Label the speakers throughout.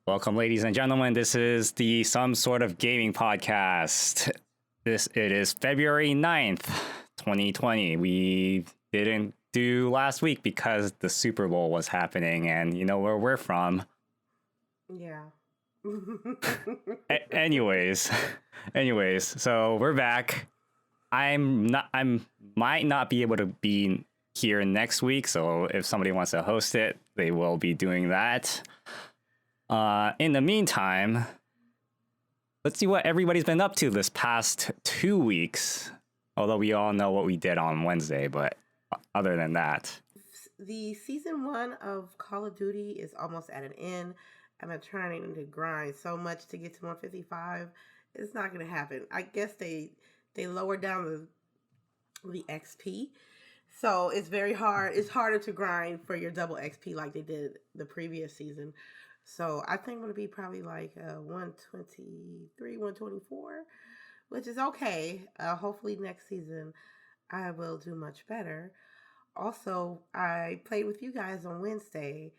Speaker 1: Welcome, ladies and gentlemen. This is the Some Sort of Gaming Podcast. It is February 9th, 2020. We didn't do last week because the Super Bowl was happening, and you know where we're from.
Speaker 2: Yeah.
Speaker 1: Anyways, so we're back. I might not be able to be here next week, so if somebody wants to host it, they will be doing that. In the meantime, let's see what everybody's been up to this past 2 weeks. Although we all know what we did on Wednesday, but other than that.
Speaker 2: The season 1 of Call of Duty is almost at an end. I'm trying to grind so much to get to 155. It's not going to happen. I guess they lowered down the XP. So it's very hard. It's harder to grind for your double XP like they did the previous season. So I think I'm going to be probably like 123, 124, which is okay. Hopefully next season I will do much better. Also, I played with you guys on Wednesday.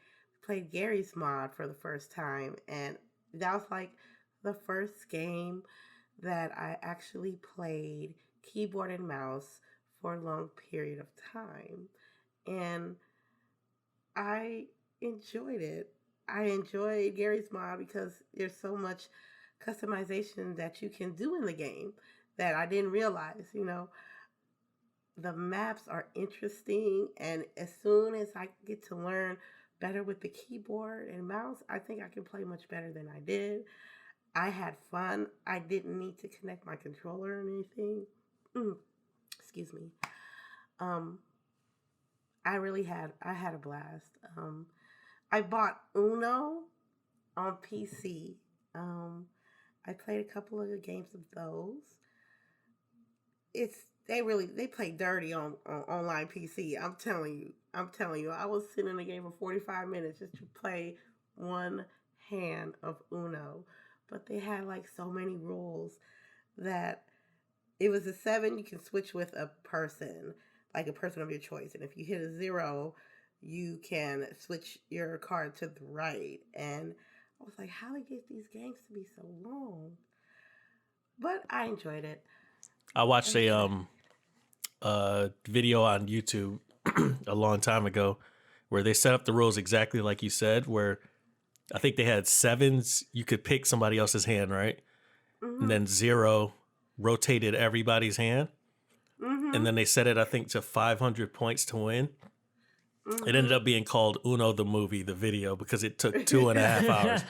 Speaker 2: Played Gary's mod for the first time, and that was like the first game that I actually played keyboard and mouse for a long period of time. And I enjoyed it. I enjoyed Gary's mod because there's so much customization that you can do in the game that I didn't realize, you know. The maps are interesting, and as soon as I get to learn better with the keyboard and mouse, I think I can play much better than I did. I had fun. I didn't need to connect my controller or anything. Excuse me. I had a blast. I bought Uno on PC. I played a couple of the games of those. They play dirty on online PC. I'm telling you. I was sitting in the game for 45 minutes just to play one hand of Uno. But they had like so many rules that it was a 7, you can switch with a person, like a person of your choice. And if you hit a 0, you can switch your card to the right. And I was like, how do they get these games to be so long? But I enjoyed it.
Speaker 3: I watched a video on YouTube a long time ago where they set up the rules exactly like you said, where I think they had 7s, you could pick somebody else's hand, right? Mm-hmm. And then 0 rotated everybody's hand. Mm-hmm. And then they set it, I think, to 500 points to win. Mm-hmm. It ended up being called Uno the Movie, the video, because it took 2.5 hours.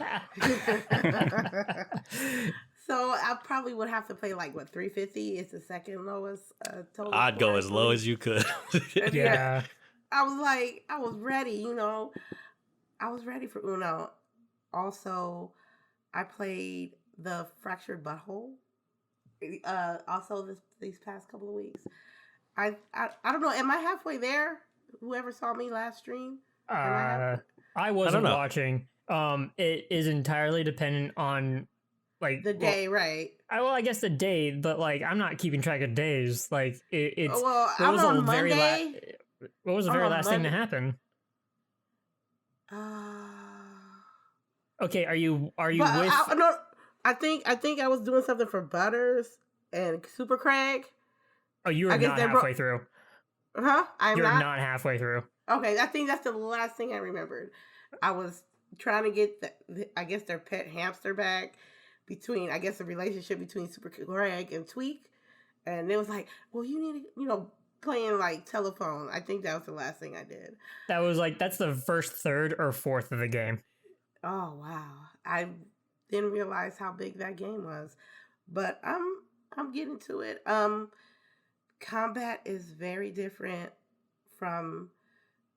Speaker 2: So I probably would have to play like 350 is the second lowest total.
Speaker 3: I'd go as low as you could.
Speaker 2: Yeah. I was ready, you know. I was ready for Uno. Also, I played the Fractured Butthole. Also these past couple of weeks. I don't know, am I halfway there? Whoever saw me last stream?
Speaker 4: I wasn't watching. It is entirely dependent on like
Speaker 2: the day, right?
Speaker 4: I guess the day, but like I'm not keeping track of days. Like it's
Speaker 2: I'm on Monday.
Speaker 4: What was the very last thing to happen? Okay, are you with?
Speaker 2: I think I was doing something for Butters and Super Craig.
Speaker 4: Oh, you were not halfway through.
Speaker 2: Huh?
Speaker 4: You're not halfway through.
Speaker 2: Okay, I think that's the last thing I remembered. I was trying to get I guess their pet hamster back between, I guess, the relationship between Super Craig and Tweak. And it was like, well, you need to, playing like telephone. I think that was the last thing I did.
Speaker 4: That's the first third or fourth of the game.
Speaker 2: Oh, wow. I didn't realize how big that game was. But I'm getting to it. Combat is very different from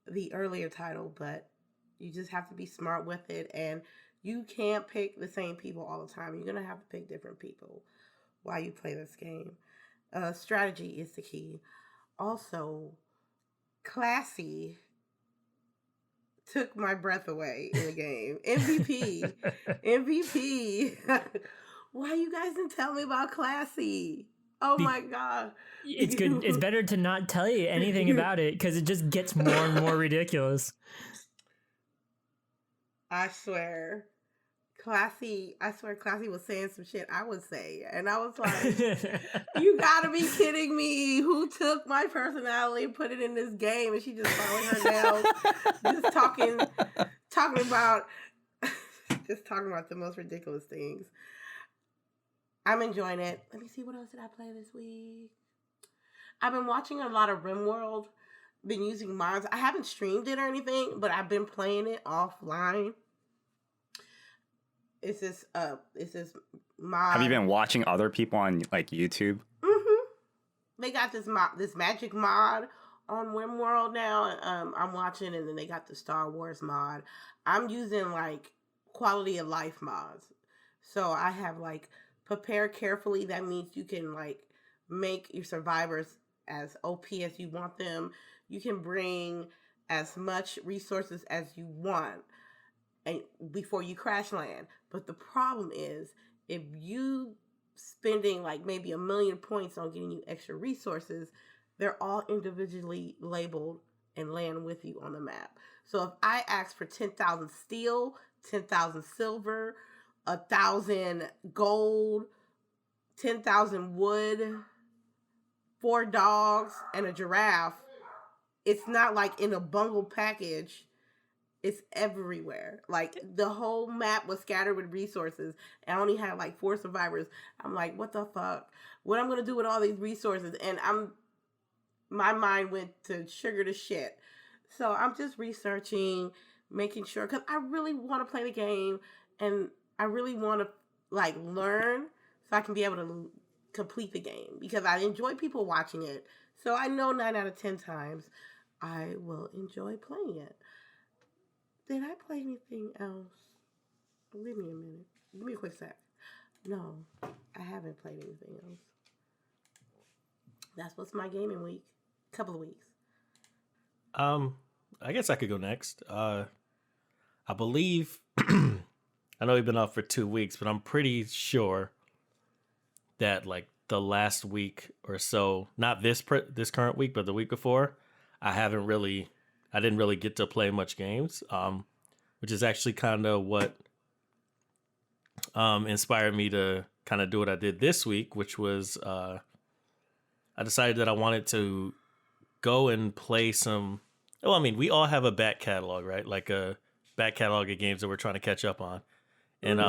Speaker 2: the earlier title, but you just have to be smart with it, and you can't pick the same people all the time. You're going to have to pick different people while you play this game. Strategy is the key. Also, Classy took my breath away in the game. MVP. Why you guys didn't tell me about Classy? Oh my God.
Speaker 4: It's good. It's better to not tell you anything about it because it just gets more and more ridiculous.
Speaker 2: I swear. Classy, I swear Classy was saying some shit I would say. And I was like, you gotta be kidding me. Who took my personality and put it in this game? And she just following her nails, just talking about just talking about the most ridiculous things. I'm enjoying it. Let me see, what else did I play this week? I've been watching a lot of RimWorld. Been using mods. I haven't streamed it or anything, but I've been playing it offline. It's this mod.
Speaker 1: Have you been watching other people on like YouTube?
Speaker 2: Mm-hmm. They got this magic mod on RimWorld now. I'm watching, and then they got the Star Wars mod. I'm using like quality of life mods. So I have like prepare carefully. That means you can like make your survivors as OP as you want them. You can bring as much resources as you want and before you crash land. But the problem is, if you spending like maybe 1 million points on getting you extra resources, they're all individually labeled and land with you on the map. So if I ask for 10,000 steel, 10,000 silver, 1,000 gold, 10,000 wood, 4 dogs, and a giraffe, it's not like in a bungled package. It's everywhere. Like the whole map was scattered with resources. And I only had like 4 survivors. I'm like, what the fuck? What I'm gonna do with all these resources? And my mind went to sugar to shit. So I'm just researching, making sure, because I really want to play the game and I really want to like learn so I can be able to complete the game, because I enjoy people watching it. So I know 9 out of 10 times I will enjoy playing it. Did I play anything else? Give me a minute. Give me a quick sec. No, I haven't played anything else. That's what's my gaming week. Couple of weeks.
Speaker 3: I guess I could go next. I believe I know we've been off for 2 weeks, but I'm pretty sure that like the last week or so, not this current week, but the week before, I didn't really get to play much games, which is actually kind of what inspired me to kind of do what I did this week, which was I decided that I wanted to go and play some. Well, I mean, we all have a back catalog, right? Like a back catalog of games that we're trying to catch up on. And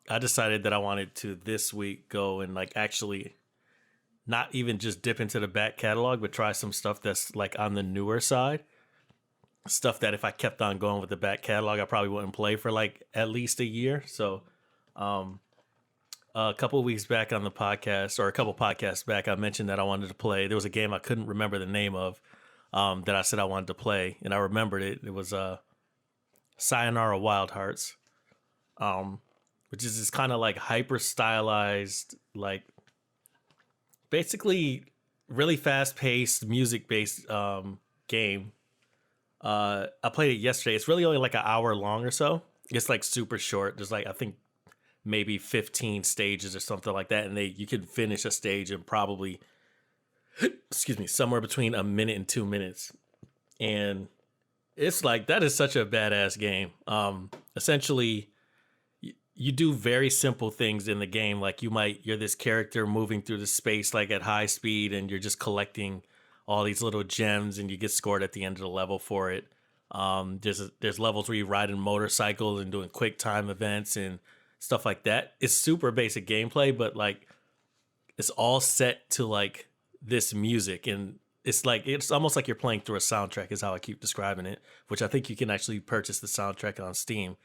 Speaker 3: I decided that I wanted to this week go and like actually not even just dip into the back catalog, but try some stuff that's like on the newer side. Stuff that if I kept on going with the back catalog, I probably wouldn't play for like at least a year. So a couple of weeks back on the podcast, or a couple podcasts back, I mentioned that I wanted to play. There was a game I couldn't remember the name of that I said I wanted to play, and I remembered it. It was Sayonara Wild Hearts, which is this kind of like hyper stylized, like basically really fast paced, music based game. I played it yesterday. It's really only like an hour long or so. It's like super short. There's like, I think maybe 15 stages or something like that. And you can finish a stage in probably, somewhere between a minute and 2 minutes. And it's like, that is such a badass game. Essentially, you do very simple things in the game. Like you're this character moving through the space like at high speed, and you're just collecting all these little gems, and you get scored at the end of the level for it. There's levels where you ride a motorcycle and doing quick time events and stuff like that. It's super basic gameplay, but like it's all set to like this music, and it's almost like you're playing through a soundtrack is how I keep describing it, which I think you can actually purchase the soundtrack on Steam.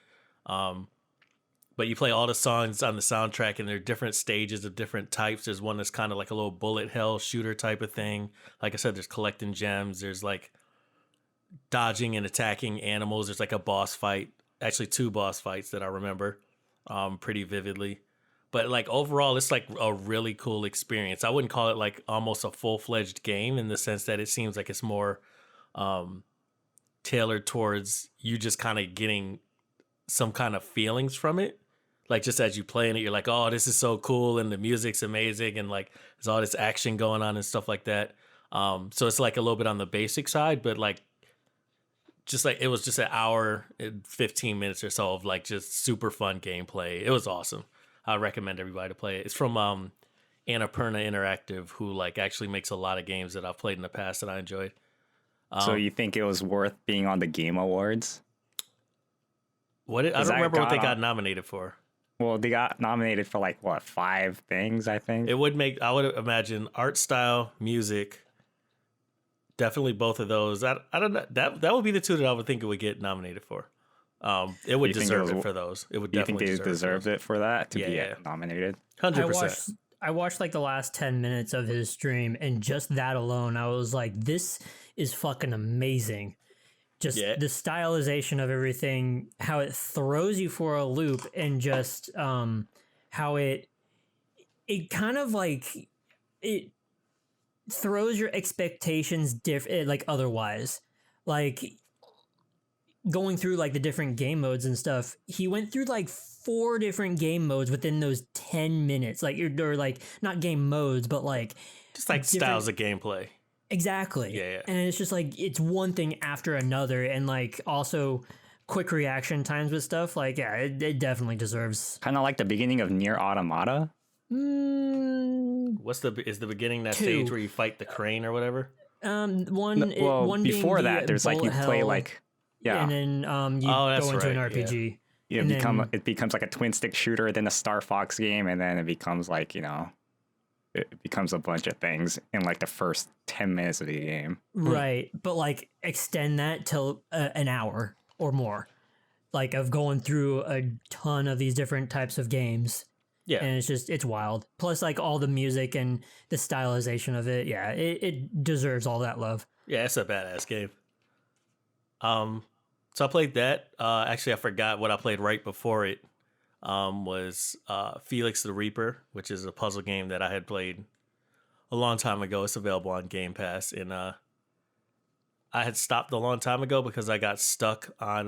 Speaker 3: But you play all the songs on the soundtrack, and there are different stages of different types. There's one that's kind of like a little bullet hell shooter type of thing. Like I said, there's collecting gems. There's like dodging and attacking animals. There's like a boss fight, actually 2 boss fights that I remember pretty vividly. But like overall, it's like a really cool experience. I wouldn't call it like almost a full-fledged game in the sense that it seems like it's more tailored towards you just kind of getting some kind of feelings from it. Like just as you play in it, you're like, oh, this is so cool, and the music's amazing, and like there's all this action going on and stuff like that. So it's like a little bit on the basic side, but like just like it was just an hour and 15 minutes or so of like just super fun gameplay. It was awesome. I recommend everybody to play it. It's from Annapurna Interactive, who like actually makes a lot of games that I've played in the past that I enjoyed.
Speaker 1: So you think it was worth being on the Game Awards?
Speaker 3: I don't remember what they got nominated for.
Speaker 1: Well, they got nominated for like what, 5 things, I think.
Speaker 3: I would imagine art style, music, definitely both of those. I don't know. That would be the 2 that I would think it would get nominated for. It would deserve it for those. It would definitely.
Speaker 1: You think they deserved it for that to be nominated?
Speaker 3: 100%.
Speaker 4: I watched like the last 10 minutes of his stream, and just that alone, I was like, this is fucking amazing. Just the stylization of everything, how it throws you for a loop, and just how it kind of like it throws your expectations like otherwise. Like going through like the different game modes and stuff, he went through like 4 different game modes within those 10 minutes. Like or like not game modes, but like
Speaker 3: just like styles of gameplay.
Speaker 4: Exactly.
Speaker 3: Yeah.
Speaker 4: And it's just like it's one thing after another, and like also quick reaction times with stuff. Like it definitely deserves.
Speaker 1: Kind of like the beginning of Nier Automata.
Speaker 3: Is the beginning that 2. Stage where you fight the crane or whatever?
Speaker 4: One
Speaker 1: before that, there's like you play like
Speaker 4: and then you go into an RPG.
Speaker 1: Yeah. It becomes like a twin stick shooter, then a Star Fox game, and then it becomes like it becomes a bunch of things in like the first 10 minutes of the game.
Speaker 4: Right. But like extend that till an hour or more, like of going through a ton of these different types of games. Yeah. And it's wild. Plus like all the music and the stylization of it. Yeah. It deserves all that love.
Speaker 3: Yeah. It's a badass game. So I played that. Actually, I forgot what I played right before it. Was Felix the Reaper, which is a puzzle game that I had played a long time ago. It's available on Game Pass, and I had stopped a long time ago because I got stuck on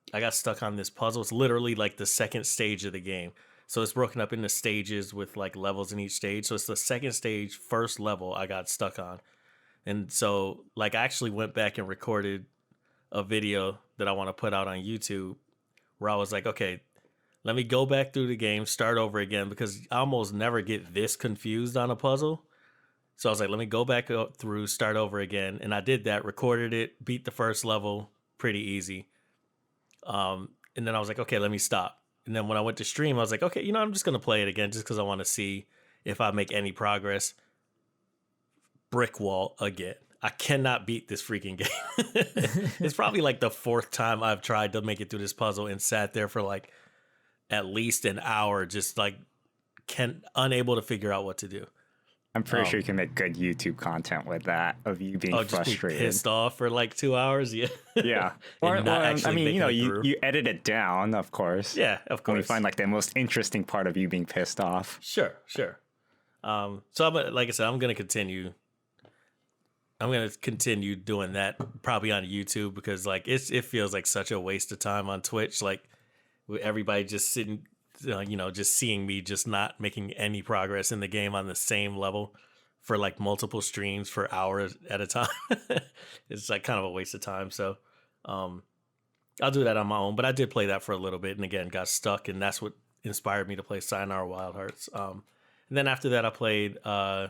Speaker 3: this puzzle. It's literally like the second stage of the game, so it's broken up into stages with like levels in each stage. So it's the second stage, first level I got stuck on, and so like I actually went back and recorded a video that I want to put out on YouTube where I was like, okay, let me go back through the game, start over again, because I almost never get this confused on a puzzle. So I was like, let me go back through, start over again. And I did that, recorded it, beat the first level pretty easy. And then I was like, okay, let me stop. And then when I went to stream, I was like, okay, I'm just going to play it again just because I want to see if I make any progress. Brick wall again. I cannot beat this freaking game. It's probably like the 4th time I've tried to make it through this puzzle and sat there for like at least an hour, just like unable to figure out what to do.
Speaker 1: I'm pretty sure you can make good YouTube content with that, of you being frustrated,
Speaker 3: just be pissed off for like 2 hours. Yeah,
Speaker 1: yeah. You edit it down, of course.
Speaker 3: Yeah, of course.
Speaker 1: When you find like the most interesting part of you being pissed off.
Speaker 3: Sure. So like I said, I'm gonna continue doing that probably on YouTube, because like it feels like such a waste of time on Twitch. Like with everybody just sitting, just seeing me just not making any progress in the game on the same level for like multiple streams for hours at a time. It's like kind of a waste of time. So I'll do that on my own. But I did play that for a little bit, and again got stuck, and that's what inspired me to play Sayonara Wild Hearts. And then after that, I played. I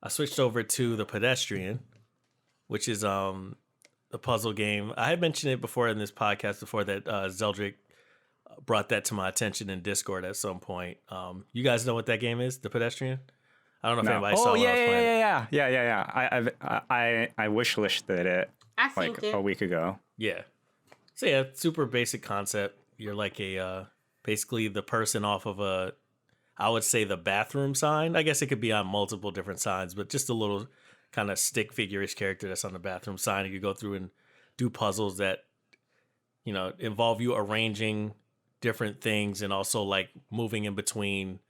Speaker 3: switched over to The Pedestrian, which is a puzzle game. I had mentioned it before in this podcast that Zeldrick brought that to my attention in Discord at some point. You guys know what that game is, The Pedestrian? I don't know if anybody saw what I was playing.
Speaker 1: Yeah. I wishlisted it like a week ago.
Speaker 3: Yeah. So yeah, super basic concept. You're like basically the person off of I would say the bathroom sign. I guess it could be on multiple different signs, but just a little kind of stick figure-ish character that's on the bathroom sign. You could go through and do puzzles that, involve you arranging different things and also like moving in between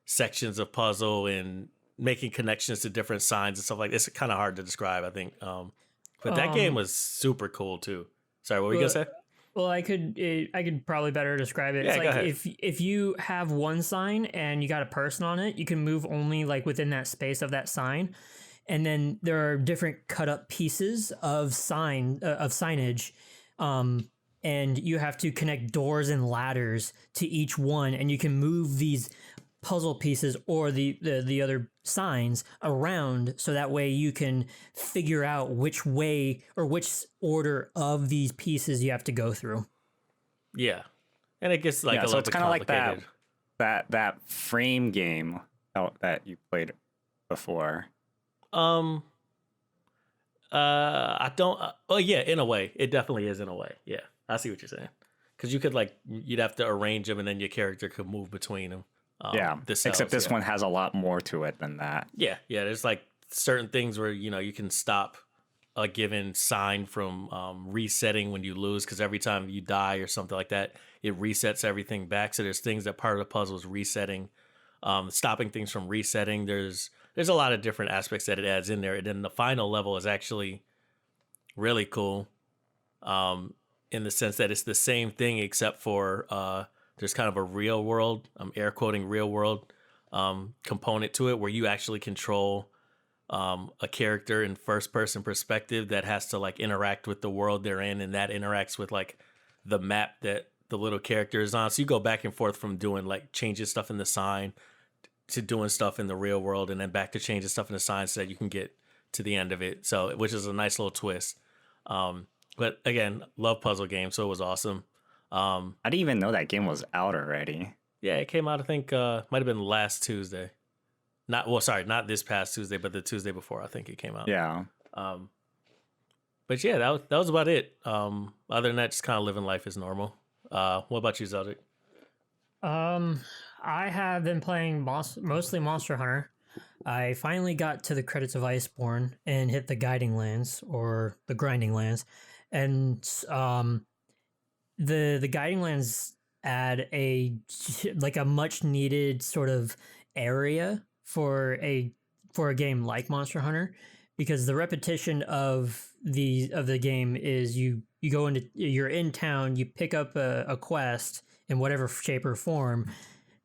Speaker 3: sections of puzzle and making connections to different signs and stuff like this. It's kind of hard to describe, I think. But that game was super cool too. Sorry, what were you gonna say?
Speaker 4: Well, I could probably better describe it.
Speaker 3: Yeah,
Speaker 4: it's like if you have one sign and you got a person on it, you can move only like within that space of that sign. and then there are different cut up pieces of signage, and you have to connect doors and ladders to each one, and you can move these puzzle pieces or the other signs around, so that way you can figure out which way or which order of these pieces you have to go through.
Speaker 3: Yeah, and it gets like a
Speaker 1: so
Speaker 3: little
Speaker 1: it's
Speaker 3: bit
Speaker 1: kind of like
Speaker 3: complicated.
Speaker 1: that frame game that you played before.
Speaker 3: I don't. Oh yeah, in a way, it definitely is in a way. Yeah, I see what you're saying. Because you could you'd have to arrange them, and then your character could move between them.
Speaker 1: Except this one has a lot more to it than that.
Speaker 3: Yeah. There's like certain things where you can stop a given sign from resetting when you lose, because every time you die or something like that, it resets everything back. So there's things that part of the puzzle is resetting, stopping things from resetting. There's a lot of different aspects that it adds in there. And then the final level is actually really cool, in the sense that it's the same thing except for there's kind of a real world, I'm air quoting real world, component to it, where you actually control a character in first person perspective that has to like interact with the world they're in, and that interacts with like the map that the little character is on. So you go back and forth from doing like changing stuff in the sign to doing stuff in the real world, and then back to changing stuff in the sign so that you can get to the end of it. So, which is a nice little twist. But again, love puzzle games, so it was awesome.
Speaker 1: I didn't even know that game was out already.
Speaker 3: Yeah, it came out, I think, might have been last Tuesday. Not this past Tuesday, but the Tuesday before, I think it came out.
Speaker 1: Yeah.
Speaker 3: But yeah, that was about it. Other than that, just kind of living life as normal. What about you, Zeldrick?
Speaker 4: I have been playing mostly Monster Hunter. I finally got to the credits of Iceborne and hit the guiding lands, or the grinding lands, and the guiding lands add a much needed sort of area for a game like Monster Hunter, because the repetition of the game is you're in town, you pick up a quest in whatever shape or form,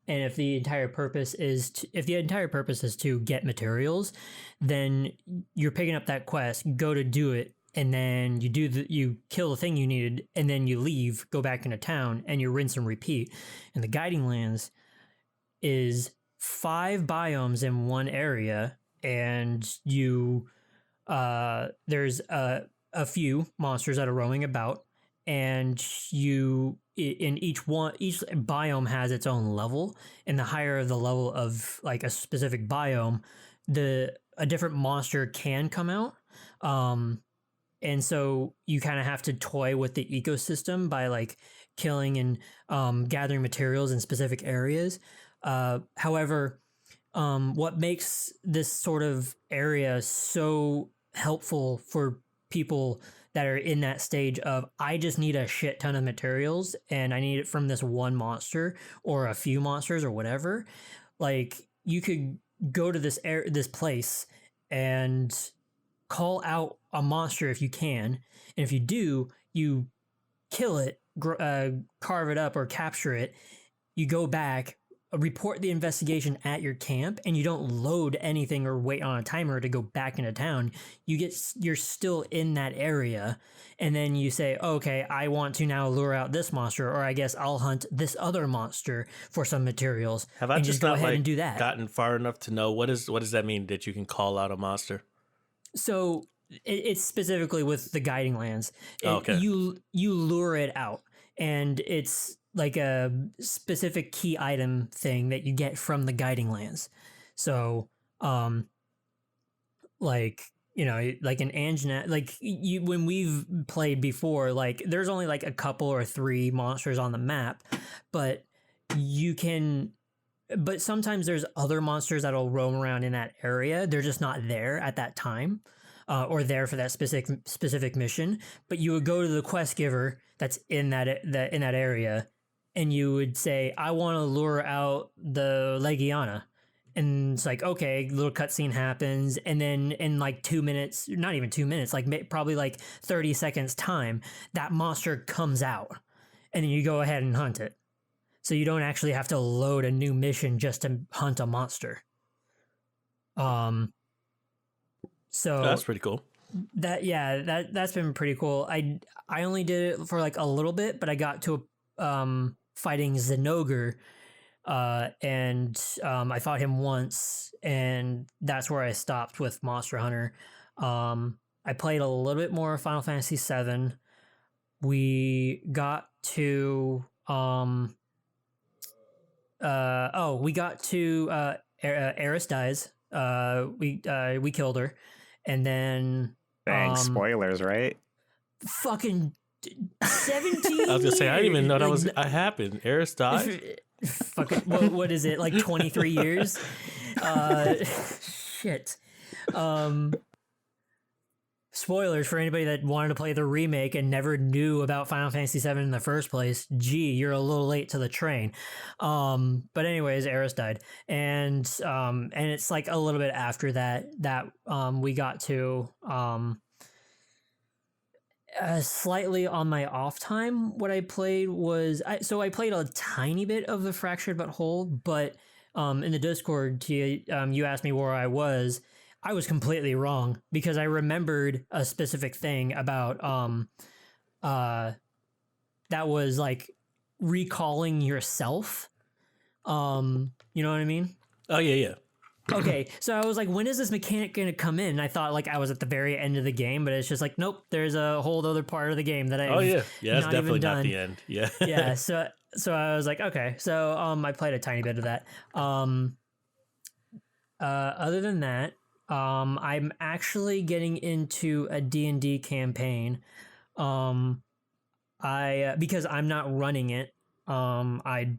Speaker 4: and if the entire purpose is to get materials, then you're picking up that quest, go to do it, and then you kill the thing you needed, and then you leave, go back into town, and you rinse and repeat. And the guiding lands is 5 biomes in one area, and there's a few monsters that are roaming about, and each biome has its own level, and the higher the level of like a specific biome, a different monster can come out. And so you kind of have to toy with the ecosystem by like killing and gathering materials in specific areas. However, what makes this sort of area so helpful for people that are in that stage of, I just need a shit ton of materials and I need it from this one monster or a few monsters or whatever, like you could go to this place and call out a monster if you can, and if you do, you kill it, carve it up or capture it, you go back, report the investigation at your camp, and you don't load anything or wait on a timer to go back into town. You're still in that area, and then you say, okay, I want to now lure out this monster, or I guess I'll hunt this other monster for some materials.
Speaker 3: Have I
Speaker 4: just go ahead and do that?
Speaker 3: Gotten far enough to know what does that mean that you can call out a monster?
Speaker 4: So it's specifically with the guiding lands.
Speaker 3: Okay.
Speaker 4: You lure it out, and it's like a specific key item thing that you get from the guiding lands. So, like an Anjanath, like when we've played before, like there's only like a couple or 3 monsters on the map, but but sometimes there's other monsters that'll roam around in that area. They're just not there at that time, or there for that specific mission. But you would go to the quest giver that's in that area, and you would say, I want to lure out the Legiana. And it's like, okay, little cutscene happens. And then in like 2 minutes, not even 2 minutes, like probably like 30 seconds time, that monster comes out. And then you go ahead and hunt it. So you don't actually have to load a new mission just to hunt a monster. So
Speaker 3: That's pretty cool.
Speaker 4: That's been pretty cool. I only did it for like a little bit, but I got to fighting Zenogre, and I fought him once, and that's where I stopped with Monster Hunter. I played a little bit more Final Fantasy VII. We got to Eris dies. We killed her, and then
Speaker 1: Thanks, spoilers, right?
Speaker 4: fucking 17
Speaker 3: I was gonna say, I didn't even know that
Speaker 4: years.
Speaker 3: was happened. Eris died?
Speaker 4: Fucking what is it, like 23 years? Shit. Spoilers for anybody that wanted to play the remake and never knew about Final Fantasy VII in the first place. Gee, you're a little late to the train. But anyways, Eris died, and it's like a little bit after that we got to slightly on my off time. What I played was I played a tiny bit of the Fractured But Whole, but in the Discord, you asked me where I was. I was completely wrong because I remembered a specific thing about that was like recalling yourself. You know what I mean?
Speaker 3: Oh yeah.
Speaker 4: Okay, so I was like, when is this mechanic gonna come in? And I thought like I was at the very end of the game, but it's just like, nope, there's a whole other part of the game that I
Speaker 3: That's definitely not the end. Yeah.
Speaker 4: Yeah, so I was like, okay, so I played a tiny bit of that. Other than that, I'm actually getting into a D&D campaign. Because I'm not running it, I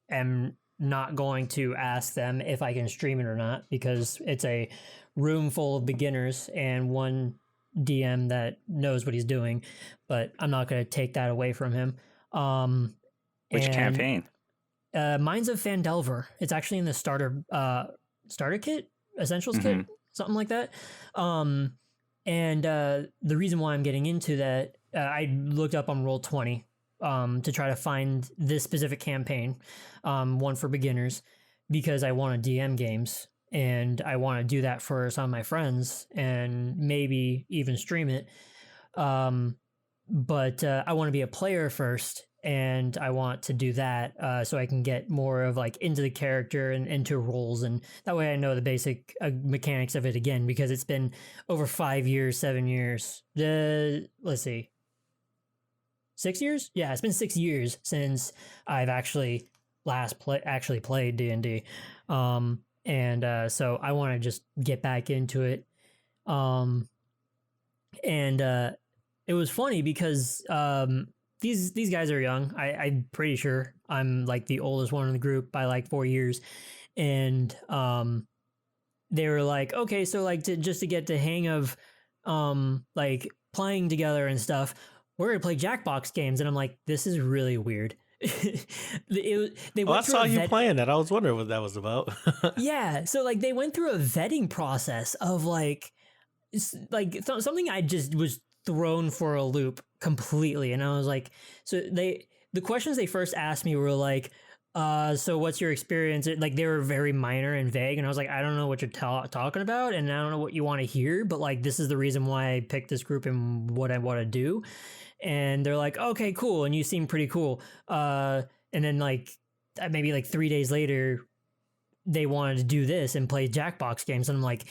Speaker 4: am not going to ask them if I can stream it or not, because it's a room full of beginners and one DM that knows what he's doing, but I'm not going to take that away from him.
Speaker 1: Which campaign?
Speaker 4: Mine's of Phandelver. It's actually in the starter kit, essentials kit, something like that. The reason why I'm getting into that, I looked up on Roll20 to try to find this specific campaign, one for beginners, because I want to DM games and I want to do that for some of my friends and maybe even stream it. But I want to be a player first, and I want to do that so I can get more of like into the character and into roles, and that way I know the basic mechanics of it again, because it's been over 5 years, 7 years. Let's see. 6 years? Yeah, it's been 6 years since I've actually played D&D. So I want to just get back into it. It was funny because these guys are young. I'm pretty sure I'm like the oldest one in the group by like 4 years. And they were like, okay, so like just to get the hang of like playing together and stuff, we're gonna play Jackbox games. And I'm like, this is really weird.
Speaker 3: I saw you playing that. I was wondering what that was about.
Speaker 4: Yeah, so like they went through a vetting process of like something I just was thrown for a loop completely. And I was like, so the questions they first asked me were like, so what's your experience? Like they were very minor and vague, and I was like, I don't know what you're talking about, and I don't know what you want to hear, but like this is the reason why I picked this group and what I want to do. And they're like, okay, cool, and you seem pretty cool. And then like maybe like 3 days later, they wanted to do this and play Jackbox games, and I'm like,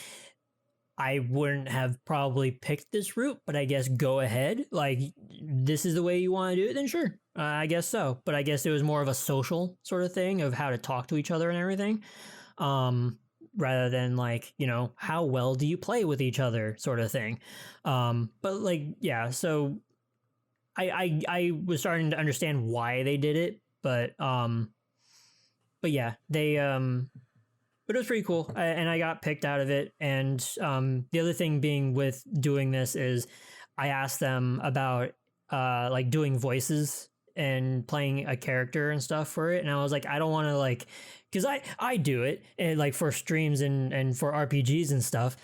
Speaker 4: I wouldn't have probably picked this route, but I guess go ahead. Like, this is the way you want to do it, then sure, I guess so. But I guess it was more of a social sort of thing of how to talk to each other and everything, rather than like, you know, how well do you play with each other sort of thing. But like, yeah, so I was starting to understand why they did it, but yeah, they but it was pretty cool, and I got picked out of it. And the other thing being with doing this is I asked them about like doing voices and playing a character and stuff for it, and I was like, I don't want to like, because I do it and like for streams and for RPGs and stuff,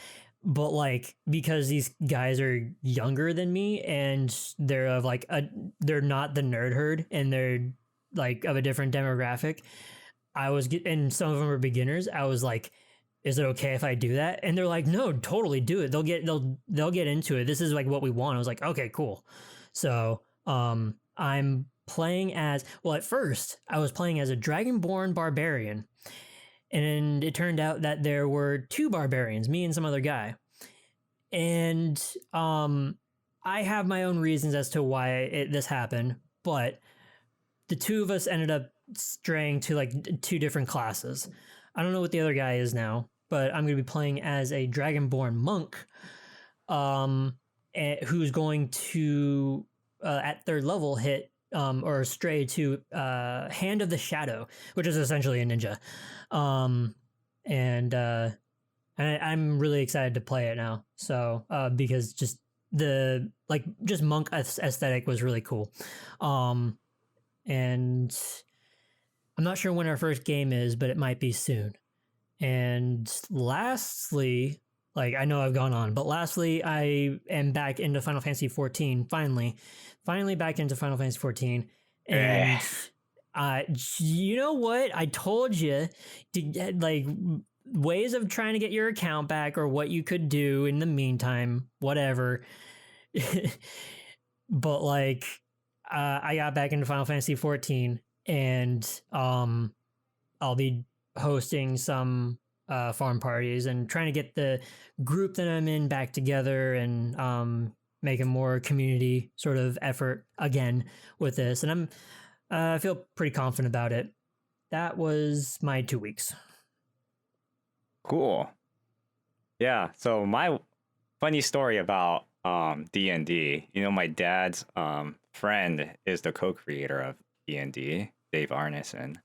Speaker 4: but like because these guys are younger than me and they're of like they're not the nerd herd and they're like of a different demographic. And some of them are beginners. I was like, is it okay if I do that? And they're like, no, totally do it. They'll get into it. This is like what we want. I was like, okay, cool. So I'm playing as, well, at first I was playing as a Dragonborn barbarian, and it turned out that there were 2 barbarians, me and some other guy. And I have my own reasons as to why this happened, but the 2 of us ended up straying to like 2 different classes. I don't know what the other guy is now, but I'm going to be playing as a Dragonborn monk, who's going to at 3rd level hit or stray to Hand of the Shadow, which is essentially a ninja. And I'm really excited to play it now. So because just the just monk aesthetic was really cool. And I'm not sure when our first game is, but it might be soon. And lastly, like, I know I've gone on, but lastly, I am back into Final Fantasy 14. Finally back into Final Fantasy 14. And you know what? I told you to get like ways of trying to get your account back, or what you could do in the meantime, whatever. But like, I got back into Final Fantasy 14, and I'll be hosting some farm parties and trying to get the group that I'm in back together, and make a more community sort of effort again with this. And I feel pretty confident about it. That was my 2 weeks.
Speaker 1: Cool. Yeah. So my funny story about D&D. You know, my dad's friend is the co-creator of D&D, Dave Arneson.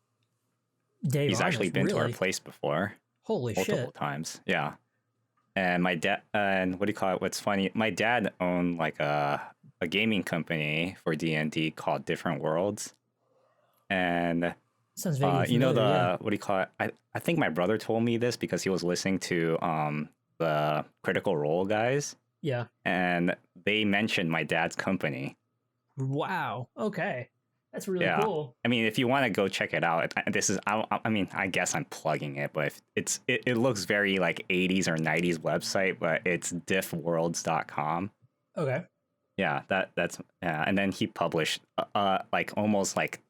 Speaker 1: He's actually been to our place before.
Speaker 4: Holy
Speaker 1: multiple
Speaker 4: shit.
Speaker 1: times. Yeah. And my dad, and what do you call it? What's funny? My dad owned like a gaming company for D&D called Different Worlds. And
Speaker 4: sounds vaguely
Speaker 1: you know,
Speaker 4: familiar,
Speaker 1: what do you call it? I think my brother told me this because he was listening to the Critical Role guys.
Speaker 4: Yeah.
Speaker 1: And they mentioned my dad's company.
Speaker 4: Wow. Okay. That's really cool.
Speaker 1: I mean, if you want to go check it out, this is, I mean, I guess I'm plugging it, but it looks very like 80s or 90s website, but it's diffworlds.com.
Speaker 4: Okay.
Speaker 1: Yeah, that's, yeah. And then he published like almost like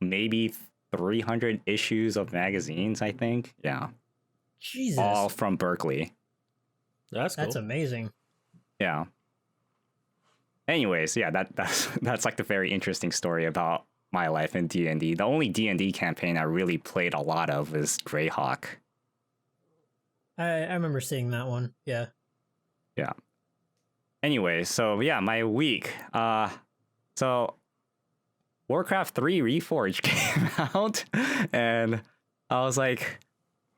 Speaker 1: maybe 300 issues of magazines, I think. Yeah.
Speaker 4: Jesus.
Speaker 1: All from Berkeley.
Speaker 3: That's cool.
Speaker 4: That's amazing.
Speaker 1: Yeah. Anyways, yeah, that's like the very interesting story about my life in D&D. The only D&D campaign I really played a lot of was Greyhawk.
Speaker 4: I remember seeing that one. Yeah.
Speaker 1: Yeah. Anyway, so yeah, my week. So Warcraft 3 Reforged came out, and I was like,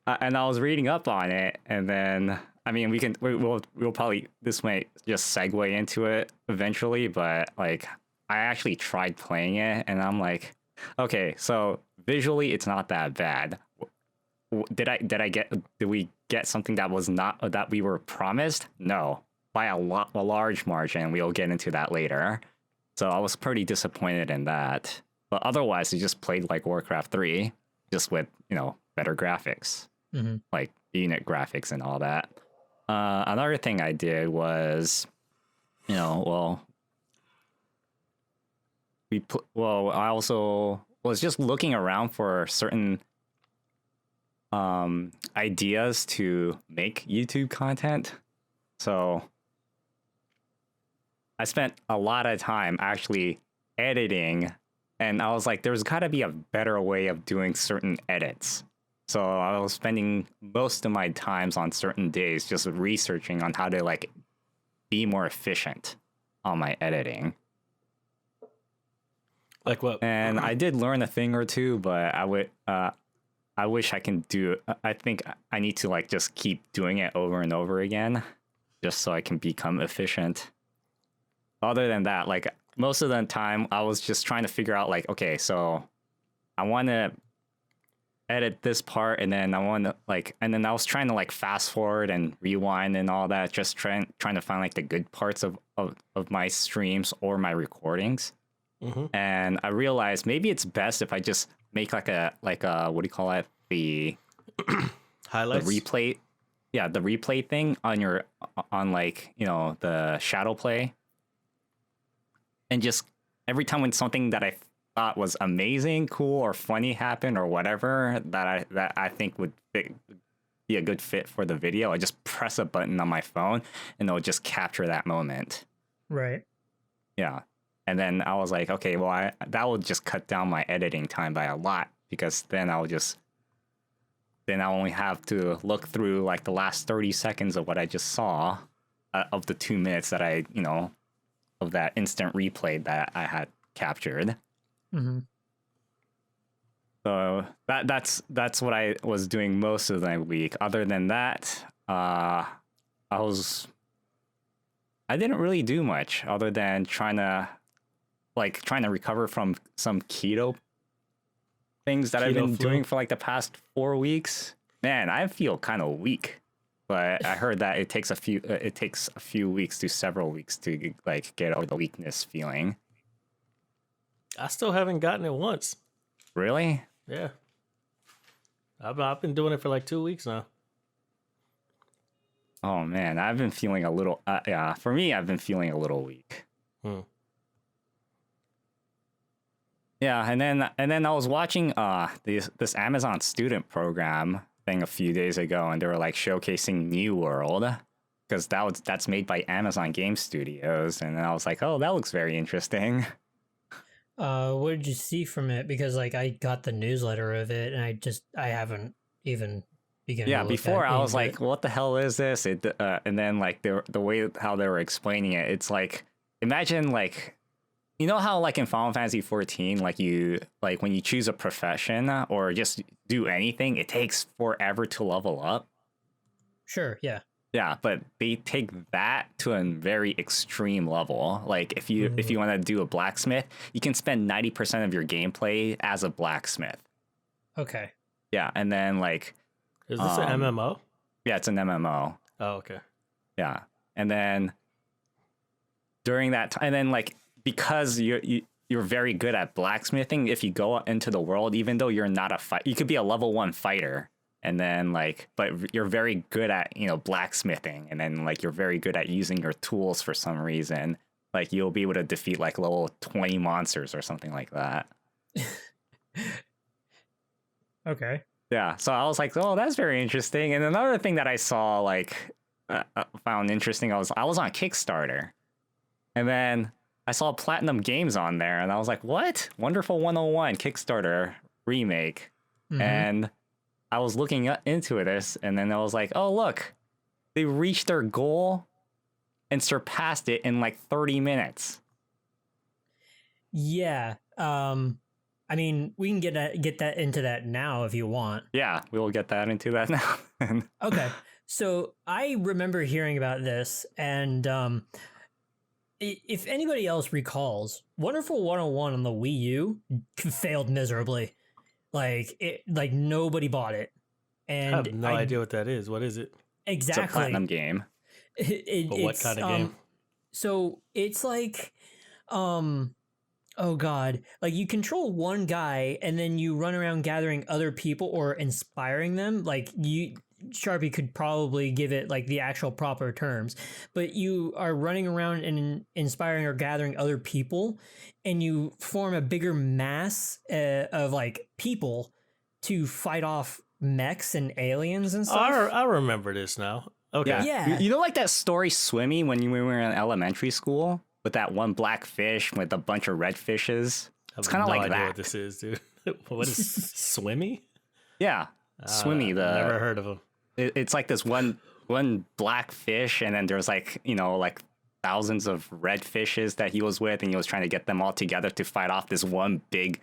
Speaker 1: and I was reading up on it, and then I mean, we'll probably, this might just segue into it eventually, but like I actually tried playing it, and I'm like, okay, so visually it's not that bad. Did we get something that was not that we were promised? No, by a large margin. We'll get into that later. So I was pretty disappointed in that. But otherwise, it just played like Warcraft 3, just with, you know, better graphics, like unit graphics and all that. Another thing I did was, you know, I also was just looking around for certain ideas to make YouTube content. So I spent a lot of time actually editing, and I was like, there's got to be a better way of doing certain edits. So I was spending most of my times on certain days just researching on how to like be more efficient on my editing.
Speaker 3: Like what?
Speaker 1: And I did learn a thing or two, but I wish I can do. I think I need to like just keep doing it over and over again, just so I can become efficient. Other than that, like most of the time, I was just trying to figure out like, okay, so I want to edit this part, and then I want to like, and then I was trying to like fast forward and rewind and all that, just trying to find like the good parts of my streams or my recordings. And I realized maybe it's best if I just make like a what do you call it, the
Speaker 3: Highlights.
Speaker 1: The replay, the replay thing on like, you know, the shadow play, and just every time when something that I thought was amazing, cool, or funny happened or whatever that I think would be a good fit for the video, I just press a button on my phone and it'll just capture that moment.
Speaker 4: Right.
Speaker 1: Yeah. And then I was like, okay, well, that would just cut down my editing time by a lot, because then I only have to look through like the last 30 seconds of what I just saw of the 2 minutes that of that instant replay that I had captured.
Speaker 4: Mm-hmm.
Speaker 1: So that's what I was doing most of the week. Other than that, I didn't really do much other than trying to recover from some keto things that I've been doing for like the past 4 weeks. Man, I feel kind of weak, but I heard that it takes a few weeks to several weeks to like get over the weakness feeling.
Speaker 3: I still haven't gotten it once.
Speaker 1: Really?
Speaker 3: Yeah. I've been doing it for like 2 weeks now.
Speaker 1: Oh man, I've been feeling a little. For me, I've been feeling a little weak. Yeah, and then I was watching this Amazon student program thing a few days ago, and they were like showcasing New World, because that's made by Amazon Game Studios, and then I was like, oh, that looks very interesting.
Speaker 4: What did you see from it? Because like I got the newsletter of it, and I haven't even begun.
Speaker 1: Yeah,
Speaker 4: to look
Speaker 1: before I was like,
Speaker 4: it.
Speaker 1: what the hell is this? And then like the way how they were explaining it, it's like, imagine like, you know how like in Final Fantasy 14, like when you choose a profession or just do anything, it takes forever to level up.
Speaker 4: Sure. Yeah.
Speaker 1: Yeah, but they take that to a very extreme level. Like if you want to do a blacksmith, you can spend 90% of your gameplay as a blacksmith.
Speaker 4: Okay.
Speaker 1: Yeah, and then like,
Speaker 3: is this an MMO?
Speaker 1: Yeah, it's an MMO.
Speaker 3: Oh, okay.
Speaker 1: Yeah, and then during that time, and then like, because you're very good at blacksmithing, if you go into the world, even though you're not you could be a level 1 fighter, and then like, but you're very good at, you know, blacksmithing, and then like you're very good at using your tools for some reason, like you'll be able to defeat like level 20 monsters or something like that.
Speaker 4: Okay.
Speaker 1: Yeah, so I was like, oh, that's very interesting. And another thing that I saw, like, found interesting, I was on Kickstarter, and then I saw Platinum Games on there, and I was like, what? Wonderful 101 Kickstarter remake.
Speaker 4: Mm-hmm.
Speaker 1: And I was looking into this, and then I was like, oh, look, they reached their goal and surpassed it in like 30 minutes.
Speaker 4: Yeah. I mean, we can get that into that now if you want.
Speaker 1: Yeah, we will get that into that now.
Speaker 4: Okay. So I remember hearing about this, and if anybody else recalls, Wonderful 101 on the Wii U failed miserably. Like nobody bought it. And
Speaker 3: I have no idea what that is. What is it?
Speaker 4: Exactly.
Speaker 1: It's a platinum game.
Speaker 3: But what kind of game?
Speaker 4: So it's like, oh god, like you control one guy and then you run around gathering other people or inspiring them. Like Sharpie could probably give it like the actual proper terms, but you are running around and inspiring or gathering other people, and you form a bigger mass of like people to fight off mechs and aliens and stuff.
Speaker 3: I remember this now. Okay.
Speaker 4: Yeah.
Speaker 1: You know, like that story Swimmy when we were in elementary school with that one black fish with a bunch of red fishes? It's kind of like that.
Speaker 3: What this is, dude. What is Swimmy?
Speaker 1: Yeah, Swimmy.
Speaker 3: Never heard of him.
Speaker 1: It's like this one black fish, and then there's like, you know, like thousands of red fishes that he was with, and he was trying to get them all together to fight off this one big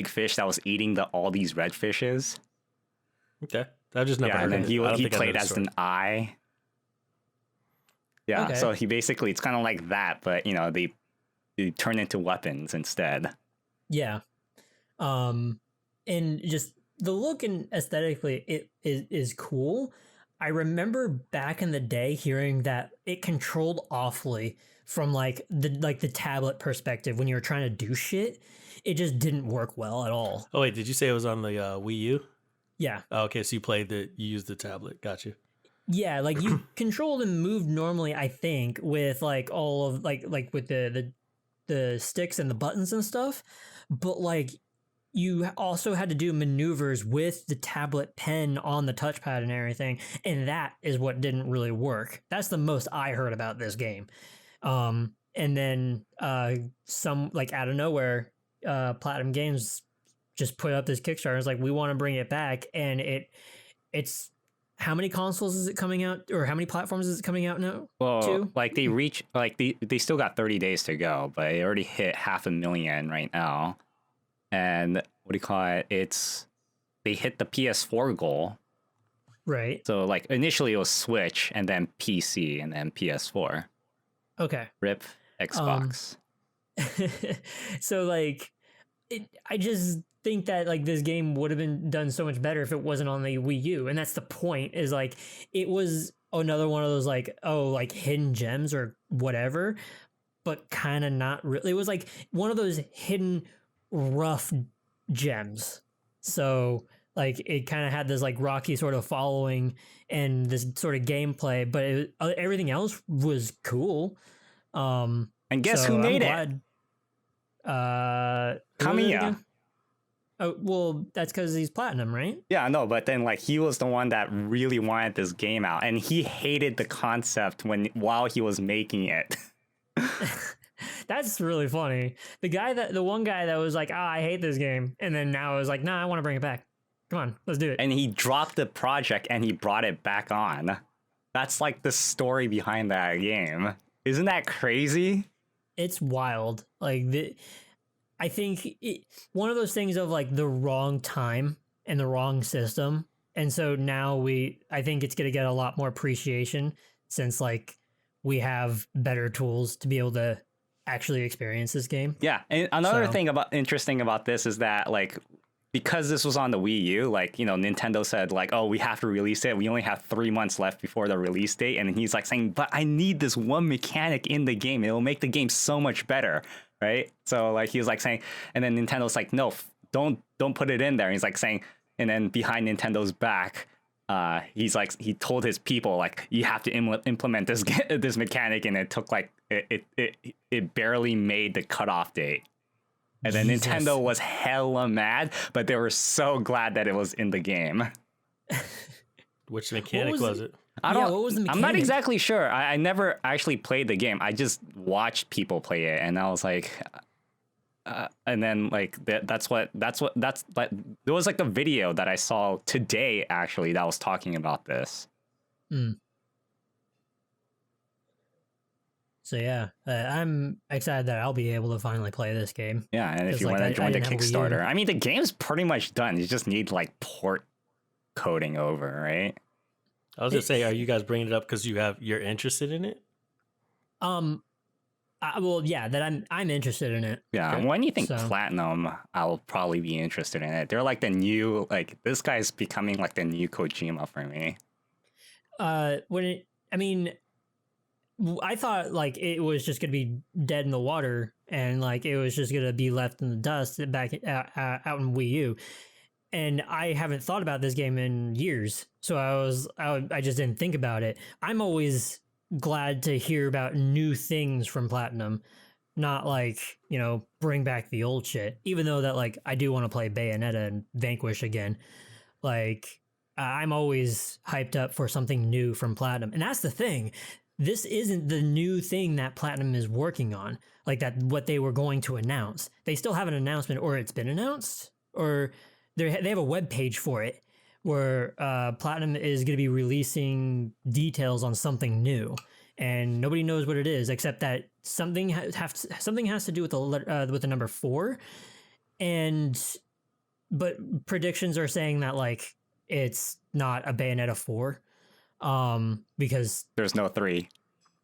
Speaker 1: fish that was eating all these red fishes.
Speaker 3: Okay, I've just never heard
Speaker 1: and
Speaker 3: of
Speaker 1: then
Speaker 3: it.
Speaker 1: he played as an eye. Yeah, okay. So it's kind of like that, but you know, they turn into weapons instead.
Speaker 4: Yeah, and just the look and aesthetically it is cool. I remember back in the day hearing that it controlled awfully from like the tablet perspective when you were trying to do shit. It just didn't work well at all.
Speaker 3: Oh wait, did you say it was on the Wii U?
Speaker 4: Yeah.
Speaker 3: Oh, okay, so you used the tablet. Got you.
Speaker 4: Yeah, like you controlled and moved normally, I think, with like all of like with the sticks and the buttons and stuff, but like you also had to do maneuvers with the tablet pen on the touchpad and everything, and that is what didn't really work. That's the most I heard about this game. And then some like out of nowhere, Platinum Games just put up this Kickstarter. It's like, we want to bring it back, and it's how many consoles is it coming out, or how many platforms is it coming out now?
Speaker 1: Well, like they still got 30 days to go, but they already hit 500,000 right now. And what do you call it? They hit the PS4 goal.
Speaker 4: Right.
Speaker 1: So like initially it was Switch and then PC and then PS4.
Speaker 4: Okay.
Speaker 1: RIP Xbox.
Speaker 4: So like I just think that like this game would have been done so much better if it wasn't on the Wii U, and that's the point. Is like it was another one of those like hidden gems or whatever, but kind of not really. It was like one of those hidden rough gems. So like it kind of had this like rocky sort of following and this sort of gameplay, but everything else was cool.
Speaker 1: And guess who made it? Kamiya.
Speaker 4: Oh, well, that's because he's Platinum, right?
Speaker 1: Yeah, no, but then like he was the one that really wanted this game out, and he hated the concept while he was making it.
Speaker 4: That's really funny. The one guy that was like, I hate this game, and then now is like, nah, I want to bring it back. Come on, let's do it.
Speaker 1: And he dropped the project and he brought it back on. That's like the story behind that game. Isn't that crazy?
Speaker 4: It's wild. Like I think one of those things of like the wrong time and the wrong system. And so now I think it's going to get a lot more appreciation since like we have better tools to be able to actually experience this game.
Speaker 1: Yeah. And another thing interesting about this is that like, because this was on the Wii U, like, you know, Nintendo said like, oh, we have to release it. We only have 3 months left before the release date. And he's like saying, but I need this one mechanic in the game. It'll make the game so much better. Right. So like he was like saying, and then Nintendo's like, no, don't put it in there. And he's like saying, and then behind Nintendo's back, he's like, he told his people like, you have to implement this mechanic. And it took like, it barely made the cutoff date. And then Nintendo was hella mad, but they were so glad that it was in the game.
Speaker 3: Which mechanic was it?
Speaker 4: What was the mechanic?
Speaker 1: I'm not exactly sure. I never actually played the game. I just watched people play it, and I was like, and then like that's like there was like a video that I saw today actually that was talking about this.
Speaker 4: So yeah, I'm excited that I'll be able to finally play this game.
Speaker 1: Yeah, and if you want to join the Kickstarter, I mean, the game's pretty much done. You just need like port coding over, right?
Speaker 3: I was gonna say, are you guys bringing it up because you're interested in it?
Speaker 4: Well, yeah, that I'm interested in it.
Speaker 1: Yeah, when you think Platinum, I'll probably be interested in it. They're like the new, like this guy's becoming like the new Kojima for me. I thought like it was just gonna be dead in the water and like it was just gonna be left in the dust back out in Wii U, and I haven't thought about this game in years, so I just didn't think about it. I'm always glad to hear about new things from Platinum, not like, you know, bring back the old shit. Even though that like I do want to play Bayonetta and Vanquish again, like I'm always hyped up for something new from Platinum, and that's the thing. This isn't the new thing that Platinum is working on, like that what they were going to announce. They still have an announcement, or it's been announced, or they have a web page for it where Platinum is going to be releasing details on something new, and nobody knows what it is except that something has to do with the number 4, but predictions are saying that like it's not a Bayonetta 4. Because there's no 3.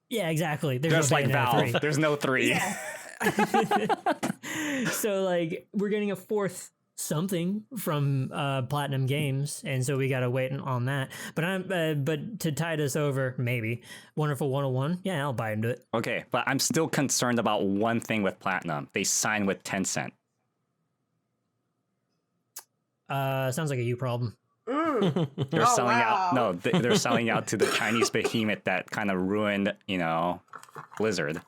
Speaker 4: Yeah,
Speaker 1: exactly.
Speaker 4: There's
Speaker 1: just
Speaker 4: no
Speaker 1: like Valve.
Speaker 4: 3.
Speaker 1: There's no 3.
Speaker 4: Yeah. So like we're getting a 4th something from Platinum Games, and so we gotta wait on that. But to tide us over, maybe Wonderful 101. Yeah, I'll buy into it.
Speaker 1: Okay, but I'm still concerned about one thing with Platinum. They signed with Tencent.
Speaker 4: Sounds like a you problem.
Speaker 1: They're
Speaker 2: Oh,
Speaker 1: selling out.
Speaker 2: wow.
Speaker 1: No, they're selling out to the Chinese behemoth that kind of ruined, Blizzard.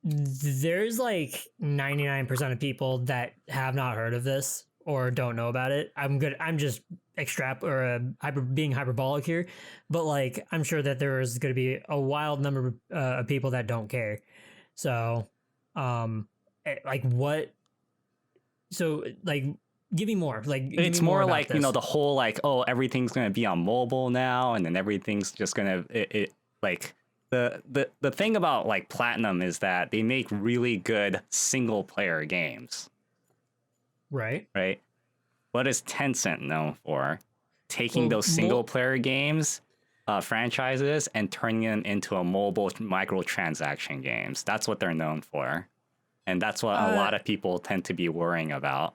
Speaker 4: There's like 99% of people that have not heard of this or don't know about it. I'm just being hyperbolic here, but like I'm sure that there is going to be a wild number of people that don't care. So, like what? So like, give me more. Like
Speaker 1: It's more like this. The whole like, oh, everything's going to be on mobile now, and then everything's just going to like. The thing about like Platinum is that they make really good single player games.
Speaker 4: Right.
Speaker 1: What is Tencent known for? Taking those single player games, franchises, and turning them into a mobile microtransaction games. That's what they're known for. And that's what a lot of people tend to be worrying about.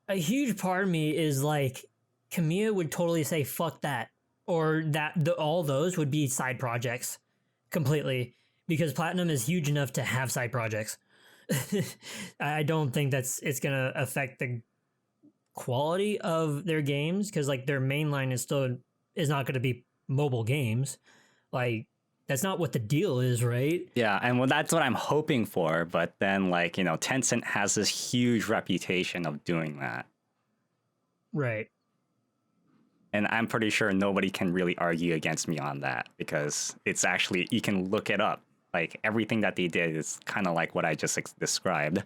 Speaker 4: A huge part of me is like, Kamiya would totally say, fuck that. Or that all those would be side projects. Completely, because Platinum is huge enough to have side projects. I don't think it's gonna affect the quality of their games, because like their main line is not gonna be mobile games. Like that's not what the deal is, right?
Speaker 1: Yeah, and that's what I'm hoping for. But then like Tencent has this huge reputation of doing that.
Speaker 4: Right.
Speaker 1: And I'm pretty sure nobody can really argue against me on that, because it's actually, you can look it up. Like everything that they did is kind of like what I just described.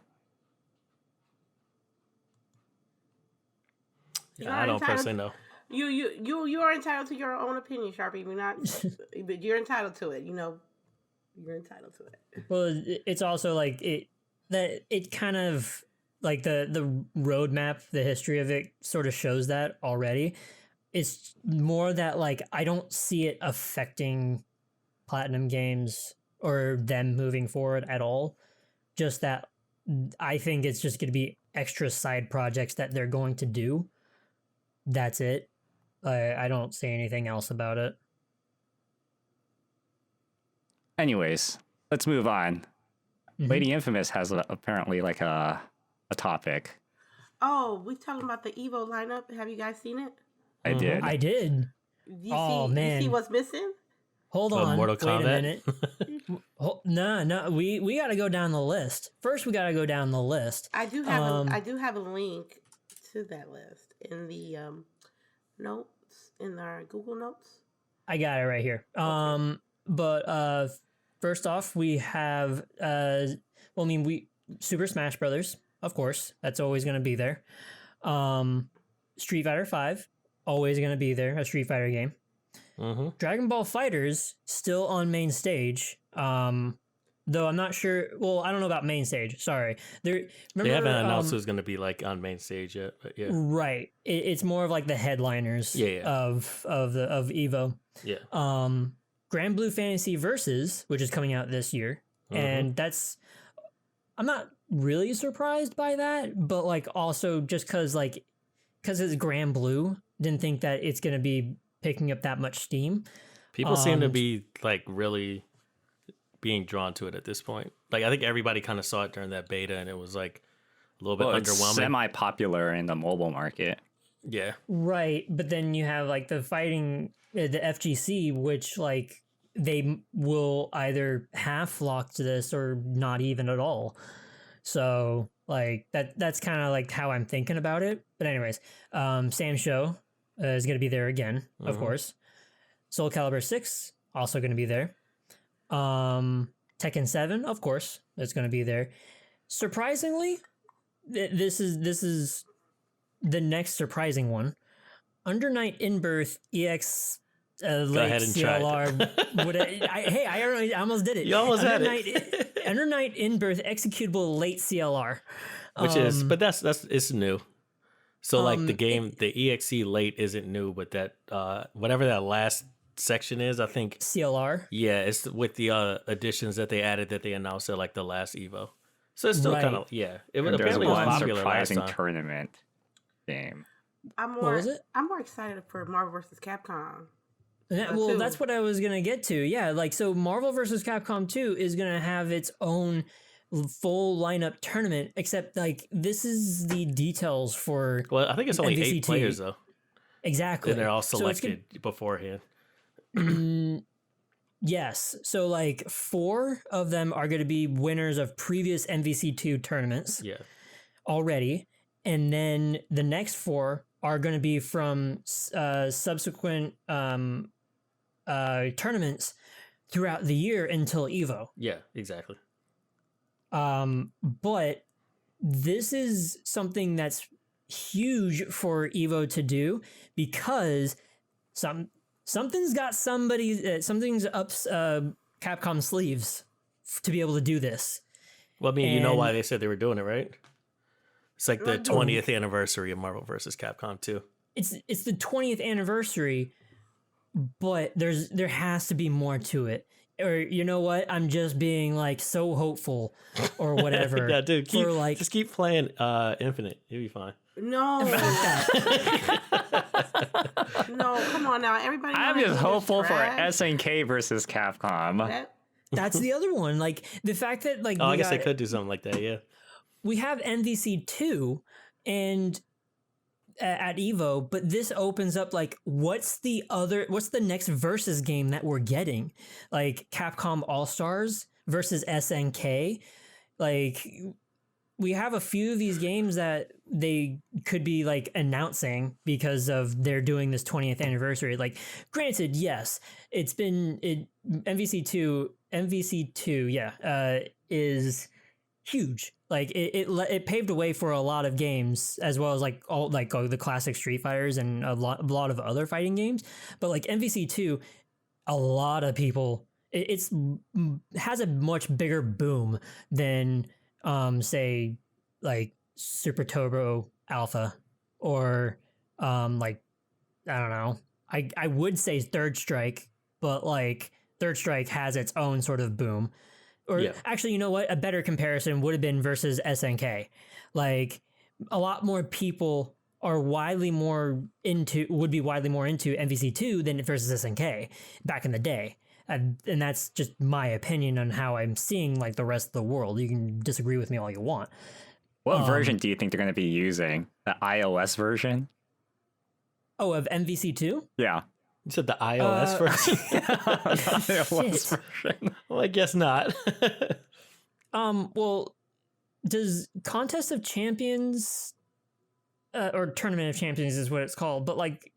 Speaker 3: Yeah, I don't personally know.
Speaker 2: You are entitled to your own opinion, Sharpie. We're not, but you're entitled to it. You're entitled to it.
Speaker 4: Well, it's also like it kind of like the roadmap, the history of it sort of shows that already. It's more that like I don't see it affecting Platinum Games or them moving forward at all. Just that I think it's just going to be extra side projects that they're going to do. That's it. I don't say anything else about it.
Speaker 1: Anyways, let's move on. Mm-hmm. LadyInfamous has apparently like a topic.
Speaker 2: Oh, we talking about the EVO lineup. Have you guys seen it?
Speaker 1: I did.
Speaker 4: Man.
Speaker 2: You see what's missing?
Speaker 4: Hold on.
Speaker 3: Mortal Kombat?
Speaker 4: Wait a minute. No. We got to go down the list. First, we got to go down the list.
Speaker 2: I do have a link to that list in the notes in our Google Notes.
Speaker 4: I got it right here. Okay. But first off, we have Super Smash Brothers, of course. That's always going to be there. Street Fighter V. Always going to be there, a Street Fighter game. Mm-hmm. Dragon Ball FighterZ still on main stage. Though I'm not sure. Well, I don't know about main stage. Sorry. They
Speaker 3: haven't announced who's going to be like on main stage yet. But yeah.
Speaker 4: Right. It's more of like the headliners of EVO.
Speaker 3: Yeah.
Speaker 4: Grand Blue Fantasy Versus, which is coming out this year, and I'm not really surprised by that, but like also just because it's Grand Blue, didn't think that it's going to be picking up that much steam.
Speaker 3: People seem to be like really being drawn to it at this point. Like I think everybody kind of saw it during that beta, and it was like a little bit underwhelming.
Speaker 1: Semi-popular in the mobile market.
Speaker 3: Yeah.
Speaker 4: Right, but then you have like the FGC, which like they will either half flock to this or not even at all. So like that's kind of like how I'm thinking about it. But anyways, Sam Show is going to be there again, of course. Soul Calibur 6 also going to be there. Tekken 7, of course, it's going to be there. Surprisingly, this is the next surprising one. Under Night In-Birth EX late CLR. I almost did it.
Speaker 3: You almost had it.
Speaker 4: Under Night In-Birth executable late CLR.
Speaker 3: But it's new. So like the game, the EXE late isn't new, but that whatever that last section is, I think
Speaker 4: CLR.
Speaker 3: Yeah, it's with the additions that they added that they announced at like the last Evo. So it's still kind of It apparently was popular
Speaker 1: surprising
Speaker 3: last time.
Speaker 1: tournament game.
Speaker 2: I'm more excited for Marvel vs. Capcom.
Speaker 4: That's what I was gonna get to. Yeah, like so Marvel vs. Capcom 2 is gonna have its own full lineup tournament, except like this is the details for.
Speaker 3: Well, I think it's only
Speaker 4: MvC2.
Speaker 3: 8 players though.
Speaker 4: Exactly.
Speaker 3: And they're all
Speaker 4: So it's
Speaker 3: selected beforehand.
Speaker 4: Yes. So like 4 of them are going to be winners of previous MvC2 tournaments.
Speaker 3: Yeah.
Speaker 4: Already. And then the next 4 are going to be from subsequent tournaments throughout the year until EVO.
Speaker 3: Yeah, exactly.
Speaker 4: But this is something that's huge for EVO to do because something's got something's up Capcom sleeves to be able to do this.
Speaker 3: Well, I mean, you know why they said they were doing it, right? It's like the 20th anniversary of Marvel vs. Capcom 2.
Speaker 4: It's the 20th anniversary, but there has to be more to it. Or you know what? I'm just being like so hopeful or whatever.
Speaker 3: Yeah, dude, just keep playing Infinite. You'll be fine.
Speaker 2: No. No, come on now. Everybody.
Speaker 1: I'm just hopeful for SNK versus Capcom.
Speaker 4: That's the other one. Like the fact that like
Speaker 3: I guess they could do something like that. Yeah.
Speaker 4: We have MvC2 and at EVO, but this opens up like what's the next versus game that we're getting? Like Capcom All-Stars versus SNK. Like we have a few of these games that they could be like announcing because of they're doing this 20th anniversary. Like granted, yes, MvC2 is huge. Like it paved the way for a lot of games as well as like all like the classic Street Fighters and a lot of other fighting games. But like MvC2, a lot of people it's has a much bigger boom than say like Super Turbo Alpha or like I don't know. I would say Third Strike, but like Third Strike has its own sort of boom. Or actually, you know what? A better comparison would have been versus SNK. Like a lot more people are would be widely more into MvC2 than versus SNK back in the day. And that's just my opinion on how I'm seeing like the rest of the world. You can disagree with me all you want.
Speaker 1: What version do you think they're going to be using? The iOS version?
Speaker 4: Oh, of MvC2?
Speaker 1: Yeah.
Speaker 3: You said the iOS version?
Speaker 1: iOS version.
Speaker 3: Well, I guess not.
Speaker 4: Well, does Contest of Champions or Tournament of Champions is what it's called, but like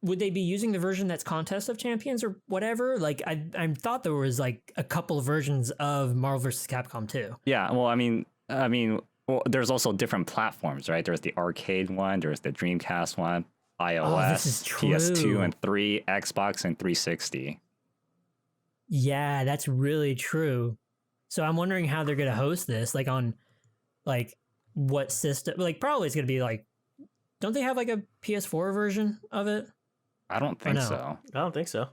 Speaker 4: would they be using the version that's Contest of Champions or whatever? Like I thought there was like a couple of versions of Marvel vs. Capcom 2.
Speaker 1: Yeah, well, I mean, well, there's also different platforms, right? There's the arcade one, there's the Dreamcast one, iOS, PS2 and 3, Xbox and 360.
Speaker 4: Yeah, that's really true. So I'm wondering how they're going to host this, like on like what system, like probably it's going to be like, don't they have like a PS4 version of it?
Speaker 1: I don't think so.
Speaker 3: I don't think so.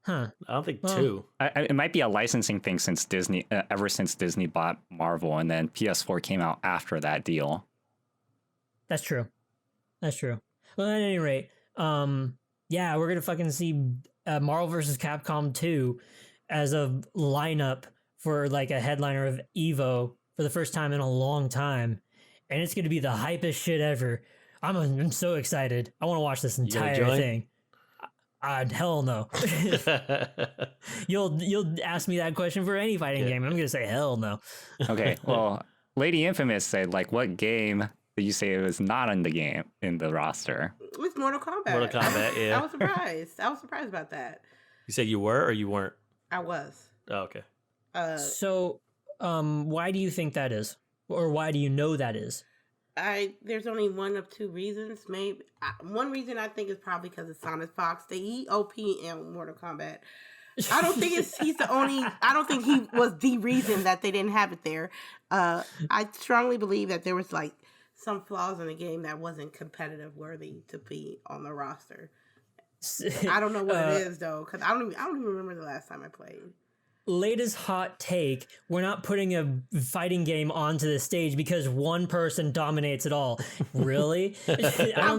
Speaker 4: Huh.
Speaker 3: I don't think 2.
Speaker 1: It might be a licensing thing since Disney, ever since Disney bought Marvel, and then PS4 came out after that deal.
Speaker 4: That's true. Well, at any rate, yeah, we're gonna fucking see Marvel vs. Capcom 2 as a lineup for like a headliner of EVO for the first time in a long time, and it's gonna be the hypest shit ever. I'm so excited. I want to watch this entire thing. Hell no. You'll ask me that question for any fighting game. I'm gonna say hell no.
Speaker 1: Okay, well, LadyInfamous said like, what game did you say it was not in the roster?
Speaker 2: It was Mortal Kombat.
Speaker 3: Mortal Kombat, yeah.
Speaker 2: I was surprised. I was surprised about that.
Speaker 3: You said you were or you weren't?
Speaker 2: I was.
Speaker 3: Oh, okay.
Speaker 4: So, why do you think that is, or why do you know that is?
Speaker 2: There's only one of two reasons. Maybe one reason I think is probably because of Sonic Fox. They eat OP in Mortal Kombat. I don't think he's the only. I don't think he was the reason that they didn't have it there. I strongly believe that there was like some flaws in the game that wasn't competitive worthy to be on the roster. I don't know what it is though, because I don't even remember the last time I played.
Speaker 4: Latest hot take: we're not putting a fighting game onto the stage because one person dominates it all. Really?
Speaker 2: I'm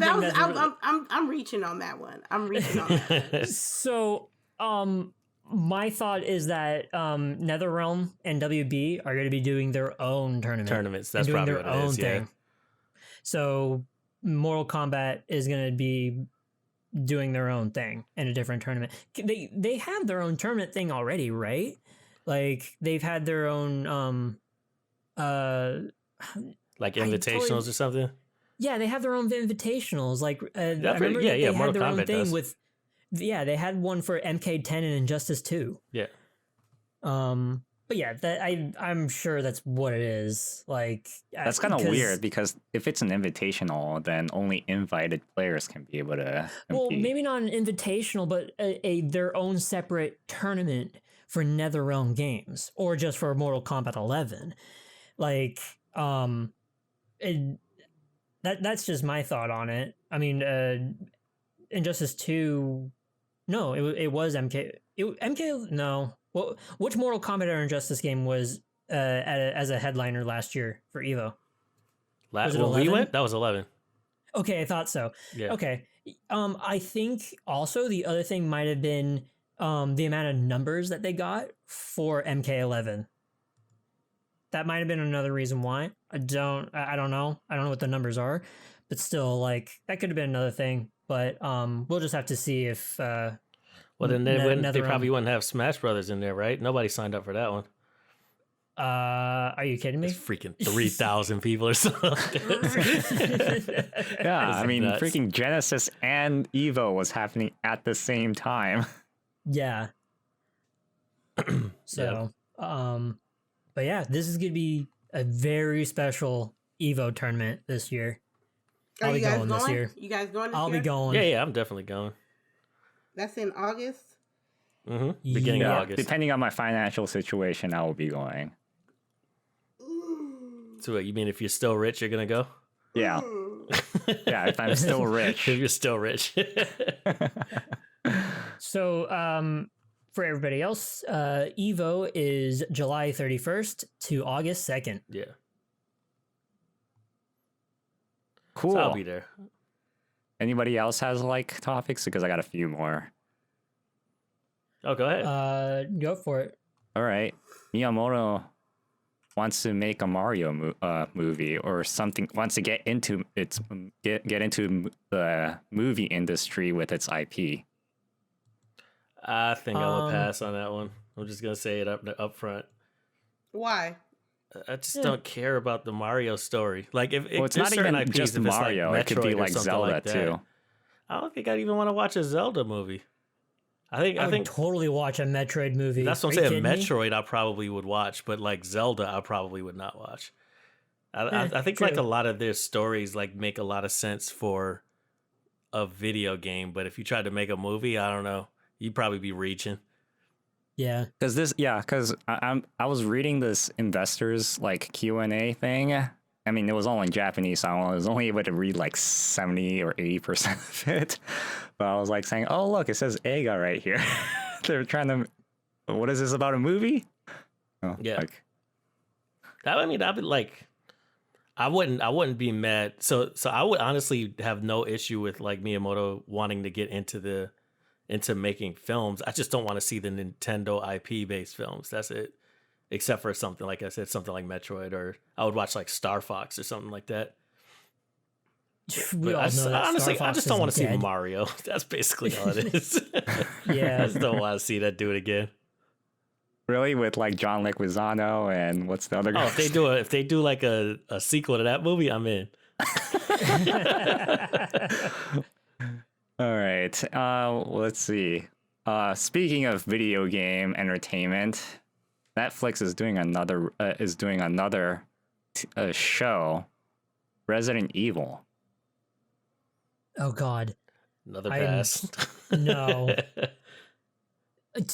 Speaker 2: reaching on that one. I'm reaching on that one.
Speaker 4: So, my thought is that NetherRealm and WB are going to be doing their own
Speaker 3: Tournaments.
Speaker 4: and
Speaker 3: That's
Speaker 4: doing
Speaker 3: probably
Speaker 4: their
Speaker 3: what it
Speaker 4: own
Speaker 3: is. Yeah.
Speaker 4: thing. So Mortal Kombat is going to be doing their own thing in a different tournament. They have their own tournament thing already, right? Like they've had their own
Speaker 3: like invitationals or something.
Speaker 4: Yeah, they have their own invitationals. Like I remember
Speaker 3: yeah,
Speaker 4: that
Speaker 3: yeah.
Speaker 4: they
Speaker 3: Mortal
Speaker 4: had their own
Speaker 3: Kombat
Speaker 4: thing
Speaker 3: does.
Speaker 4: with. Yeah, they had one for MK10 and Injustice 2.
Speaker 3: Yeah.
Speaker 4: But yeah, that I'm sure that's what it is. Like
Speaker 1: That's kind of weird because if it's an invitational, then only invited players can be able to compete.
Speaker 4: Well, maybe not an invitational, but their own separate tournament for NetherRealm games, or just for Mortal Kombat 11. Like, that's just my thought on it. I mean, Injustice 2. No, it was MK. MK. No. Well, which Mortal Kombat or Injustice game was as a headliner last year for EVO?
Speaker 3: Was it 11? We went? That was 11.
Speaker 4: Okay, I thought so.
Speaker 3: Yeah.
Speaker 4: Okay. I think also the other thing might have been the amount of numbers that they got for MK11. That might have been another reason why. I don't know. I don't know what the numbers are, but still, like that could have been another thing. But we'll just have to see if.
Speaker 3: Well, then they probably wouldn't have Smash Brothers in there, right? Nobody signed up for that one.
Speaker 4: Are you kidding me?
Speaker 3: It's freaking 3,000 people or something.
Speaker 1: Yeah, I mean,
Speaker 3: nuts.
Speaker 1: freaking Genesis and Evo was happening at the same time.
Speaker 4: Yeah. So, but yeah, this is gonna be a very special Evo tournament this year.
Speaker 2: Are you guys going this year? You guys going this year?
Speaker 4: I'll be going.
Speaker 3: Yeah, I'm definitely going.
Speaker 2: That's in August?
Speaker 3: Mm-hmm. Beginning of August.
Speaker 1: Depending on my financial situation, I will be going.
Speaker 3: So what, you mean if you're still rich, you're going to go?
Speaker 1: Yeah. Yeah, if I'm still rich.
Speaker 3: If you're still rich.
Speaker 4: So, for everybody else, Evo is July 31st to August 2nd.
Speaker 3: Yeah.
Speaker 1: Cool.
Speaker 3: So I'll be there.
Speaker 1: Anybody else has like topics? Because I got a few more.
Speaker 3: Oh, go ahead.
Speaker 4: Go for it.
Speaker 1: All right. Miyamoto wants to make a Mario movie or something. Wants to get into get into the movie industry with its IP.
Speaker 3: I think I will pass on that one. I'm just gonna say it up front.
Speaker 2: Why?
Speaker 3: I just don't care about the Mario story. Like if
Speaker 1: it's not even
Speaker 3: IPs,
Speaker 1: just
Speaker 3: if it's
Speaker 1: Mario,
Speaker 3: like
Speaker 1: it could be
Speaker 3: Metroid or
Speaker 1: like
Speaker 3: something
Speaker 1: Zelda
Speaker 3: like that,
Speaker 1: too.
Speaker 3: I don't think I'd even want to watch a Zelda movie. I
Speaker 4: would
Speaker 3: think
Speaker 4: totally watch a Metroid movie.
Speaker 3: that's what I'm saying. Metroid I probably would watch, but like Zelda I probably would not watch. I think
Speaker 4: true.
Speaker 3: like a lot of their stories like make a lot of sense for a video game, but if you tried to make a movie, I don't know, you'd probably be reaching.
Speaker 4: Yeah,
Speaker 1: because I was reading this investors like Q&A thing. I mean, it was all in Japanese, so I was only able to read like 70 or 80% of it. But I was like saying, "Oh, look, it says Eiga right here." They're trying to. What is this about a movie? Oh,
Speaker 3: yeah, I'd be like, I wouldn't be mad. So I would honestly have no issue with like Miyamoto wanting to get into making films. I just don't want to see the Nintendo IP based films. That's it. Except for something like I said, something like Metroid, or I would watch like Star Fox or something like that.
Speaker 4: We all know that
Speaker 3: honestly,
Speaker 4: Star
Speaker 3: I
Speaker 4: Fox
Speaker 3: just don't
Speaker 4: is
Speaker 3: want to see
Speaker 4: dead.
Speaker 3: Mario. That's basically all it is.
Speaker 4: Yeah.
Speaker 3: I just don't want to see that do it again.
Speaker 1: Really, with like John Leguizamo and what's the other guy?
Speaker 3: Oh, if they do like a sequel to that movie, I'm in.
Speaker 1: All right. Let's see. Speaking of video game entertainment, Netflix is doing another show, Resident Evil.
Speaker 4: Oh God.
Speaker 3: Another pass.
Speaker 4: No.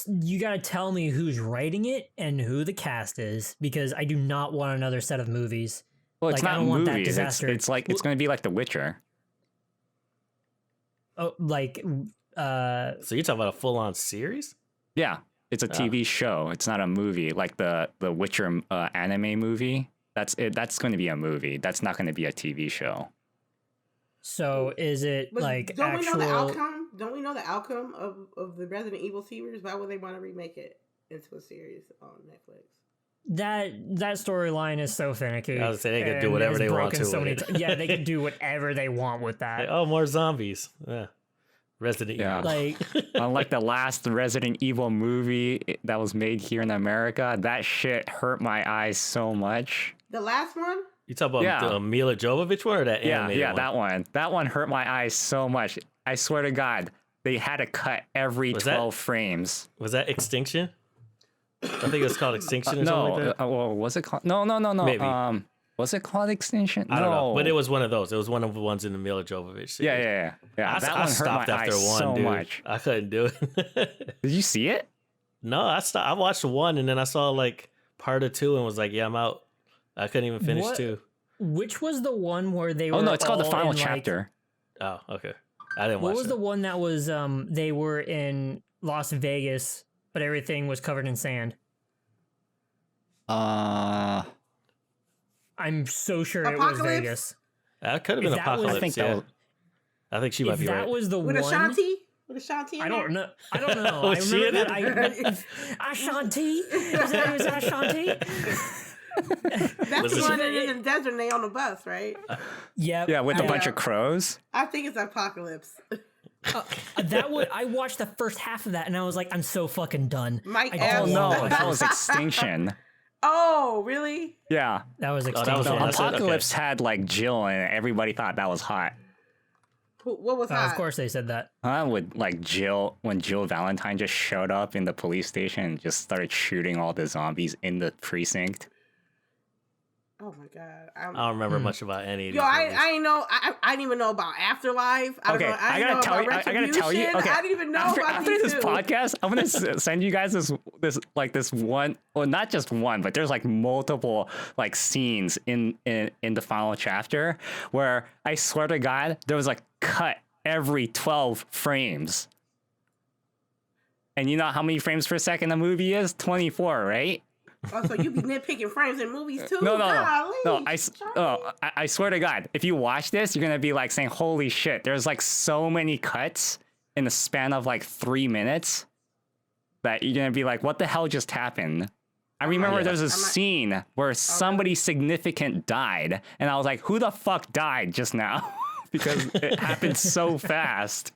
Speaker 4: You gotta tell me who's writing it and who the cast is, because I do not want another set of movies.
Speaker 1: Well, it's
Speaker 4: Like, I
Speaker 1: not
Speaker 4: don't want that
Speaker 1: movies.
Speaker 4: disaster.
Speaker 1: It's like it's going to be like The Witcher.
Speaker 4: Oh, like
Speaker 3: So you're talking about a full-on series?
Speaker 1: Yeah, it's a TV show. It's not a movie like the Witcher anime movie. That's it. That's going to be a movie. That's not going to be a TV show.
Speaker 4: so is it
Speaker 2: But
Speaker 4: like
Speaker 2: don't
Speaker 4: actual?
Speaker 2: we know the outcome? don't we know the outcome of the Resident Evil series? Why would they want to remake it into a series on Netflix?
Speaker 4: That storyline is so finicky.
Speaker 3: I was saying they can do whatever they want to.
Speaker 4: Yeah, they can do whatever they want with that.
Speaker 3: Like, oh, more zombies. Yeah. Resident Evil.
Speaker 4: Like,
Speaker 1: unlike the last Resident Evil movie that was made here in America, that shit hurt my eyes so much.
Speaker 2: The last one?
Speaker 3: You talk about the Mila Jovovich one or that animated one?
Speaker 1: That one. That one hurt my eyes so much. I swear to God, they had to cut every 12 frames.
Speaker 3: Was that Extinction? I think it was called Extinction or something like that.
Speaker 1: Well, was it called? No.
Speaker 3: Maybe.
Speaker 1: Was it called Extinction?
Speaker 3: I don't know, but it was one of those. It was one of the ones in the Mila Jovovich series.
Speaker 1: Yeah. That one hurt my eyes so much.
Speaker 3: I couldn't do it.
Speaker 1: Did you see it?
Speaker 3: No, I stopped. I watched one and then I saw like part of 2 and was like, yeah, I'm out. I couldn't even finish 2.
Speaker 4: Which was the one where they were?
Speaker 1: Oh no, it's called the final
Speaker 4: in,
Speaker 1: chapter.
Speaker 3: Oh, okay. I didn't watch.
Speaker 4: What was the one that was? They were in Las Vegas, but everything was covered in sand. I'm so sure
Speaker 2: Apocalypse?
Speaker 4: it was Vegas.
Speaker 3: That could have been Apocalypse. I think she might be right.
Speaker 4: That was the
Speaker 2: with
Speaker 4: one.
Speaker 2: Ashanti? With Ashanti?
Speaker 4: I don't know. I
Speaker 3: Was she in
Speaker 4: remember that. Ashanti? Is that was Ashanti?
Speaker 2: That's the one in the desert and they on the bus, right?
Speaker 1: Yeah, with a bunch of crows.
Speaker 2: I think it's Apocalypse.
Speaker 4: I watched the first half of that and I was like, I'm so fucking done.
Speaker 1: That was Extinction.
Speaker 2: Oh, really?
Speaker 1: Yeah.
Speaker 4: That was Extinction.
Speaker 1: Apocalypse had like Jill and everybody thought that was hot.
Speaker 2: What was hot?
Speaker 4: Of course they said that.
Speaker 1: With like Jill, when Jill Valentine just showed up in the police station and just started shooting all the zombies in the precinct.
Speaker 2: Oh my God!
Speaker 3: I don't remember much about any of these.
Speaker 2: I didn't know. I didn't even know about Afterlife. I gotta tell you. Okay, I didn't even know about
Speaker 1: after this podcast. I'm gonna send you guys this one, well, not just one, but there's like multiple like scenes in the final chapter where I swear to God there was like cut every 12 frames. And you know how many frames per second a movie is? 24, right?
Speaker 2: Oh, so you be nitpicking frames in movies too?
Speaker 1: No. I swear to God, if you watch this, you're gonna be like saying, "Holy shit!" There's like so many cuts in the span of like 3 minutes that you're gonna be like, "What the hell just happened?" I remember there's a scene where somebody significant died, and I was like, "Who the fuck died just now?" Because it happened so fast.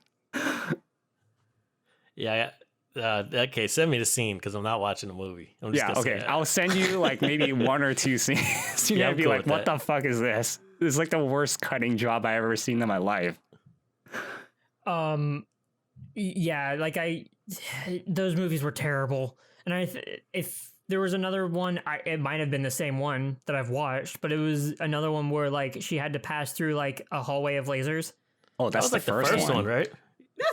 Speaker 3: Yeah. Okay, send me the scene because I'm not watching the movie.
Speaker 1: Okay. I'll send you like maybe 1 or 2 scenes. You're gonna be like, "What the fuck is this? This is like the worst cutting job I've ever seen in my life."
Speaker 4: Yeah, like those movies were terrible, and if there was another one, it might have been the same one that I've watched, but it was another one where like she had to pass through like a hallway of lasers.
Speaker 1: Oh, that's
Speaker 3: like the first one, right?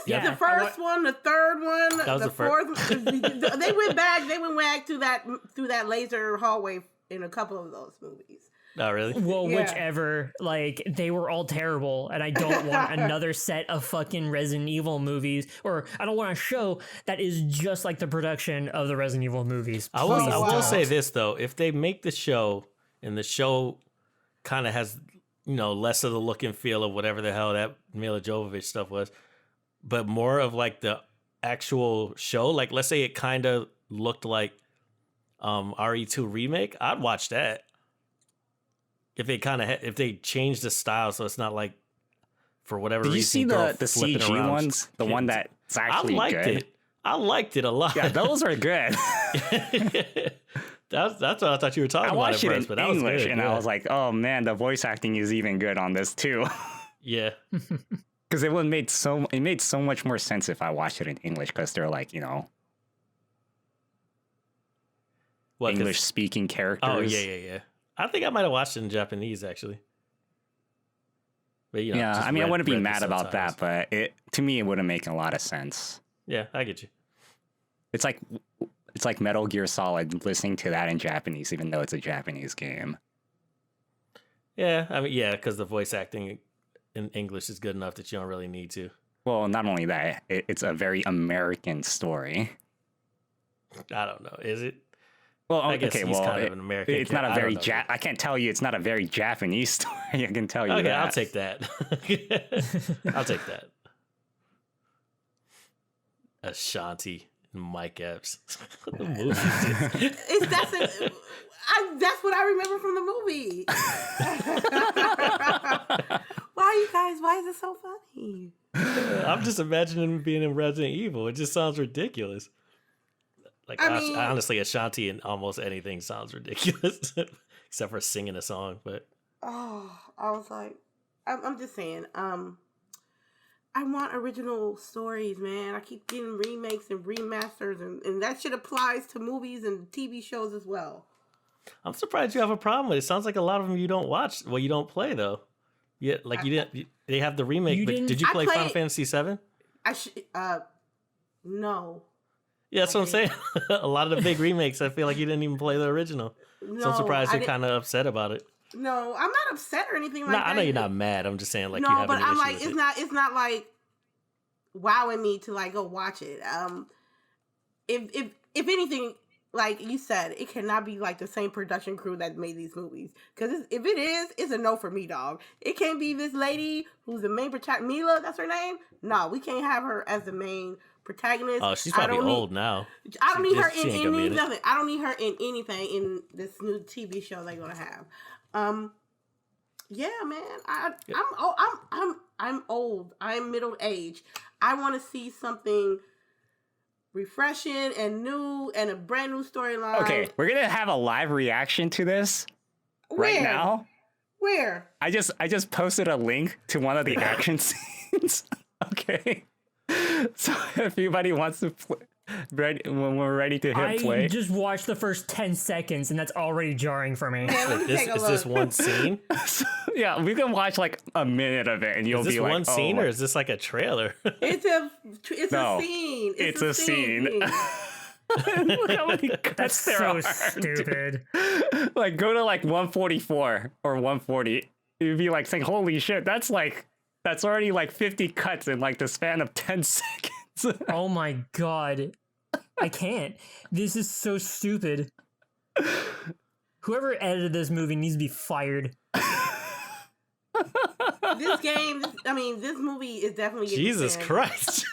Speaker 2: That's the first one, the third one, the fourth. They went back through that laser hallway in a couple of those movies.
Speaker 3: Oh, really?
Speaker 4: Well, whichever. Like, they were all terrible, and I don't want another set of fucking Resident Evil movies, or I don't want a show that is just like the production of the Resident Evil movies.
Speaker 3: I will say this, though. If they make the show, and the show kind of has, less of the look and feel of whatever the hell that Mila Jovovich stuff was, but more of like the actual show, like let's say it kind of looked like RE2 remake, I'd watch that. If they change the style so it's not like for whatever reason.
Speaker 1: Did you see the CG ones? The one that's actually good?
Speaker 3: I liked it a lot.
Speaker 1: Yeah, those are good.
Speaker 3: That's what I thought you were talking about at first, but that was
Speaker 1: English,
Speaker 3: good.
Speaker 1: And I was like, oh man, the voice acting is even good on this too.
Speaker 3: Yeah.
Speaker 1: Because it made so much more sense if I watched it in English, because they're like, English speaking characters.
Speaker 3: Oh yeah. I think I might have watched it in Japanese actually. But
Speaker 1: I wouldn't be mad about that, but to me it wouldn't make a lot of sense.
Speaker 3: Yeah, I get you.
Speaker 1: It's like Metal Gear Solid, listening to that in Japanese, even though it's a Japanese game.
Speaker 3: Yeah, because the voice acting in English is good enough that you don't really need to.
Speaker 1: Well, not only that, it's a very American story.
Speaker 3: I don't know. Is it?
Speaker 1: Well,
Speaker 3: I guess he's kind of an American.
Speaker 1: It's not a very I can't tell you it's not a very Japanese story. I can tell you that.
Speaker 3: Okay, I'll take that. I'll take that. Ashanti and Mike Epps. The
Speaker 2: That's what I remember from the movie. Why is it so funny?
Speaker 3: I'm just imagining him being in Resident Evil. It just sounds ridiculous. Like, honestly, Ashanti in almost anything sounds ridiculous, except for singing a song. But
Speaker 2: I was like, I'm just saying, I want original stories, man. I keep getting remakes and remasters, and that shit applies to movies and TV shows as well.
Speaker 3: I'm surprised you have a problem with it. Sounds like a lot of them you don't watch. Well, you don't play though. Yeah, like you didn't. They have the remake, but did you play Final Fantasy VII?
Speaker 2: No.
Speaker 3: Yeah, that's what I'm saying. A lot of the big remakes, I feel like you didn't even play the original.
Speaker 2: No,
Speaker 3: so I'm surprised you're kind of upset about it.
Speaker 2: No, I'm not upset or anything like that.
Speaker 3: I know you're not mad. I'm just saying, like,
Speaker 2: no,
Speaker 3: you have
Speaker 2: but
Speaker 3: an
Speaker 2: I'm
Speaker 3: issue
Speaker 2: like,
Speaker 3: with
Speaker 2: it's not like wowing me to like go watch it. If anything, like you said, it cannot be like the same production crew that made these movies. Because if it is, it's a no for me, dog. It can't be this lady who's the main protagonist. Mila, that's her name. No, we can't have her as the main protagonist.
Speaker 3: Oh, she's probably old now.
Speaker 2: I don't need her in nothing. I don't need her in anything in this new TV show they're gonna have. Yeah, man. I'm old. I'm middle aged. I want to see something refreshing and new and a brand new storyline.
Speaker 1: Okay, we're gonna have a live reaction to this right now.
Speaker 2: Where?
Speaker 1: I just posted a link to one of the action scenes. Okay. So if anybody wants to play, when we're ready to hit play.
Speaker 4: I just watched the first 10 seconds and that's already jarring for me.
Speaker 3: Is this one scene?
Speaker 1: Yeah, we can watch like a minute of it and you'll be like,
Speaker 3: one scene or is this like a trailer?
Speaker 2: It's a scene.
Speaker 1: It's a scene. Look how many cuts there are.
Speaker 4: That's so stupid.
Speaker 1: Like go to like 144 or 140. You'd be like saying, holy shit, that's already like 50 cuts in like the span of 10 seconds.
Speaker 4: Oh my god. I can't. This is so stupid. Whoever edited this movie needs to be fired.
Speaker 2: This movie is definitely getting
Speaker 3: Jesus Christ.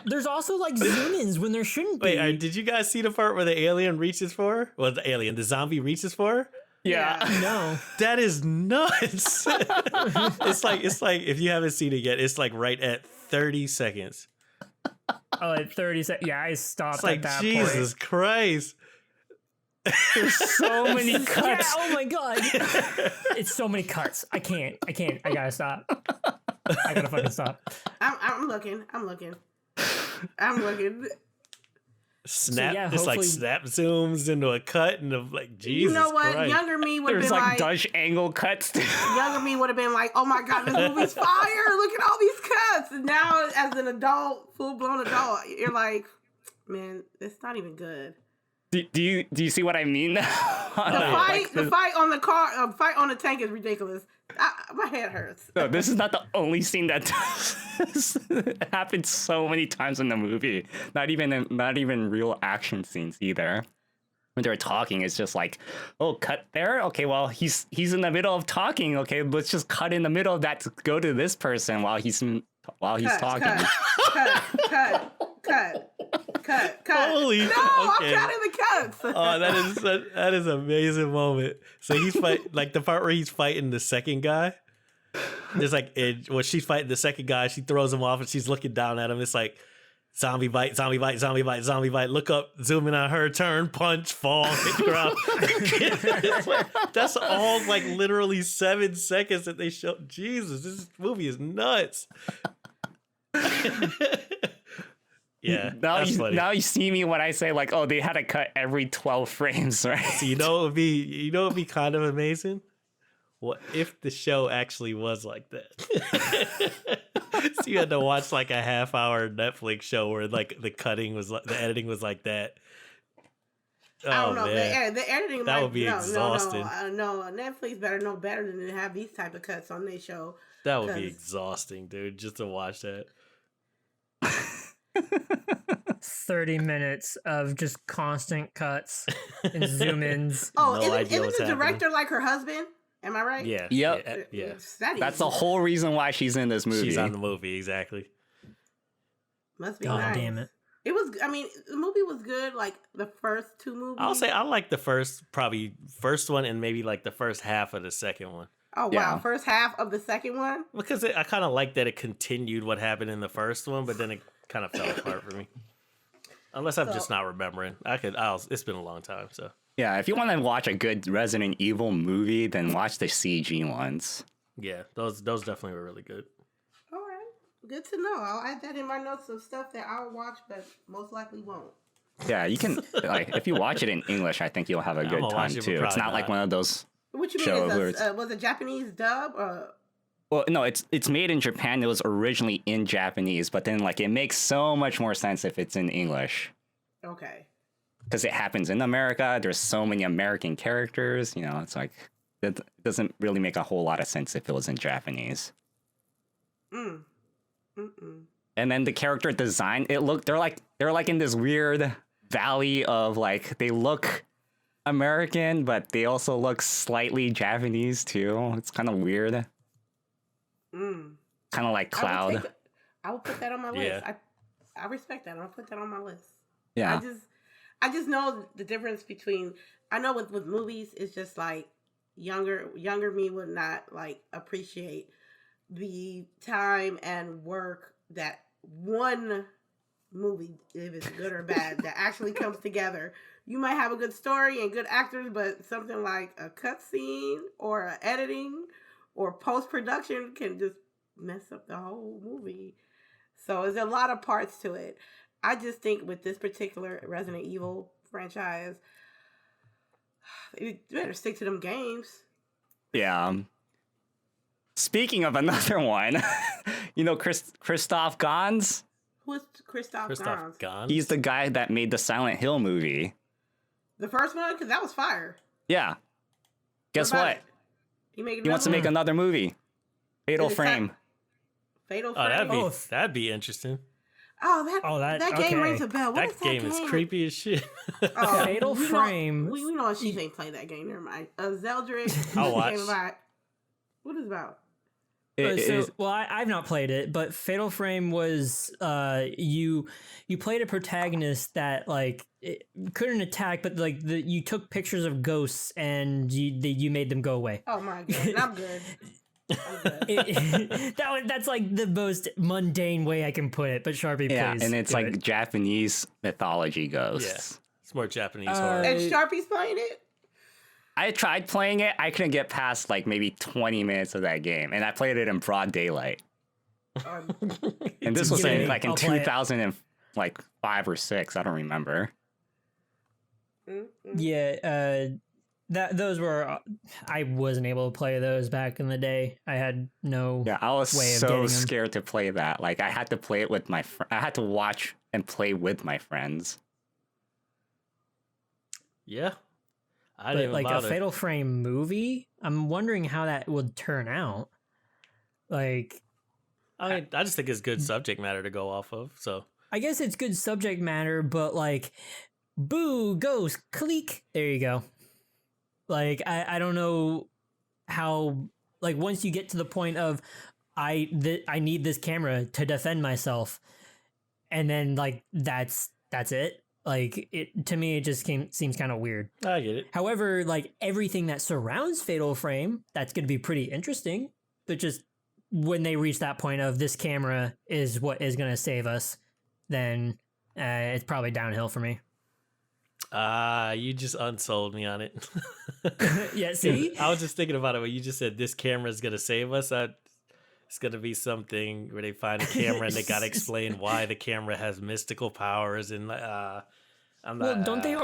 Speaker 4: There's also like zoom-ins when there shouldn't be.
Speaker 3: Wait, did you guys see the part where the alien reaches for her? Well, the zombie reaches for her?
Speaker 1: Yeah.
Speaker 4: No.
Speaker 3: That is nuts. It's like if you haven't seen it yet, it's like right at 30 seconds.
Speaker 4: Oh, at 30 seconds. Yeah, I stopped
Speaker 3: It's like,
Speaker 4: at that
Speaker 3: Jesus
Speaker 4: point.
Speaker 3: Christ.
Speaker 1: There's so many cuts.
Speaker 4: Yeah, oh my god. It's so many cuts. I can't. I gotta stop. I gotta fucking stop.
Speaker 2: I'm looking.
Speaker 3: Snap. It's like snap zooms into a cut and of like, Jesus
Speaker 2: You know what?
Speaker 3: Christ.
Speaker 2: Younger me would have
Speaker 1: There's
Speaker 2: been
Speaker 1: like
Speaker 2: like
Speaker 1: Dutch angle cuts.
Speaker 2: Younger me would have been like, oh my god, this movie's fire. Look at all these cuts. And now as an adult, full-blown adult, you're like, man, it's not even good.
Speaker 1: Do you see what I mean?
Speaker 2: The fight on the car, fight on the tank is ridiculous. My head hurts.
Speaker 1: No, this is not the only scene that does this. It happens so many times in the movie. Not even real action scenes either. When they're talking, it's just like, oh, cut there. Okay, well he's in the middle of talking. Okay, let's just cut in the middle of that to go to this person while he's talking.
Speaker 2: Cut.
Speaker 3: Holy
Speaker 2: no,
Speaker 3: okay.
Speaker 2: I'm counting the cuts.
Speaker 3: Oh, that is an amazing moment. So he's like the part where he's fighting the second guy. There's like when she's fighting the second guy, she throws him off and she's looking down at him. It's like zombie bite, zombie bite, zombie bite, zombie bite. Look up, zoom in on her, turn, punch, fall, hit the ground. That's all like literally 7 seconds that they show. Jesus, this movie is nuts. Yeah,
Speaker 1: now you see me when I say like, oh, they had to cut every 12 frames, right?
Speaker 3: So you know it would be kind of amazing. What if the show actually was like that? So you had to watch like a half-hour Netflix show where like the editing was like that. Oh,
Speaker 2: I don't know.
Speaker 3: Man.
Speaker 2: The editing
Speaker 3: that would be exhausting.
Speaker 2: No, Netflix better know better than to have these type of cuts on their show.
Speaker 3: That would be exhausting, dude, just to watch that.
Speaker 4: 30 minutes of just constant cuts and zoom-ins.
Speaker 2: Oh, isn't the director like her husband? Am I right?
Speaker 3: Yeah.
Speaker 1: Yep.
Speaker 3: Yeah.
Speaker 1: That's the whole reason why she's in this movie.
Speaker 3: She's on the movie, exactly.
Speaker 2: Must be
Speaker 4: God
Speaker 2: nice.
Speaker 4: damn it.
Speaker 2: It was. I mean, the movie was good. Like the first two movies.
Speaker 3: I'll say I like the first one and maybe like the first half of the second one.
Speaker 2: Oh wow!
Speaker 1: Yeah.
Speaker 2: First half of the second one.
Speaker 3: Because I kind of like that it continued what happened in the first one, but then it kind of fell apart for me. Unless I'm just not remembering. It's been a long time, so.
Speaker 1: Yeah, if you want to watch a good Resident Evil movie, then watch the CG ones.
Speaker 3: Yeah, those definitely were really good.
Speaker 2: All right, good to know. I'll add that in my notes of stuff that I'll watch, but most likely won't.
Speaker 1: Yeah, you can like if you watch it in English, I think you'll have a good time too. It's not like one of those.
Speaker 2: What you
Speaker 1: show
Speaker 2: mean? Was it Japanese dub or?
Speaker 1: Well, no, it's made in Japan. It was originally in Japanese, but then like it makes so much more sense if it's in English.
Speaker 2: Okay.
Speaker 1: Because it happens in America. There's so many American characters. You know, it's like it doesn't really make a whole lot of sense if it was in Japanese. And then the character design, they're like in this weird valley of like they look American, but they also look slightly Japanese too. It's kind of weird. Kind of like Cloud.
Speaker 2: I will put that on my list. I respect that. I'll put that on my list.
Speaker 1: Yeah.
Speaker 2: I just know the difference between. I know with movies, it's just like younger me would not like appreciate the time and work that one movie, if it's good or bad, that actually comes together. You might have a good story and good actors, but something like a cutscene or a editing or post-production can just mess up the whole movie. So there's a lot of parts to it. I just think with this particular Resident Evil franchise, you better stick to them games.
Speaker 1: Yeah. Speaking of another one, you know Christophe Gans?
Speaker 2: Who is Christophe Gans?
Speaker 1: He's the guy that made the Silent Hill movie.
Speaker 2: The first one? Because that was fire.
Speaker 1: Yeah. Guess what?
Speaker 2: He
Speaker 1: wants to make another movie. Fatal Frame.
Speaker 2: Fatal Frame?
Speaker 3: Oh, that'd be interesting.
Speaker 2: That game rings a bell. What is that
Speaker 3: game? Is creepy as shit.
Speaker 4: Fatal Frame.
Speaker 2: We know she ain't played that game. Never mind. Zeldrick.
Speaker 3: I'll watch.
Speaker 2: What is it about?
Speaker 4: I've not played it, but Fatal Frame was you played a protagonist that like couldn't attack, but like you took pictures of ghosts and you made them go away.
Speaker 2: Oh my god, I'm good.
Speaker 4: That's like the most mundane way I can put it, but Sharpie,
Speaker 1: yeah,
Speaker 4: please.
Speaker 1: And it's like Japanese mythology ghosts.
Speaker 3: Yeah, it's more Japanese horror.
Speaker 2: And Sharpie's playing it?
Speaker 1: I tried playing it. I couldn't get past like maybe 20 minutes of that game, and I played it in broad daylight. And this was in 2005 or 6. I don't remember.
Speaker 4: Yeah, those were I wasn't able to play those back in the day. I had no
Speaker 1: I was
Speaker 4: way
Speaker 1: so
Speaker 4: of
Speaker 1: scared to play that. Like I had to play it with I had to watch and play with my friends.
Speaker 3: Yeah.
Speaker 4: But like a Fatal Frame movie, I'm wondering how that would turn out. Like,
Speaker 3: I just think it's good subject matter to go off of. So
Speaker 4: I guess it's good subject matter, but like, boo, ghost, click. There you go. Like, I don't know how. Like, once you get to the point of I need this camera to defend myself, and then like that's it. Like, to me, it just seems kind of weird.
Speaker 3: I get it.
Speaker 4: However, like, everything that surrounds Fatal Frame, that's going to be pretty interesting. But just when they reach that point of this camera is what is going to save us, then it's probably downhill for me.
Speaker 3: You just unsold me on it.
Speaker 4: Yeah, see?
Speaker 3: I was just thinking about it when you just said this camera is going to save us. It's going to be something where they find a camera and they got to explain why the camera has mystical powers. And I'm not.
Speaker 4: Well, don't they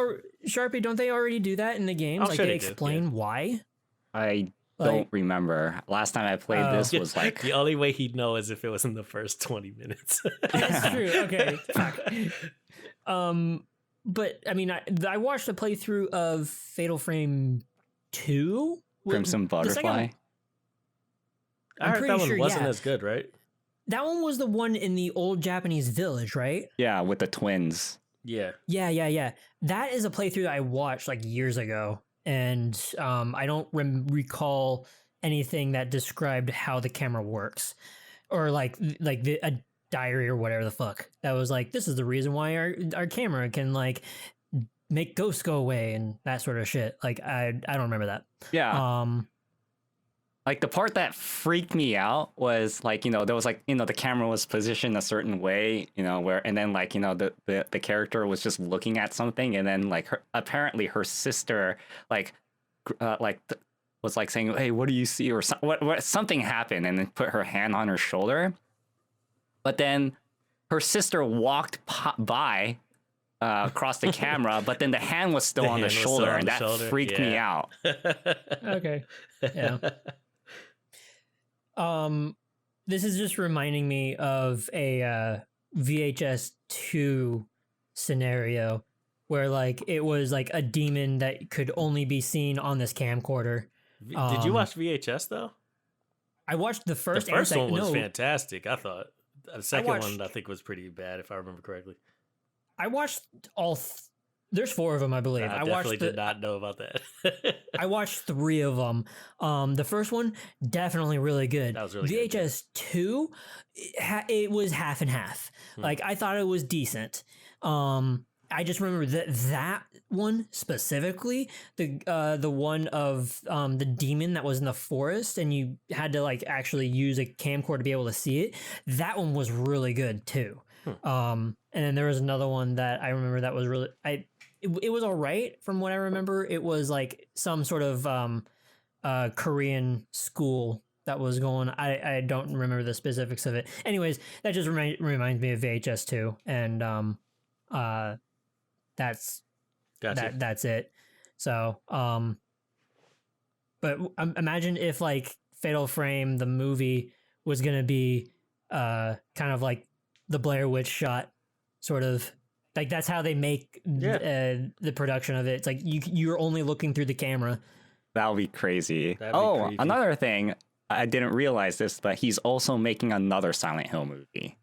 Speaker 4: Sharpie? Don't they already do that in the games? Like,
Speaker 3: sure
Speaker 4: they
Speaker 3: they
Speaker 4: explain why.
Speaker 1: I don't remember. Last time I played this was like
Speaker 3: the only way he'd know is if it was in the first 20 minutes.
Speaker 4: That's true. Okay. Fuck. But I mean, I watched a playthrough of Fatal Frame 2.
Speaker 1: Crimson Butterfly.
Speaker 3: I heard that one wasn't as good, right?
Speaker 4: That one was the one in the old Japanese village, right?
Speaker 1: Yeah, with the twins.
Speaker 3: Yeah.
Speaker 4: Yeah. That is a playthrough that I watched like years ago, and I don't recall anything that described how the camera works, or like diary or whatever the fuck that was like, this is the reason why our camera can like make ghosts go away and that sort of shit. Like I don't remember that.
Speaker 1: Yeah. Like the part that freaked me out was like, there was like, the camera was positioned a certain way, where, and then like, the character was just looking at something, and then like apparently her sister was like saying, hey, what do you see? Or something happened, and then put her hand on her shoulder. But then her sister walked by across the camera, but then the hand was still on the shoulder, and that freaked me out.
Speaker 4: Okay. Yeah. This is just reminding me of a VHS 2 scenario where like it was like a demon that could only be seen on this camcorder.
Speaker 3: Did you watch VHS though?
Speaker 4: I watched the first.
Speaker 3: The first one was fantastic. I thought the second one I think was pretty bad, if I remember correctly.
Speaker 4: I watched all. There's 4 of them, I believe.
Speaker 3: I definitely did not know about that.
Speaker 4: I watched 3 of them. The first one, definitely really good.
Speaker 3: That was really
Speaker 4: VHS
Speaker 3: good.
Speaker 4: 2, it was half and half. Like, I thought it was decent. I just remember that one specifically, the one of the demon that was in the forest, and you had to like actually use a camcorder to be able to see it. That one was really good too. And then there was another one that I remember that was really it was all right from what I remember. It was like some sort of Korean school that was going. I don't remember the specifics of it. Anyways, that just reminds me of VHS 2, and that's
Speaker 3: gotcha.
Speaker 4: That's it. So but imagine if like Fatal Frame the movie was gonna be kind of like the Blair Witch shot, sort of. Like that's how they make the production of it. It's like you're only looking through the camera.
Speaker 1: That would be crazy.
Speaker 3: Creepy.
Speaker 1: Another thing, I didn't realize this, but he's also making another Silent Hill movie.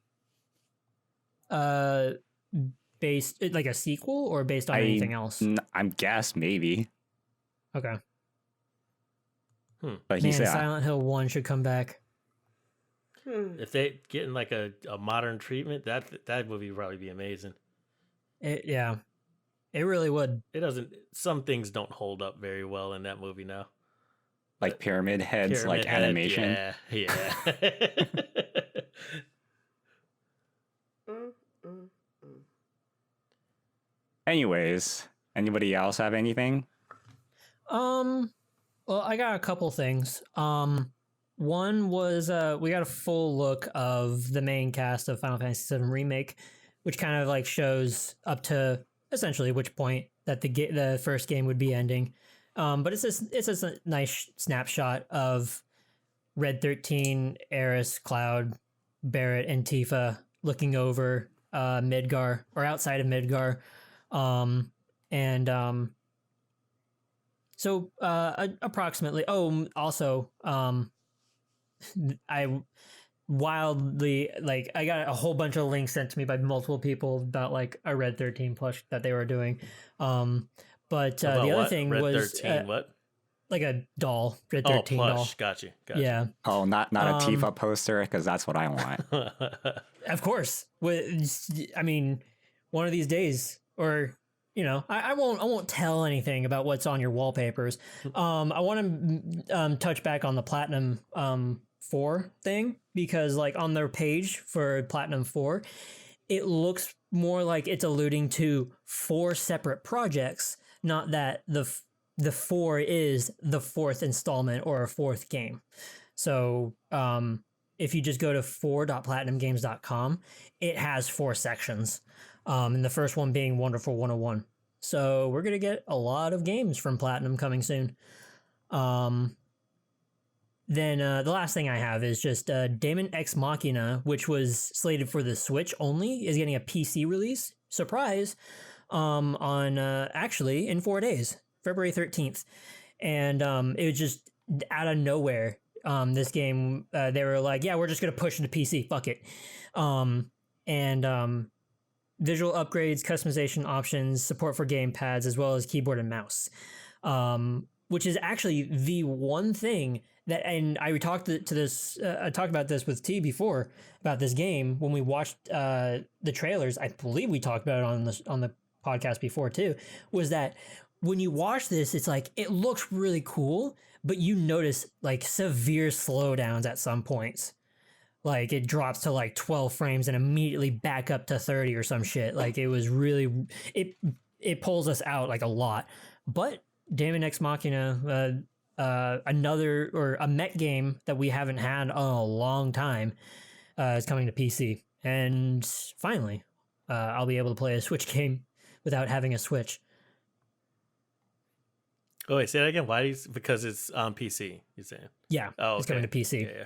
Speaker 4: Based like a sequel or based on anything else?
Speaker 1: I'm guess maybe.
Speaker 4: Okay.
Speaker 1: But he said
Speaker 4: Silent Hill 1 should come back.
Speaker 3: If they getting like a modern treatment, that movie would probably be amazing.
Speaker 4: It really would.
Speaker 3: It doesn't. Some things don't hold up very well in that movie now.
Speaker 1: Like pyramid heads, animation.
Speaker 3: Yeah.
Speaker 1: Anyways, anybody else have anything?
Speaker 4: Well, I got a couple things. One was we got a full look of the main cast of Final Fantasy VII Remake, which kind of like shows up to essentially which point that the first game would be ending. But it's just a nice snapshot of Red 13, Eris, Cloud, Barrett, and Tifa looking over Midgar, or outside of Midgar. So approximately. Oh, also, I wildly I got a whole bunch of links sent to me by multiple people about like a Red 13 plush that they were doing. But the other thing
Speaker 3: Red
Speaker 4: was
Speaker 3: 13, what?
Speaker 4: Like a doll, Red 13
Speaker 3: plush.
Speaker 4: doll.
Speaker 3: Gotcha.
Speaker 4: Yeah.
Speaker 1: Oh, not a Tifa poster, because that's what I want.
Speaker 4: Of course. I mean, one of these days, or I won't tell anything about what's on your wallpapers. I want to touch back on the Platinum 4 thing, because like on their page for Platinum 4, it looks more like it's alluding to 4 separate projects, not that the 4 is the 4th installment or a 4th game. So if you just go to 4.platinumgames.com, it has 4 sections. And the first one being Wonderful 101. So we're going to get a lot of games from Platinum coming soon. Then the last thing I have is just Daemon X Machina, which was slated for the Switch only, is getting a PC release. Surprise! On actually in 4 days, February 13th. And it was just out of nowhere. This game, they were like, yeah, we're just going to push it to PC. Fuck it. Visual upgrades, customization options, support for gamepads, as well as keyboard and mouse. Which is actually the one thing that, and I talked I talked about this with T before about this game when we watched the trailers. I believe we talked about it on the podcast before too. Was that when you watch this, it's like it looks really cool, but you notice like severe slowdowns at some points. Like it drops to like 12 frames and immediately back up to 30 or some shit. Like it was really it pulls us out like a lot. But Daemon X Machina, another or a mech game that we haven't had in a long time, is coming to PC, and finally, I'll be able to play a Switch game without having a Switch.
Speaker 3: Oh wait, say that again. Why? Because it's on PC. You're saying?
Speaker 4: Yeah.
Speaker 3: Oh,
Speaker 4: it's coming to PC.
Speaker 3: Yeah.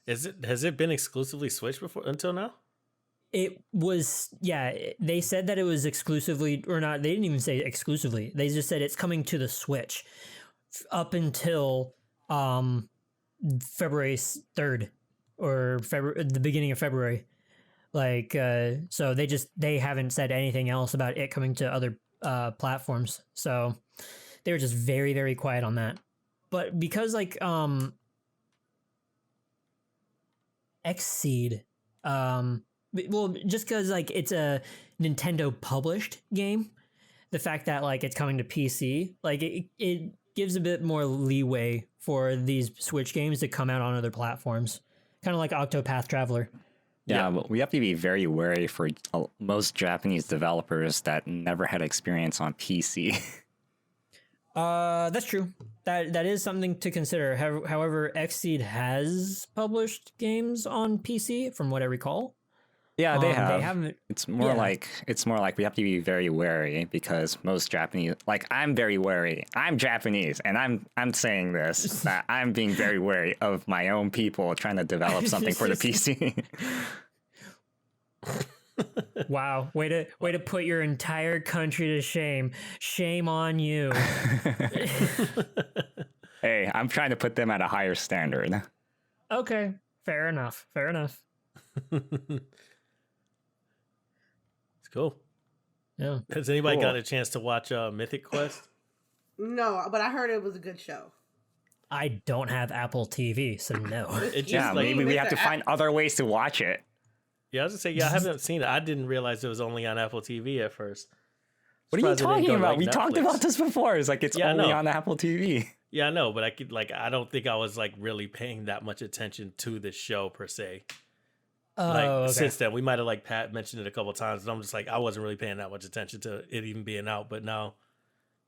Speaker 3: Has it been exclusively Switch before until now?
Speaker 4: It was, yeah. They said that it was exclusively, or not. They didn't even say exclusively. They just said it's coming to the Switch up until February 3rd or the beginning of February. Like, so they haven't said anything else about it coming to other platforms. So they were just very, very quiet on that. But because like Exceed, well, just because like it's a Nintendo published game, the fact that like it's coming to PC, like it gives a bit more leeway for these Switch games to come out on other platforms, kind of like Octopath Traveler.
Speaker 1: Yeah, but we have to be very wary for most Japanese developers that never had experience on PC.
Speaker 4: That's true. That is something to consider. However, Exceed has published games on PC, from what I recall.
Speaker 1: Yeah, they have.
Speaker 4: They haven't.
Speaker 1: It's more like we have to be very wary because most Japanese, like I'm very wary. I'm Japanese, and I'm saying this that I'm being very wary of my own people trying to develop something for the PC.
Speaker 4: Wow, way to put your entire country to shame. Shame on you.
Speaker 1: Hey, I'm trying to put them at a higher standard.
Speaker 4: Okay, fair enough.
Speaker 3: It's cool.
Speaker 4: Yeah.
Speaker 3: Has anybody got a chance to watch Mythic Quest?
Speaker 2: No, but I heard it was a good show.
Speaker 4: I don't have Apple TV, so no.
Speaker 1: Maybe we have to find other ways to watch it.
Speaker 3: Yeah, I was gonna say, I haven't seen it. I didn't realize it was only on Apple TV at first.
Speaker 1: What are you talking about? We
Speaker 3: Netflix.
Speaker 1: talked about this before. It's like it's only on Apple TV.
Speaker 3: Yeah, I know, but I don't think I was like really paying that much attention to the show per se.
Speaker 4: Okay.
Speaker 3: Since then, we might have like Pat mentioned it a couple of times, and I'm just like I wasn't really paying that much attention to it even being out. But now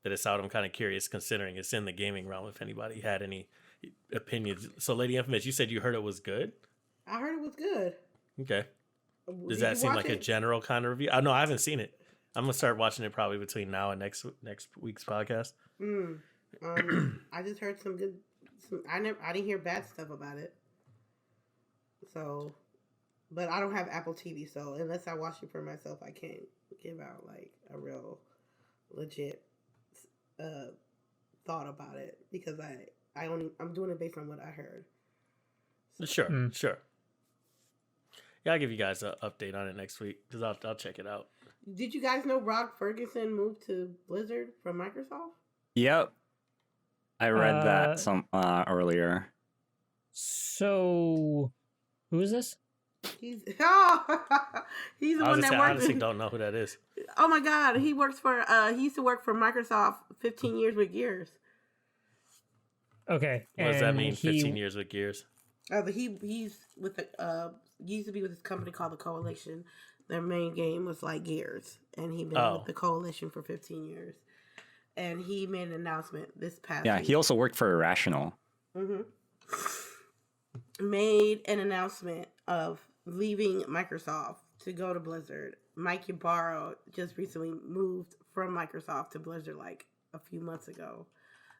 Speaker 3: that it's out, I'm kind of curious, considering it's in the gaming realm. If anybody had any opinions, so LadyInfamous, you said you heard it was good.
Speaker 2: I heard it was good.
Speaker 3: Okay. Does that seem like a general kind of review? No, I haven't seen it. I'm gonna start watching it probably between now and next week's podcast.
Speaker 2: I just heard some good. I didn't hear bad stuff about it. So, but I don't have Apple TV, so unless I watch it for myself, I can't give out like a real legit thought about it because I'm doing it based on what I heard.
Speaker 3: So. Sure. Yeah, I'll give you guys an update on it next week because I'll check it out.
Speaker 2: Did you guys know Rod Ferguson moved to Blizzard from Microsoft?
Speaker 1: Yep. I read that earlier.
Speaker 4: So, who is this?
Speaker 2: He's the one that works.
Speaker 3: I honestly don't know who that is.
Speaker 2: Oh my God, he works for. He used to work for Microsoft 15 years with Gears.
Speaker 4: Okay.
Speaker 3: What does that mean? 15 years with Gears.
Speaker 2: But he's with the. He used to be with this company called the Coalition. Their main game was like Gears, and he'd been with the Coalition for 15 years. And he made an announcement this past week.
Speaker 1: He also worked for Irrational.
Speaker 2: Made an announcement of leaving Microsoft to go to Blizzard. Mike Ybarra just recently moved from Microsoft to Blizzard like a few months ago.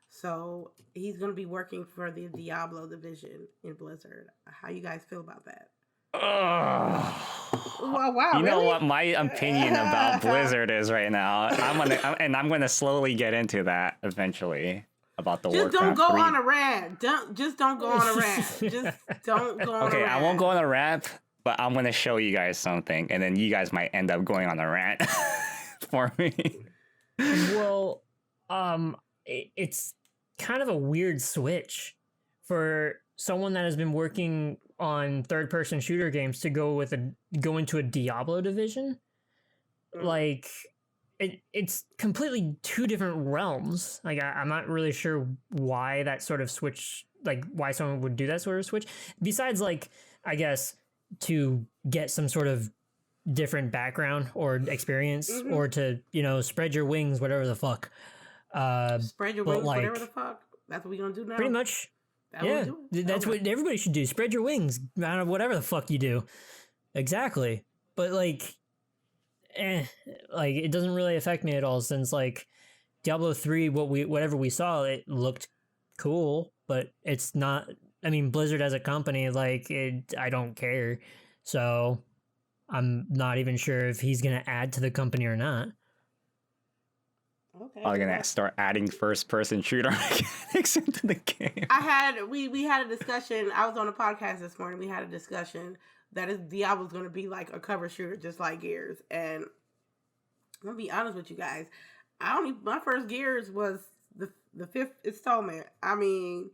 Speaker 2: So he's going to be working for the Diablo division in Blizzard. How you guys feel about that? Wow,
Speaker 1: you know what my opinion about Blizzard is right now. I'm gonna slowly get into that eventually about the Warcraft.
Speaker 2: Just don't go
Speaker 1: 3.
Speaker 2: on a rant. Don't go on a rant. Just don't go on a rant.
Speaker 1: Okay, I won't go on a rant, but I'm gonna show you guys something, and then you guys might end up going on a rant for me.
Speaker 4: Well, it's kind of a weird switch for someone that has been working on third-person shooter games to go into a Diablo division. Like, it's completely two different realms. Like, I'm not really sure why that sort of switch, like, why someone would do that sort of switch. Besides, like, I guess, to get some sort of different background or experience, or to, you know, spread your wings, whatever the fuck.
Speaker 2: Spread your wings, like, whatever the fuck. That's what we gonna do now.
Speaker 4: Pretty much. That's what everybody should do. Spread your wings, whatever the fuck you do. Exactly. But like, like it doesn't really affect me at all, since like Diablo 3, whatever we saw, it looked cool, but it's not. I mean, Blizzard as a company, like I don't care. So I'm not even sure if he's gonna add to the company or not.
Speaker 2: Okay.
Speaker 1: I'm gonna start adding first-person shooter mechanics into the game.
Speaker 2: We had a discussion. I was on a podcast this morning. We had a discussion that Diablo's gonna be like a cover shooter, just like Gears. And I'm gonna be honest with you guys. My first Gears was the 5th installment. I mean,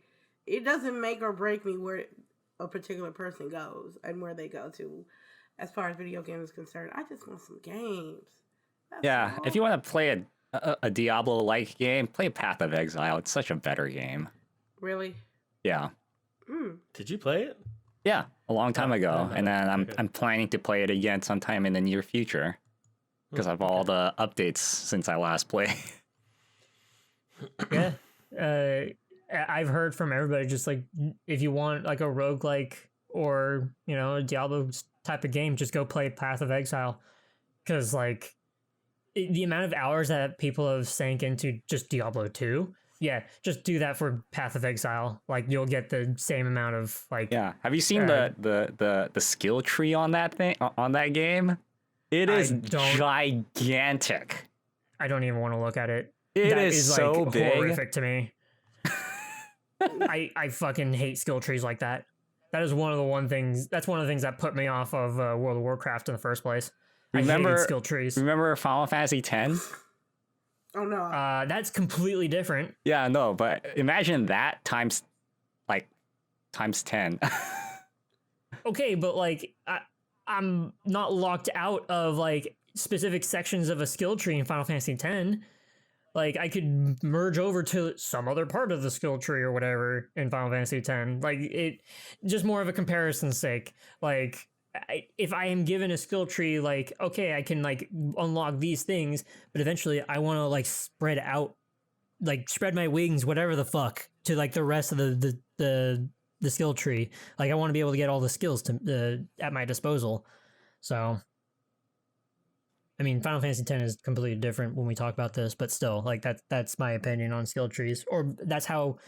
Speaker 2: it doesn't make or break me where a particular person goes and where they go to, as far as video games is concerned. I just want some games. That's all.
Speaker 1: If you want to play a Diablo-like game, play Path of Exile. It's such a better game.
Speaker 2: Really?
Speaker 1: Yeah.
Speaker 3: Did you play it?
Speaker 1: Yeah, a long time ago, and then I'm planning to play it again sometime in the near future because of all the updates since I last played.
Speaker 4: Yeah, I've heard from everybody, just like, if you want like a roguelike or, you know, a Diablo type of game, just go play Path of Exile, because like the amount of hours that people have sank into just Diablo 2, yeah, just do that for Path of Exile. Like, you'll get the same amount of like.
Speaker 1: Yeah, have you seen the skill tree on that game? It is gigantic.
Speaker 4: I don't even want to look at it.
Speaker 1: It is so
Speaker 4: like
Speaker 1: big.
Speaker 4: Horrific to me. I fucking hate skill trees like that. That is one of the things that put me off of World of Warcraft in the first place. I hated skill trees.
Speaker 1: Remember Final Fantasy X?
Speaker 2: Oh no.
Speaker 4: That's completely different.
Speaker 1: Yeah, no, but imagine that times 10.
Speaker 4: Okay, but like I'm not locked out of like specific sections of a skill tree in Final Fantasy X. Like, I could merge over to some other part of the skill tree or whatever in Final Fantasy X. Like, it just more of a comparison's sake. Like, if I am given a skill tree, like, okay, I can like unlock these things, but eventually I want to like spread out, like spread my wings, whatever the fuck, to like the rest of the skill tree. Like, I want to be able to get all the skills at my disposal. So, I mean, Final Fantasy X is completely different when we talk about this, but still, like that's my opinion on skill trees, or that's how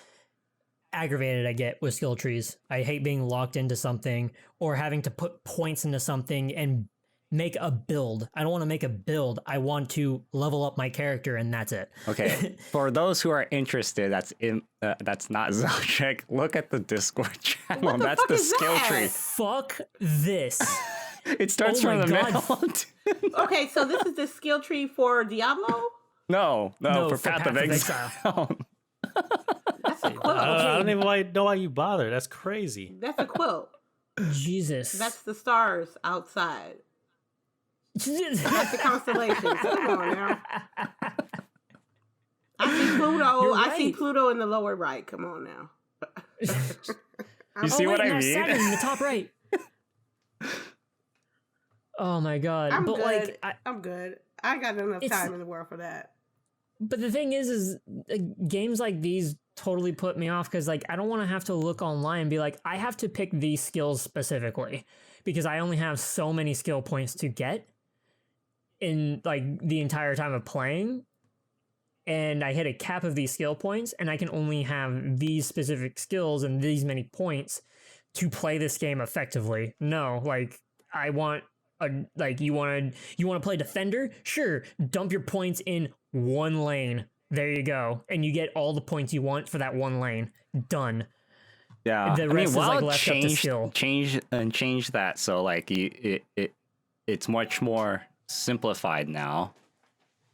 Speaker 4: aggravated I get with skill trees. I hate being locked into something or having to put points into something and make a build. I don't want to make a build. I want to level up my character, and that's it.
Speaker 1: Okay. For those who are interested, that's not Zeldrick. Look at the Discord channel. That's the skill tree.
Speaker 4: Fuck this.
Speaker 1: It starts from the middle.
Speaker 2: Okay, so this is the skill tree for Diablo?
Speaker 1: No, for Path of Exile.
Speaker 2: That's a quilt.
Speaker 3: I don't even know why you bother. That's crazy.
Speaker 2: That's a quilt.
Speaker 4: Jesus.
Speaker 2: That's the stars outside. That's the constellations. Come on now. I see Pluto.
Speaker 4: You're right.
Speaker 2: I see Pluto in the lower right. Come on now.
Speaker 1: You see what I mean?
Speaker 4: Saturn in the top right. Oh my god.
Speaker 2: I'm
Speaker 4: but
Speaker 2: good.
Speaker 4: like
Speaker 2: I'm good. I got enough time in the world for that.
Speaker 4: But the thing is games like these totally put me off, because like I don't want to have to look online and be like, I have to pick these skills specifically because I only have so many skill points to get in like the entire time of playing, and I hit a cap of these skill points, and I can only have these specific skills and these many points to play this game effectively. No, like I want you want to play defender? Sure, dump your points in one lane. There you go, and you get all the points you want for that one lane. Done.
Speaker 1: Yeah,
Speaker 4: the rest is like left up to skill.
Speaker 1: Change that so like it's much more simplified now.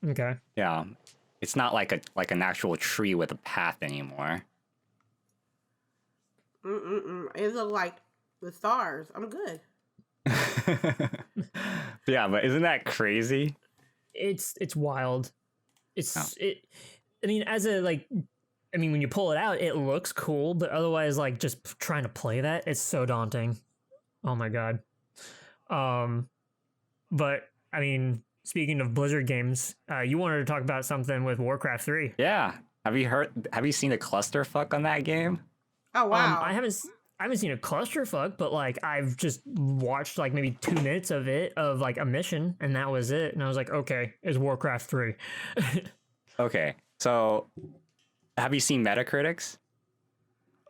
Speaker 4: Okay.
Speaker 1: Yeah, it's not like an actual tree with a path anymore.
Speaker 2: It looked like the stars. I'm good.
Speaker 1: Yeah, but isn't that crazy?
Speaker 4: It's wild. I mean, when you pull it out, it looks cool, but otherwise, like, just trying to play that, it's so daunting. Oh my god. But I mean, speaking of Blizzard games, you wanted to talk about something with Warcraft 3.
Speaker 1: Yeah. Have you seen the clusterfuck on that game?
Speaker 2: Oh wow.
Speaker 4: I haven't seen a clusterfuck, but like I've just watched like maybe 2 minutes of it, of like a mission, and that was it. And I was like, okay, it's Warcraft 3.
Speaker 1: Okay. So have you seen Metacritics?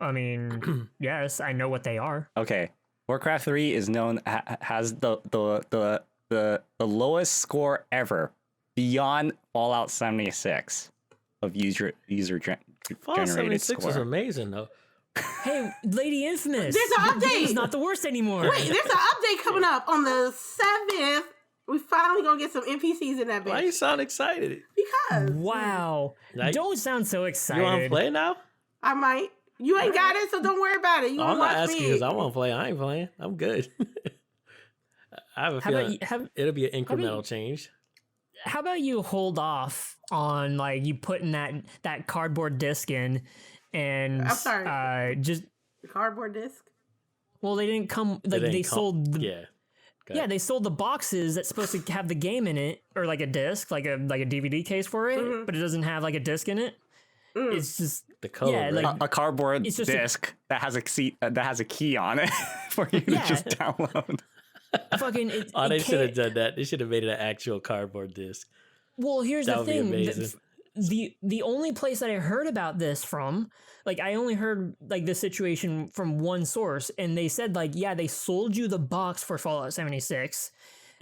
Speaker 4: I mean, yes, I know what they are.
Speaker 1: Okay. Warcraft 3 is known has the lowest score ever beyond Fallout 76 of user
Speaker 3: Fallout
Speaker 1: generated
Speaker 3: 76
Speaker 1: score.
Speaker 3: is amazing though.
Speaker 4: Hey, LadyInfamous.
Speaker 2: There's an update.
Speaker 4: It's not the worst anymore.
Speaker 2: Wait, there's an update coming up on the 7th. We finally gonna get some NPCs in that bitch.
Speaker 3: Why you sound excited?
Speaker 2: Because
Speaker 4: Wow.
Speaker 3: Like,
Speaker 4: Don't sound so excited.
Speaker 3: You want to play now?
Speaker 2: I might. You ain't got it, so don't worry about it. You
Speaker 3: I'm
Speaker 2: want
Speaker 3: not
Speaker 2: to watch
Speaker 3: asking
Speaker 2: me?
Speaker 3: because I want to play. I ain't playing. I'm good. I have a feeling it'll be an incremental change.
Speaker 4: How about you hold off on like you putting that cardboard disc in, and
Speaker 2: I'm sorry.
Speaker 4: just
Speaker 2: The cardboard disc.
Speaker 4: well, they didn't come like they sold the,
Speaker 3: Yeah.
Speaker 4: yeah, they sold the boxes that's supposed to have the game in it, or like a disc, like a DVD case for it, but it doesn't have like a disc in it. It's just
Speaker 3: The code,
Speaker 4: yeah,
Speaker 3: right?
Speaker 4: like
Speaker 1: A cardboard
Speaker 4: It's just
Speaker 1: disc that has a key on it for you to
Speaker 4: Yeah.
Speaker 1: just download.
Speaker 4: fucking.
Speaker 3: They
Speaker 4: it
Speaker 3: should have
Speaker 4: can't-
Speaker 3: done that. They should have made it an actual cardboard disc.
Speaker 4: Well, here's
Speaker 3: That
Speaker 4: the
Speaker 3: would be
Speaker 4: thing.
Speaker 3: amazing.
Speaker 4: The only place that I heard about this from, like I only heard like this situation from one source, and they said like, yeah, they sold you the box for Fallout 76,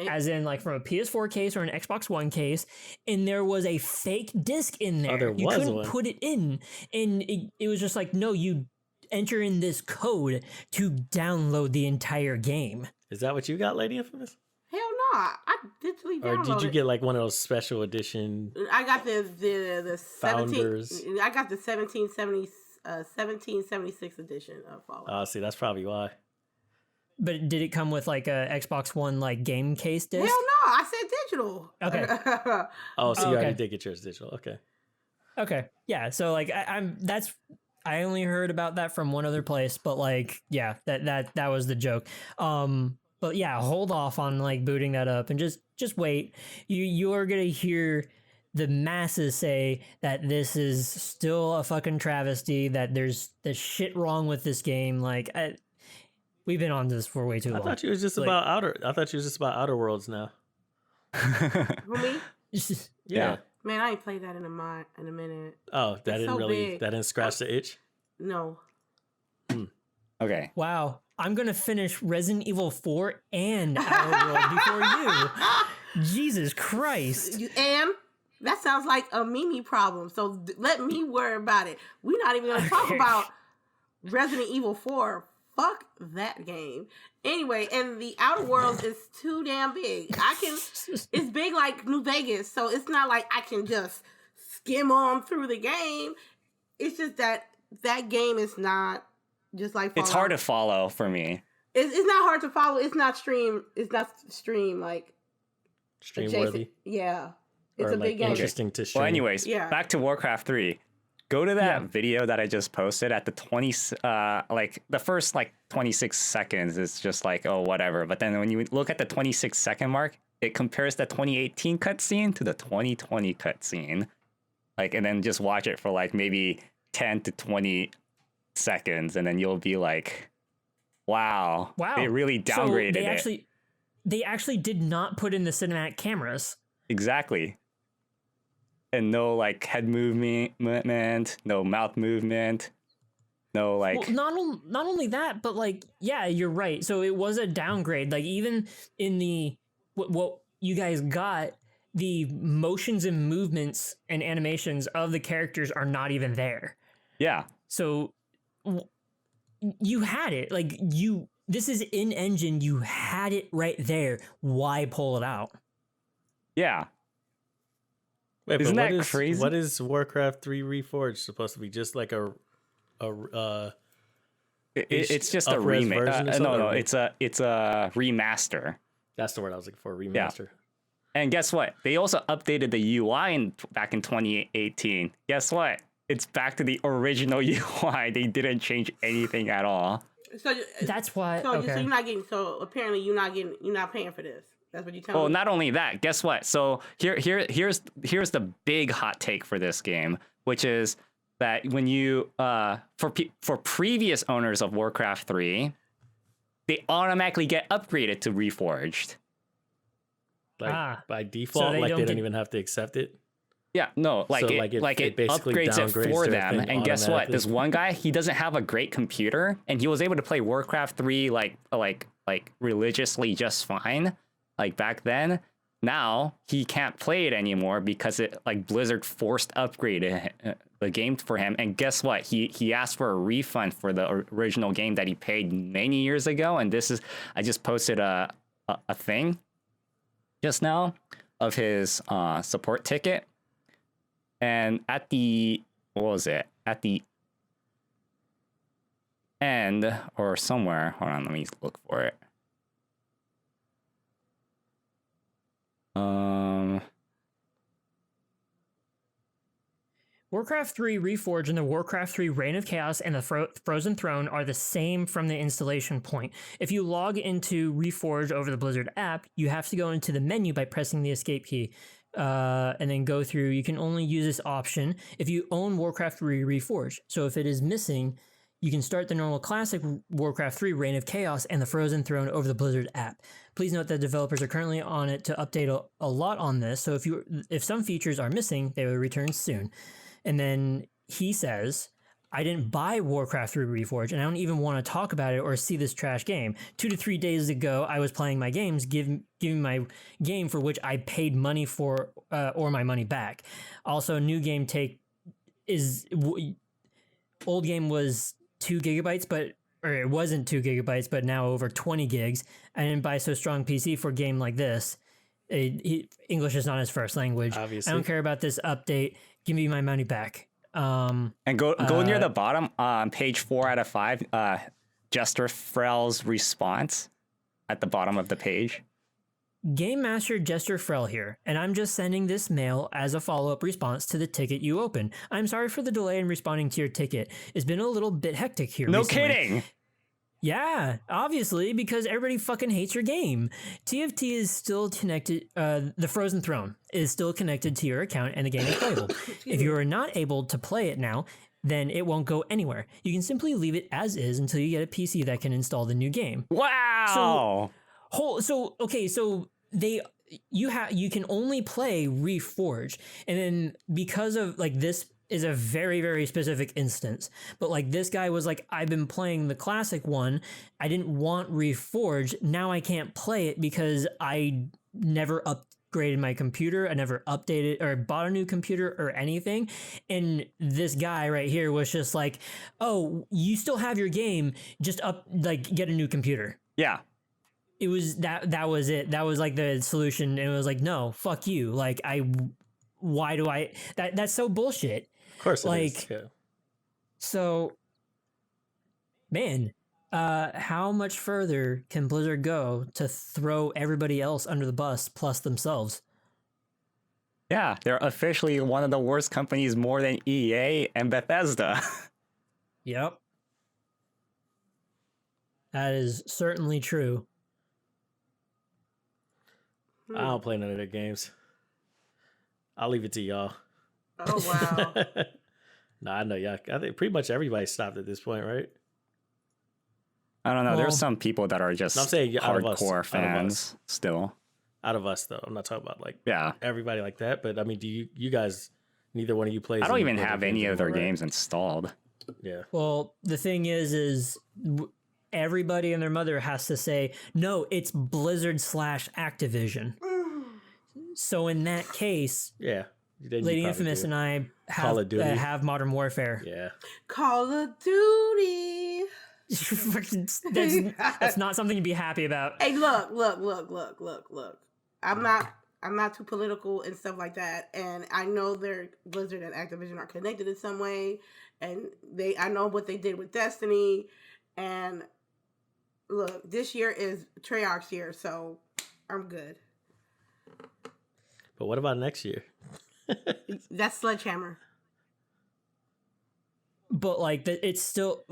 Speaker 4: as in like from a PS4 case or an Xbox One case, and there was a fake disc in there.
Speaker 3: there
Speaker 4: You
Speaker 3: was
Speaker 4: couldn't
Speaker 3: one.
Speaker 4: put it in, and it was just like, no, you enter in this code to download the entire game.
Speaker 3: Is that what you got, LadyInfamous?
Speaker 2: Hell no! I digitally
Speaker 3: Or
Speaker 2: downloaded.
Speaker 3: did you get like one of those special edition?
Speaker 2: I got the 17.
Speaker 3: Founders.
Speaker 2: I got the 1776 edition of Fallout.
Speaker 3: Oh, see, that's probably why.
Speaker 4: But did it come with like a Xbox One like game case disc?
Speaker 2: Hell no! I said digital.
Speaker 4: Okay.
Speaker 3: Oh, so you
Speaker 4: okay.
Speaker 3: already did get yours digital. Okay.
Speaker 4: Okay. Yeah. So like I only heard about that from one other place, but like yeah, that was the joke. But yeah, hold off on like booting that up and just wait. You're gonna hear the masses say that this is still a fucking travesty, that there's shit wrong with this game. Like we've been on this for way too long.
Speaker 3: I thought you was just
Speaker 4: Like-
Speaker 3: about Outer Worlds now.
Speaker 2: For me,
Speaker 3: Yeah.
Speaker 2: man, I ain't played that in a minute.
Speaker 3: Oh, that
Speaker 2: It's
Speaker 3: didn't
Speaker 2: so
Speaker 3: really
Speaker 2: big.
Speaker 3: that didn't scratch the itch.
Speaker 2: No.
Speaker 1: Okay.
Speaker 4: Wow, I'm gonna finish Resident Evil 4 and Outer World before you. Jesus Christ.
Speaker 2: And that sounds like a Mimi problem. So let me worry about it. We're not even going to talk about Resident Evil 4. Fuck that game. Anyway, and the Outer Worlds is too damn big. It's big like New Vegas, so it's not like I can just skim on through the game. It's just that game is not just like Fallout.
Speaker 1: It's hard to follow for me.
Speaker 2: It's not hard to follow. It's not stream like
Speaker 3: Stream
Speaker 2: adjacent.
Speaker 3: worthy.
Speaker 2: Yeah. It's
Speaker 3: Or
Speaker 2: a
Speaker 3: like
Speaker 2: big game.
Speaker 3: interesting to stream.
Speaker 1: Well, anyways,
Speaker 2: Yeah.
Speaker 1: back to Warcraft 3. Go to that
Speaker 4: Yeah.
Speaker 1: video that I just posted at the 20, like the first like 26 seconds. It's just like, oh, whatever. But then when you look at the 26-second mark, it compares the 2018 cutscene to the 2020 cutscene. Like, and then just watch it for like maybe 10 to 20 seconds, and then you'll be like, wow, they really downgraded
Speaker 4: so they actually did not put in the cinematic cameras.
Speaker 1: Exactly. And no like head movement, no mouth movement, no like.
Speaker 4: Well, not only that, but like yeah, you're right. So it was a downgrade. Like even in the what you guys got, the motions and movements and animations of the characters are not even there.
Speaker 1: Yeah.
Speaker 4: So you had it. Like this is in engine. You had it right there. Why pull it out?
Speaker 1: Yeah.
Speaker 3: Wait,
Speaker 1: Isn't
Speaker 3: but
Speaker 1: that crazy?
Speaker 3: What is Warcraft 3 Reforged supposed to be? Just like a
Speaker 1: it's just a
Speaker 3: up-res
Speaker 1: remake.
Speaker 3: version or
Speaker 1: No,
Speaker 3: something?
Speaker 1: it's a remaster.
Speaker 3: That's the word I was looking for. Remaster.
Speaker 1: And guess what? They also updated the UI back in 2018. Guess what? It's back to the original UI. They didn't change anything at all.
Speaker 2: So
Speaker 4: That's why.
Speaker 2: So,
Speaker 4: okay.
Speaker 2: so you're not getting. So apparently you're not paying for this. That's what you're telling
Speaker 1: Well,
Speaker 2: me.
Speaker 1: not only that, guess what? So here's the big hot take for this game, which is that when you for previous owners of Warcraft 3, they automatically get upgraded to Reforged.
Speaker 3: Like by default,
Speaker 4: they
Speaker 3: like
Speaker 4: don't
Speaker 3: they don't
Speaker 4: get-
Speaker 3: even have to accept it.
Speaker 1: Yeah, no,
Speaker 3: So,
Speaker 1: it
Speaker 3: basically
Speaker 1: upgrades it
Speaker 3: downgrades
Speaker 1: for
Speaker 3: their
Speaker 1: them.
Speaker 3: thing
Speaker 1: And guess what?
Speaker 3: automatically.
Speaker 1: This one guy, he doesn't have a great computer, and he was able to play Warcraft 3 like religiously just fine, like back then. Now he can't play it anymore because it like Blizzard forced upgraded the game for him. And guess what? He asked for a refund for the original game that he paid many years ago. And this is, I just posted a thing just now of his support ticket. And at the, what was it? At the end or somewhere, hold on, let me look for it.
Speaker 4: Warcraft 3 Reforged and the Warcraft 3 Reign of Chaos and the Frozen Throne are the same from the installation point. If you log into Reforged over the Blizzard app, you have to go into the menu by pressing the escape key and then go through. You can only use this option if you own Warcraft 3 Reforged. So if it is missing, you can start the normal classic Warcraft 3 Reign of Chaos and the Frozen Throne over the Blizzard app. Please note that developers are currently on it to update a lot on this. So if some features are missing, they will return soon. And then he says, I didn't buy Warcraft 3 Reforged, and I don't even want to talk about it or see this trash game. 2 to 3 days ago, I was playing my games, giving my game for which I paid money for, or my money back. Also, new game old game was 2 gigabytes, or it wasn't 2 gigabytes, but now over 20 gigs. I didn't buy so strong PC for a game like this. English is not his first language.
Speaker 3: Obviously.
Speaker 4: I don't care about this update. Give me my money back.
Speaker 1: And go near the bottom on page 4 out of 5. Jester Frell's response at the bottom of the page.
Speaker 4: Game Master Jester Frell here, and I'm just sending this mail as a follow-up response to the ticket you opened. I'm sorry for the delay in responding to your ticket. It's been a little bit hectic here
Speaker 1: No
Speaker 4: recently.
Speaker 1: kidding.
Speaker 4: Yeah, obviously, because everybody fucking hates your game. TFT is still connected, the Frozen Throne is still connected to your account and the game is playable. If you are not able to play it now, then it won't go anywhere. You can simply leave it as is until you get a PC that can install the new game.
Speaker 1: Wow.
Speaker 4: So you can only play Reforged, and then because of like this is a very, very specific instance. But like this guy was like, I've been playing the classic one. I didn't want Reforged. Now I can't play it because I never upgraded my computer. I never updated or bought a new computer or anything. And this guy right here was just like, oh, you still have your game. Just get a new computer.
Speaker 1: Yeah.
Speaker 4: It was that was it. That was like the solution. And it was like, no, fuck you. Like that's so bullshit.
Speaker 3: Of course it
Speaker 4: like,
Speaker 3: is. Yeah.
Speaker 4: So, man, how much further can Blizzard go to throw everybody else under the bus plus themselves?
Speaker 1: Yeah, they're officially one of the worst companies, more than EA and Bethesda.
Speaker 4: Yep. That is certainly true.
Speaker 3: I don't play none of their games. I'll leave it to y'all.
Speaker 2: Oh wow.
Speaker 3: Nah, I know y'all. I think pretty much everybody stopped at this point, right?
Speaker 1: I don't know.
Speaker 4: Well,
Speaker 1: There's some people that are just
Speaker 3: I'm saying out of us,
Speaker 1: hardcore fans still.
Speaker 3: Out of us, though. I'm not talking about like
Speaker 1: Yeah.
Speaker 3: everybody like that. But I mean, do you guys? Neither one of you plays.
Speaker 1: I don't
Speaker 3: any
Speaker 1: even
Speaker 3: other
Speaker 1: have
Speaker 3: games
Speaker 1: any of their
Speaker 3: anymore, right?
Speaker 1: games installed.
Speaker 3: Yeah.
Speaker 4: Well, the thing is everybody and their mother has to say, no, it's Blizzard / Activision. So in that case,
Speaker 3: Yeah. Then you
Speaker 4: Lady
Speaker 3: probably
Speaker 4: Infamous
Speaker 3: do.
Speaker 4: and I
Speaker 3: Call of Duty.
Speaker 4: have Modern Warfare.
Speaker 3: Yeah.
Speaker 2: Call of Duty.
Speaker 4: that's not something to be happy about.
Speaker 2: Hey, look. I'm not I'm not too political and stuff like that. And I know Blizzard and Activision are connected in some way. And I know what they did with Destiny. And look, this year is Treyarch's year, so I'm good.
Speaker 3: But what about next year?
Speaker 2: That's Sledgehammer.
Speaker 4: But like it's still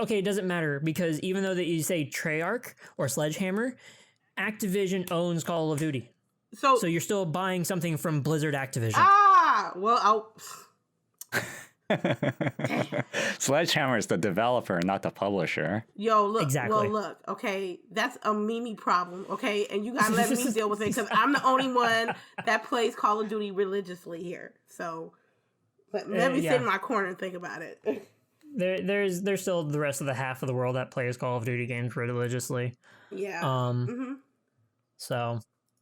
Speaker 4: okay. It doesn't matter because even though that you say Treyarch or Sledgehammer, Activision owns Call of Duty. So you're still buying something from Blizzard Activision.
Speaker 2: Well,
Speaker 1: Sledgehammer is the developer, not the publisher.
Speaker 2: Yo, look.
Speaker 4: Exactly.
Speaker 2: Well, look. Okay, that's a Mimi problem. Okay, and you gotta let me deal with it because I'm the only one that plays Call of Duty religiously here. So let me sit in my corner and think about it.
Speaker 4: There's still the rest of the half of the world that plays Call of Duty games religiously.
Speaker 2: Yeah.
Speaker 4: So.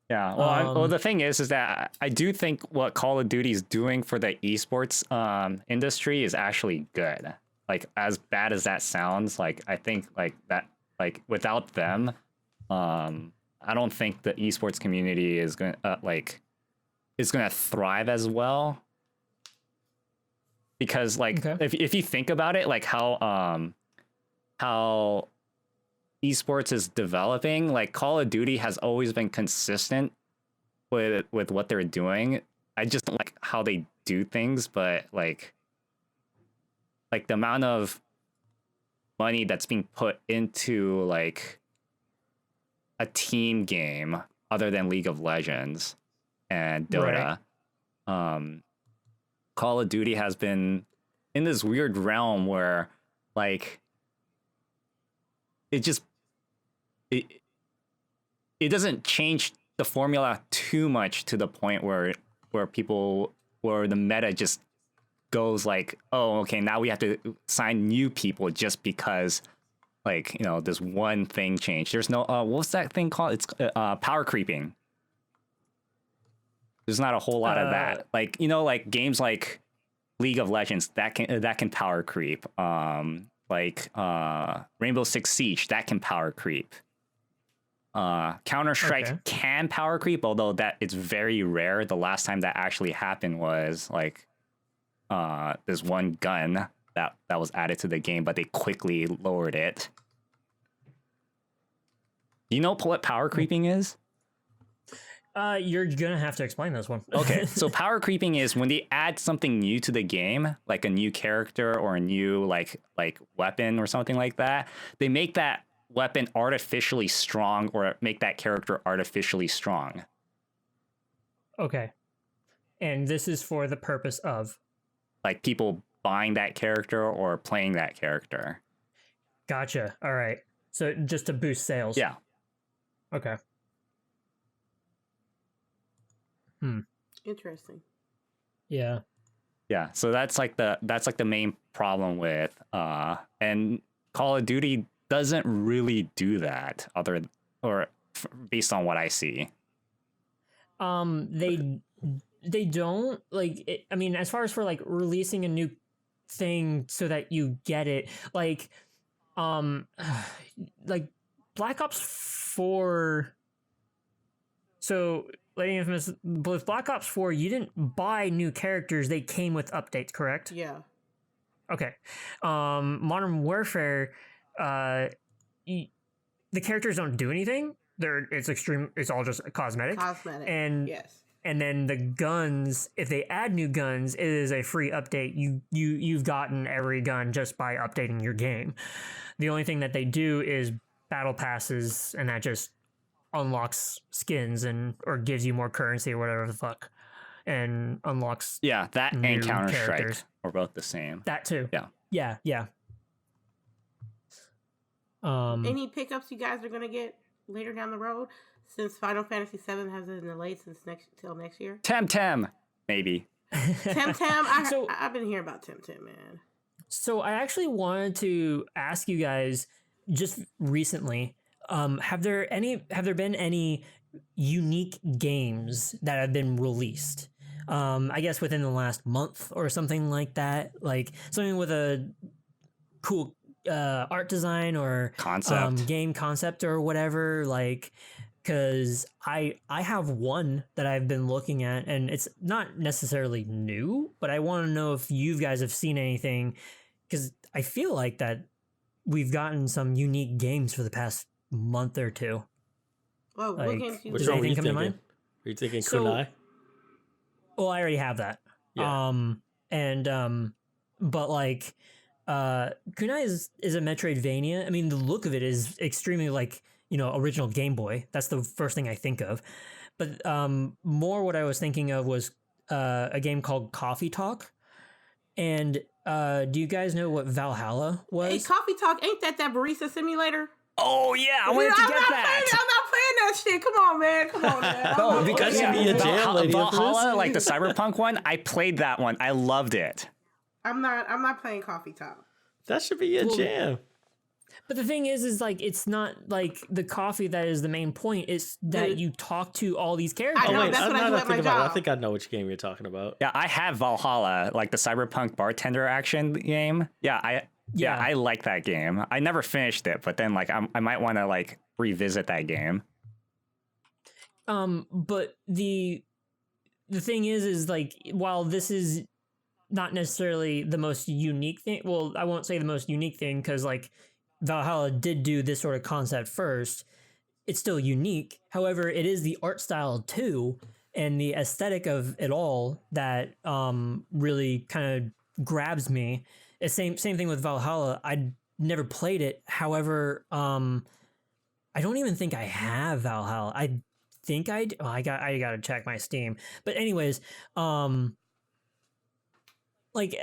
Speaker 1: Yeah. Well, the thing is that I do think what Call of Duty is doing for the esports industry is actually good. Like, as bad as that sounds, like I think like that, like without them, I don't think the esports community is gonna thrive as well. Because like if you think about it, like how esports is developing, like Call of Duty has always been consistent with what they're doing. I just don't like how they do things, but like the amount of money that's being put into like a team game other than League of Legends and Dota. Right. Call of Duty has been in this weird realm where like it doesn't change the formula too much to the point where the meta just goes like, oh, okay, now we have to sign new people just because like, you know, this one thing changed. There's no what's that thing called? It's power creeping. There's not a whole lot of that. Like, you know, like games like League of Legends that can power creep. Like Rainbow Six Siege, that can power creep. Counter-Strike can power creep, although that it's very rare. The last time that actually happened was like this one gun that was added to the game, but they quickly lowered it. Do you know what power creeping is?
Speaker 4: You're gonna have to explain this one.
Speaker 1: Okay, so power creeping is when they add something new to the game, like a new character or a new like weapon or something like that. They make that weapon artificially strong or make that character artificially strong.
Speaker 4: Okay. And this is for the purpose of
Speaker 1: like people buying that character or playing that character.
Speaker 4: Gotcha. All right. So just to boost sales.
Speaker 1: Yeah.
Speaker 4: Okay.
Speaker 2: Interesting.
Speaker 4: Yeah.
Speaker 1: Yeah. So that's like the main problem with and Call of Duty doesn't really do that based on what I see.
Speaker 4: They don't like it, I mean, as far as for like releasing a new thing so that you get it, like Black Ops 4. So LadyInfamous, with Black Ops 4, you didn't buy new characters, they came with updates, correct?
Speaker 2: Yeah.
Speaker 4: Okay. Modern Warfare, the characters don't do anything. It's all just cosmetic. And
Speaker 2: yes.
Speaker 4: And then the guns, if they add new guns, it is a free update. You've gotten every gun just by updating your game. The only thing that they do is battle passes, and that just unlocks skins or gives you more currency or whatever the fuck, and unlocks
Speaker 1: that
Speaker 4: new
Speaker 1: and Counter-Strike
Speaker 4: characters.
Speaker 1: are both the same.
Speaker 4: That too. Yeah.
Speaker 2: Any pickups you guys are gonna get later down the road, since Final Fantasy VII has been delayed till next year?
Speaker 1: Temtem, maybe.
Speaker 2: Temtem. I've been hearing about Temtem, man.
Speaker 4: So I actually wanted to ask you guys just recently, have there been any unique games that have been released? I guess within the last month or something like that, like something with a cool art design or
Speaker 1: concept,
Speaker 4: game concept or whatever. Like, because I have one that I've been looking at, and it's not necessarily new, but I want to know if you guys have seen anything, because I feel like that we've gotten some unique games for the past month or two.
Speaker 2: Well,
Speaker 4: Like,
Speaker 2: what games
Speaker 3: Which
Speaker 4: does
Speaker 3: one were
Speaker 4: anything
Speaker 3: you
Speaker 4: come to
Speaker 3: thinking?
Speaker 4: mind?
Speaker 3: Are you thinking
Speaker 4: So-
Speaker 3: Kunai?
Speaker 4: Well, I already have that.
Speaker 3: Yeah.
Speaker 4: But like, Kunai is a Metroidvania. I mean, the look of it is extremely like, original Game Boy. That's the first thing I think of. But more what I was thinking of was a game called Coffee Talk. And do you guys know what Valhalla was?
Speaker 2: Hey, Coffee Talk, ain't that barista simulator?
Speaker 1: Oh yeah, I wanted to get
Speaker 2: I'm
Speaker 1: that.
Speaker 2: not playing that shit. Come on, man. Come on, man.
Speaker 1: No, because
Speaker 3: That should be a jam, Lady
Speaker 1: Valhalla,
Speaker 3: Infamous.
Speaker 1: like the Cyberpunk one, I played that one. I loved it.
Speaker 2: I'm not playing Coffee Talk.
Speaker 3: That should be a jam.
Speaker 4: But the thing is like, it's not like the coffee that is the main point. It's that you talk to all these characters.
Speaker 2: I know,
Speaker 3: Oh wait,
Speaker 2: that's
Speaker 3: I'm
Speaker 2: what I
Speaker 3: not
Speaker 2: do at my
Speaker 3: thinking about it. I
Speaker 2: job.
Speaker 3: think I know which game you're talking about.
Speaker 1: Yeah, I have Valhalla, like the Cyberpunk bartender action game. Yeah, I like that game. I never finished it, but then like I might want to like revisit that game.
Speaker 4: But the thing is like, while this is not necessarily the most unique thing, well, I won't say the most unique thing, because like Valhalla did do this sort of concept first. It's still unique. However, it is the art style too, and the aesthetic of it all that really kind of grabs me. It's same thing with Valhalla. I never played it. However, I don't even think I have Valhalla. I think I gotta check my Steam. But anyways, like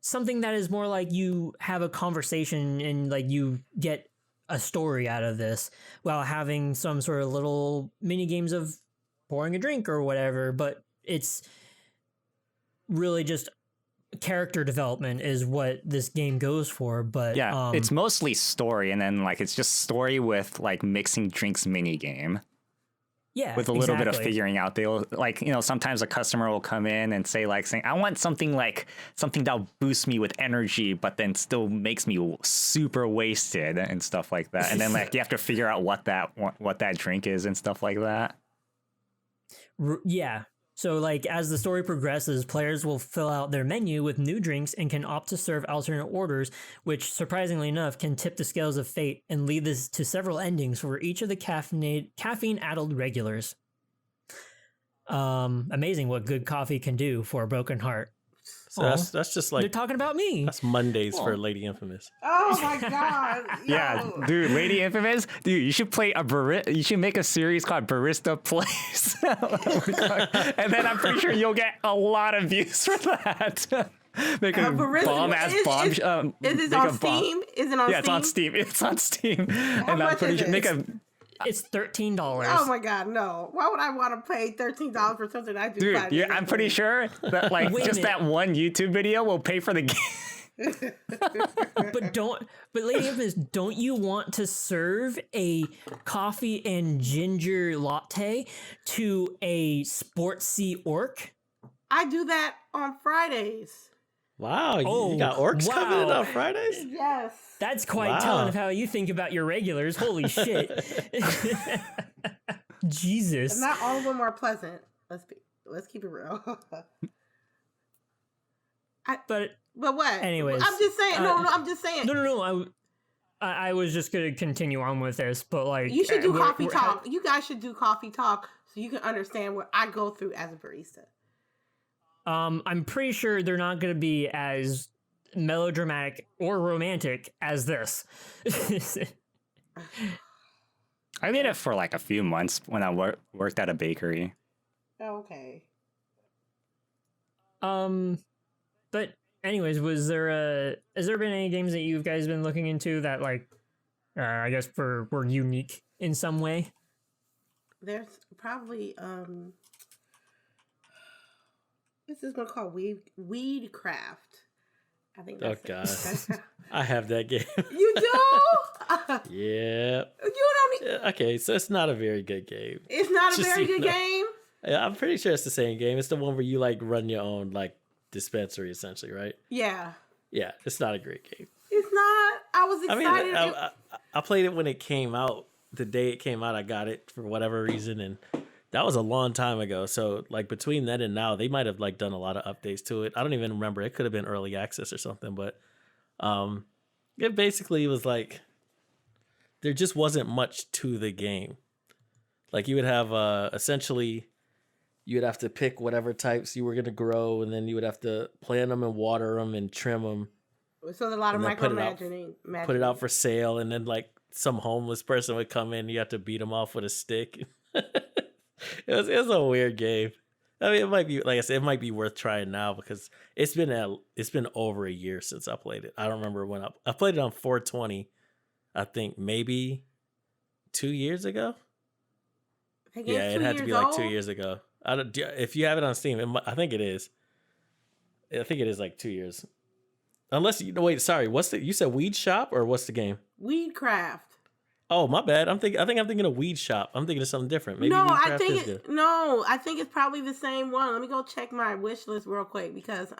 Speaker 4: something that is more like you have a conversation and like you get a story out of this while having some sort of little mini games of pouring a drink or whatever. But it's really just character development is what this game goes for. But
Speaker 1: Yeah, it's mostly story, and then like it's just story with like mixing drinks mini game.
Speaker 4: yeah,
Speaker 1: With a little bit of
Speaker 4: exactly.
Speaker 1: figuring out. They'll like, sometimes a customer will come in and say I want something that'll boost me with energy, but then still makes me super wasted and stuff like that. And then like you have to figure out what that drink is and stuff like that.
Speaker 4: Yeah. So, like, as the story progresses, players will fill out their menu with new drinks and can opt to serve alternate orders, which, surprisingly enough, can tip the scales of fate and lead this to several endings for each of the caffeine-addled regulars. Amazing what good coffee can do for a broken heart.
Speaker 3: So that's just
Speaker 4: They're
Speaker 3: like
Speaker 4: talking about me.
Speaker 3: that's Mondays for Lady Infamous.
Speaker 2: Oh my god.
Speaker 1: Yeah,
Speaker 2: Yo.
Speaker 1: dude, LadyInfamous, dude, you should play you should make a series called Barista Plays. And then I'm pretty sure you'll get a lot of views for that. Make a
Speaker 2: Barista-
Speaker 1: bomb ass bomb.
Speaker 2: Is it
Speaker 1: make
Speaker 2: on
Speaker 1: a bomb-
Speaker 2: Steam? Is it on
Speaker 1: Yeah,
Speaker 2: Steam?
Speaker 1: it's on Steam. And I'm
Speaker 2: much
Speaker 1: pretty
Speaker 2: is
Speaker 1: sure
Speaker 2: it?
Speaker 1: make a
Speaker 4: It's $13.
Speaker 2: Oh my god, no. Why would I want to pay $13 for something I do?
Speaker 1: dude.
Speaker 2: 5
Speaker 1: Yeah,
Speaker 2: minutes
Speaker 1: I'm pretty
Speaker 2: later?
Speaker 1: sure that like
Speaker 4: Wait a
Speaker 1: just that
Speaker 4: minute.
Speaker 1: one YouTube video will pay for the game.
Speaker 4: But Lady Infamous, don't you want to serve a coffee and ginger latte to a sportsy orc?
Speaker 2: I do that on Fridays.
Speaker 3: Wow,
Speaker 4: Oh,
Speaker 3: you got orcs coming in
Speaker 4: wow.
Speaker 3: on Fridays?
Speaker 2: Yes.
Speaker 4: That's quite
Speaker 3: Wow.
Speaker 4: telling of how you think about your regulars. Holy shit. Jesus.
Speaker 2: And not all of them are pleasant. Let's keep it real.
Speaker 4: But
Speaker 2: But what?
Speaker 4: Anyways,
Speaker 2: I'm just saying. No, I'm just saying.
Speaker 4: no. I was just going to continue on with this, but like.
Speaker 2: You should do
Speaker 4: we're-
Speaker 2: coffee
Speaker 4: we're-
Speaker 2: talk. You guys should do coffee talk so you can understand what I go through as a barista.
Speaker 4: I'm pretty sure they're not going to be as melodramatic or romantic as this.
Speaker 1: I did it for like a few months when I worked at a bakery.
Speaker 2: Okay.
Speaker 4: But anyways, has there been any games that you guys been looking into that like, I guess were unique in some way?
Speaker 2: There's probably this is one called Weedcraft. I think
Speaker 3: Oh
Speaker 2: that's
Speaker 3: god,
Speaker 2: it.
Speaker 3: I have that game.
Speaker 2: You do?
Speaker 3: Yeah.
Speaker 2: You don't need,
Speaker 3: Okay, so it's not a very good game.
Speaker 2: it's not a
Speaker 3: Just
Speaker 2: very
Speaker 3: so you
Speaker 2: good
Speaker 3: know.
Speaker 2: game.
Speaker 3: Yeah, I'm pretty sure it's the same game. It's the one where you like run your own like dispensary essentially, right?
Speaker 2: Yeah.
Speaker 3: Yeah, it's not a great game.
Speaker 2: It's not. I was
Speaker 3: I
Speaker 2: excited.
Speaker 3: mean, I played it when it came out, the day it came out, I got it for whatever reason, and that was a long time ago. So like between then and now, they might have like done a lot of updates to it. I don't even remember. It could have been early access or something, but it basically was like there just wasn't much to the game. Like you would have essentially you would have to pick whatever types you were going to grow, and then you would have to plant them and water them and trim them.
Speaker 2: So there's a lot of micromanaging.
Speaker 3: Put it out for sale, and then like some homeless person would come in, you have to beat them off with a stick. it was a weird game. I mean, it might be, like I said, it might be worth trying now because it's been over a year since I played it. I don't remember when I played it on 420. I think maybe 2 years ago. Yeah, it had to be like 2 years ago. If you have it on Steam, I think it is. I think it is like 2 years. Unless wait, sorry. You said Weed Shop or what's the game?
Speaker 2: Weedcraft.
Speaker 3: Oh, my bad. I think I'm thinking of Weed Shop. I'm thinking of something different. Maybe
Speaker 2: I think it's probably the same one. Let me go check my wish list real quick because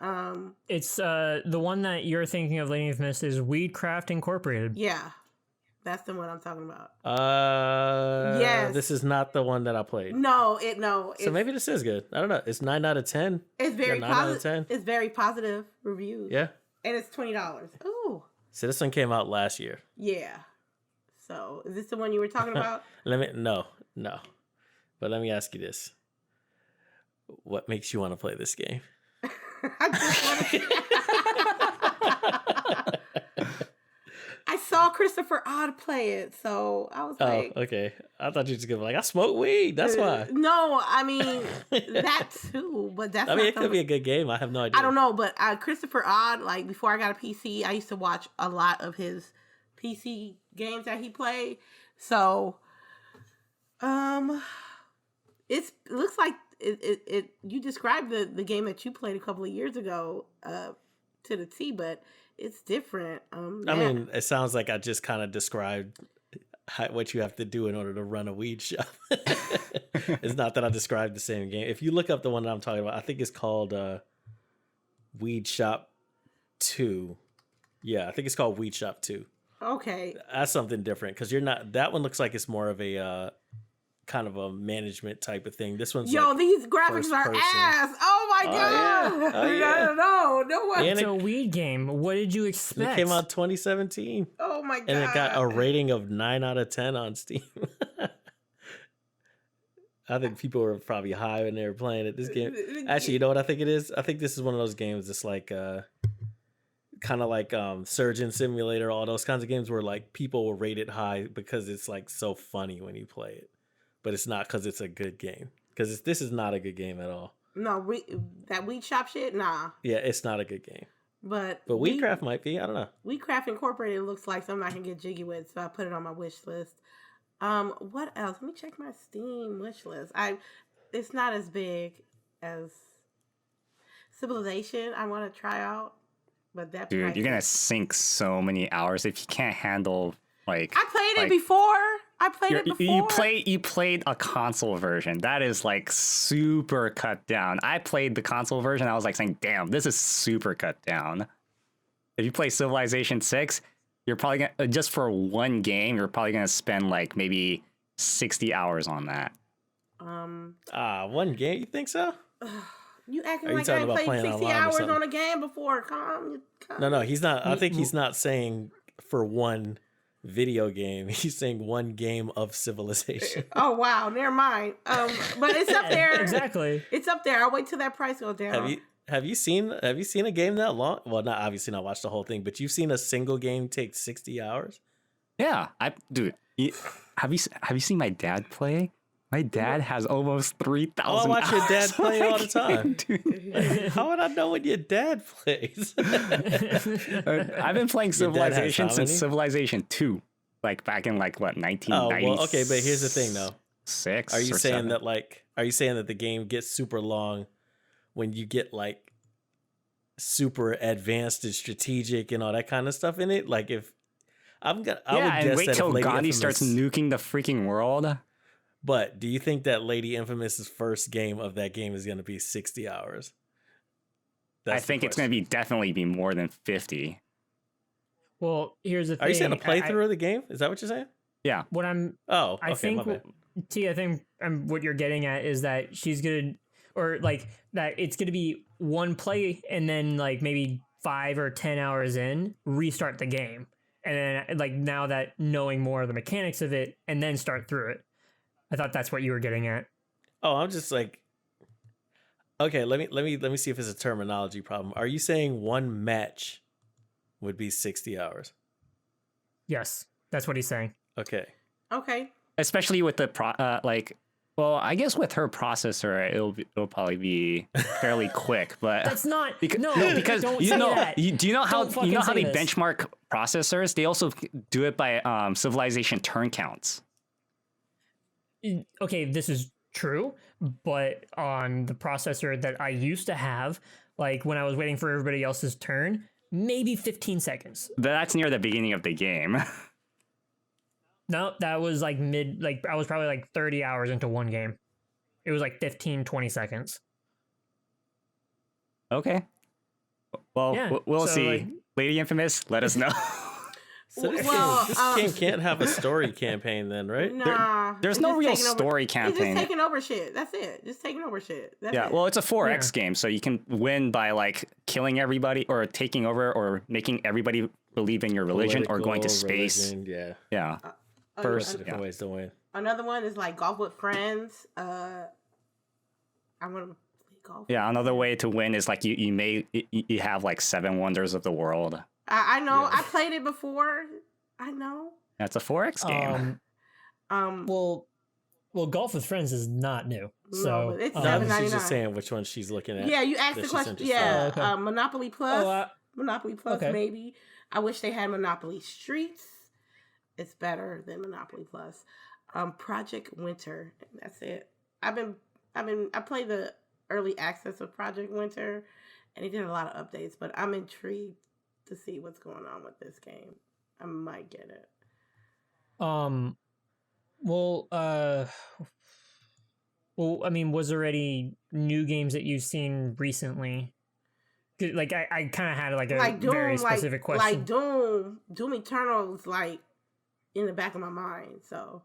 Speaker 4: it's the one that you're thinking of, LadyInfamous, is Weedcraft Incorporated.
Speaker 2: Yeah. That's the one I'm talking about.
Speaker 3: Yes. This is not the one that I played.
Speaker 2: No.
Speaker 3: So maybe this is good. I don't know. It's 9 out of 10.
Speaker 2: It's very positive. 9 out of 10. It's very positive reviews.
Speaker 3: Yeah.
Speaker 2: And it's $20. Ooh.
Speaker 3: So this one came out last year.
Speaker 2: Yeah. So is this the one you were talking about?
Speaker 3: No. But let me ask you this: what makes you want to play this game?
Speaker 2: I just want to. I saw Christopher Odd play it, so I was like,
Speaker 3: "Oh, okay." I thought you were just gonna be like, "I smoke weed." That's why.
Speaker 2: No, I mean that too, but that's.
Speaker 3: I mean, it could be a good game. I have no idea.
Speaker 2: I don't know, but Christopher Odd, like before I got a PC, I used to watch a lot of his PC games that he played. So, it looks like it. You described the game that you played a couple of years ago, to the T, but it's different.
Speaker 3: I mean, it sounds like I just kind of described what you have to do in order to run a weed shop. It's not that I described the same game. If you look up the one that I'm talking about, I think it's called Weed Shop 2. Yeah, I think it's called Weed Shop 2.
Speaker 2: Okay.
Speaker 3: That's something different because that one looks like it's more of a kind of a management type of thing. This one's
Speaker 2: these graphics are ass. Oh my god.
Speaker 3: Yeah.
Speaker 2: No way.
Speaker 4: It's a weed game. What did you expect?
Speaker 3: It came out 2017.
Speaker 2: Oh my god.
Speaker 3: And it got a rating of 9 out of 10 on Steam. I think people were probably high when they were playing it. This game, actually, you know what I think it is? I think this is one of those games that's like kind of like Surgeon Simulator, all those kinds of games where like people will rate it high because it's like so funny when you play it, but it's not because it's a good game. Because this is not a good game at all.
Speaker 2: No, that Weed Shop shit, nah.
Speaker 3: Yeah, it's not a good game.
Speaker 2: But
Speaker 3: Weedcraft might be. I don't know.
Speaker 2: Weedcraft Incorporated looks like something I can get jiggy with, so I put it on my wish list. What else? Let me check my Steam wish list. It's not as big as Civilization. I want to try out. But that
Speaker 1: dude, you're gonna sink so many hours if you can't handle like.
Speaker 2: I played it before.
Speaker 1: You played a console version. That is like super cut down. I played the console version. I was like saying, "Damn, this is super cut down." If you play Civilization 6, you're probably gonna just for one game. You're probably gonna spend like maybe 60 hours on that.
Speaker 3: One game? You think so?
Speaker 2: You acting like I played 60 hours on a game before.
Speaker 3: No, he's not. I think he's not saying for one video game. He's saying one game of Civilization.
Speaker 2: Oh, wow. Never mind. But it's up there.
Speaker 4: Exactly.
Speaker 2: It's up there. I'll wait till that price goes down.
Speaker 3: Have you seen a game that long? Well, not obviously not watched the whole thing, but you've seen a single game take 60 hours?
Speaker 1: Yeah. Have you seen my dad play? My dad has almost 3,000 hours.
Speaker 3: I watch your dad play all the time. Dude. How would I know when your dad plays?
Speaker 1: I've been playing Civilization since Civilization 2. Like back in like what, 1990?
Speaker 3: Oh, well, okay, but here's the thing though. Are you saying
Speaker 1: 7?
Speaker 3: that the game gets super long when you get like super advanced and strategic and all that kind of stuff in it? Like if I would guess
Speaker 1: wait till Gandhi starts nuking the freaking world.
Speaker 3: But do you think that LadyInfamous's first game of that game is going to be 60 hours?
Speaker 1: I think it's going to definitely be more than 50.
Speaker 4: Well, here's the thing.
Speaker 3: Are you saying a playthrough of the game? Is that what you're saying?
Speaker 1: Yeah.
Speaker 4: What I'm
Speaker 3: Oh, okay,
Speaker 4: I think
Speaker 3: my bad.
Speaker 4: I think what you're getting at is that she's gonna, or like that it's gonna be one play and then like maybe 5 or 10 hours in, restart the game, and then like now that knowing more of the mechanics of it, and then start through it. I thought that's what you were getting at.
Speaker 3: Oh, I'm just like, okay. Let me see if it's a terminology problem. Are you saying one match would be 60 hours?
Speaker 4: Yes, that's what he's saying.
Speaker 3: Okay.
Speaker 2: Okay.
Speaker 1: Especially with the well, I guess with her processor, it'll probably be fairly quick. But
Speaker 4: That's not
Speaker 1: because
Speaker 4: don't
Speaker 1: you
Speaker 4: say
Speaker 1: know
Speaker 4: that.
Speaker 1: do you know how
Speaker 4: Don't fucking say
Speaker 1: they
Speaker 4: this.
Speaker 1: benchmark processors? They also do it by civilization turn counts.
Speaker 4: Okay, this is true, but on the processor that I used to have, like when I was waiting for everybody else's turn, maybe 15 seconds.
Speaker 1: That's near the beginning of the game.
Speaker 4: No, that was like I was probably like 30 hours into one game. It was like 15, 20 seconds.
Speaker 1: Okay. Well,
Speaker 4: Yeah,
Speaker 1: we'll
Speaker 4: so,
Speaker 1: see.
Speaker 4: like-
Speaker 1: Lady Infamous, let us know.
Speaker 3: So this,
Speaker 2: Well,
Speaker 3: this game can't have a story campaign then, right?
Speaker 2: Nah.
Speaker 1: There's
Speaker 2: it's
Speaker 1: no
Speaker 2: just
Speaker 1: real
Speaker 2: taking over-
Speaker 1: story
Speaker 2: It's
Speaker 1: campaign.
Speaker 2: just taking over shit. That's it. Just taking over shit. That's
Speaker 1: Yeah,
Speaker 2: it.
Speaker 1: well, it's a 4X game, so you can win by like killing everybody or taking over or making everybody believe in your religion or going to
Speaker 3: Political,
Speaker 1: space.
Speaker 3: religion, yeah.
Speaker 1: Yeah.
Speaker 3: Lots of
Speaker 1: Yeah.
Speaker 3: different ways to win.
Speaker 2: Another one is like golf with friends. I want to play golf.
Speaker 1: Yeah, another way to win is like you have like 7 wonders of the world.
Speaker 2: I know.
Speaker 3: Yeah.
Speaker 2: I played it before. I know.
Speaker 1: That's a 4X game.
Speaker 4: Well, golf with friends is not new. So
Speaker 2: but it's
Speaker 3: No,
Speaker 2: $7.99.
Speaker 3: she's just saying which one she's looking at.
Speaker 2: Yeah, you asked
Speaker 3: that
Speaker 2: the
Speaker 3: she
Speaker 2: question.
Speaker 3: sent us.
Speaker 2: Yeah,
Speaker 4: Oh, okay.
Speaker 2: Monopoly Plus.
Speaker 4: Oh,
Speaker 2: Monopoly Plus,
Speaker 4: okay.
Speaker 2: maybe. I wish they had Monopoly Streets. It's better than Monopoly Plus. Project Winter. That's it. I played the early access of Project Winter, and they did a lot of updates. But I'm intrigued to see what's going on with this game. I might get it.
Speaker 4: Well, I mean, was there any new games that you've seen recently? 'Cause, like, I kind of had like a
Speaker 2: Doom,
Speaker 4: very specific question.
Speaker 2: Like Doom Eternal is like in the back of my mind. So.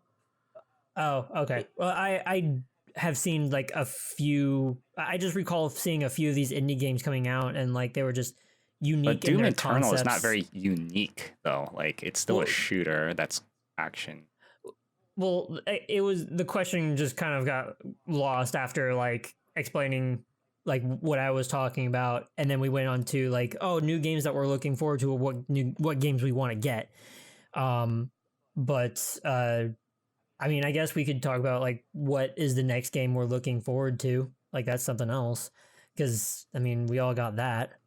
Speaker 4: Oh, okay. Well, I have seen like a few. I just recall seeing a few of these indie games coming out, and like they were just unique.
Speaker 1: But Doom
Speaker 4: in their
Speaker 1: Eternal is not
Speaker 4: concepts.
Speaker 1: very unique though. Like it's still a
Speaker 4: Well-
Speaker 1: shooter that's action.
Speaker 4: Well, it was the question just kind of got lost after like explaining like what I was talking about, and then we went on to like, oh, new games that we're looking forward to, or what games we want to get. But I mean, I guess we could talk about like what is the next game we're looking forward to. Like that's something else, because I mean, we all got that.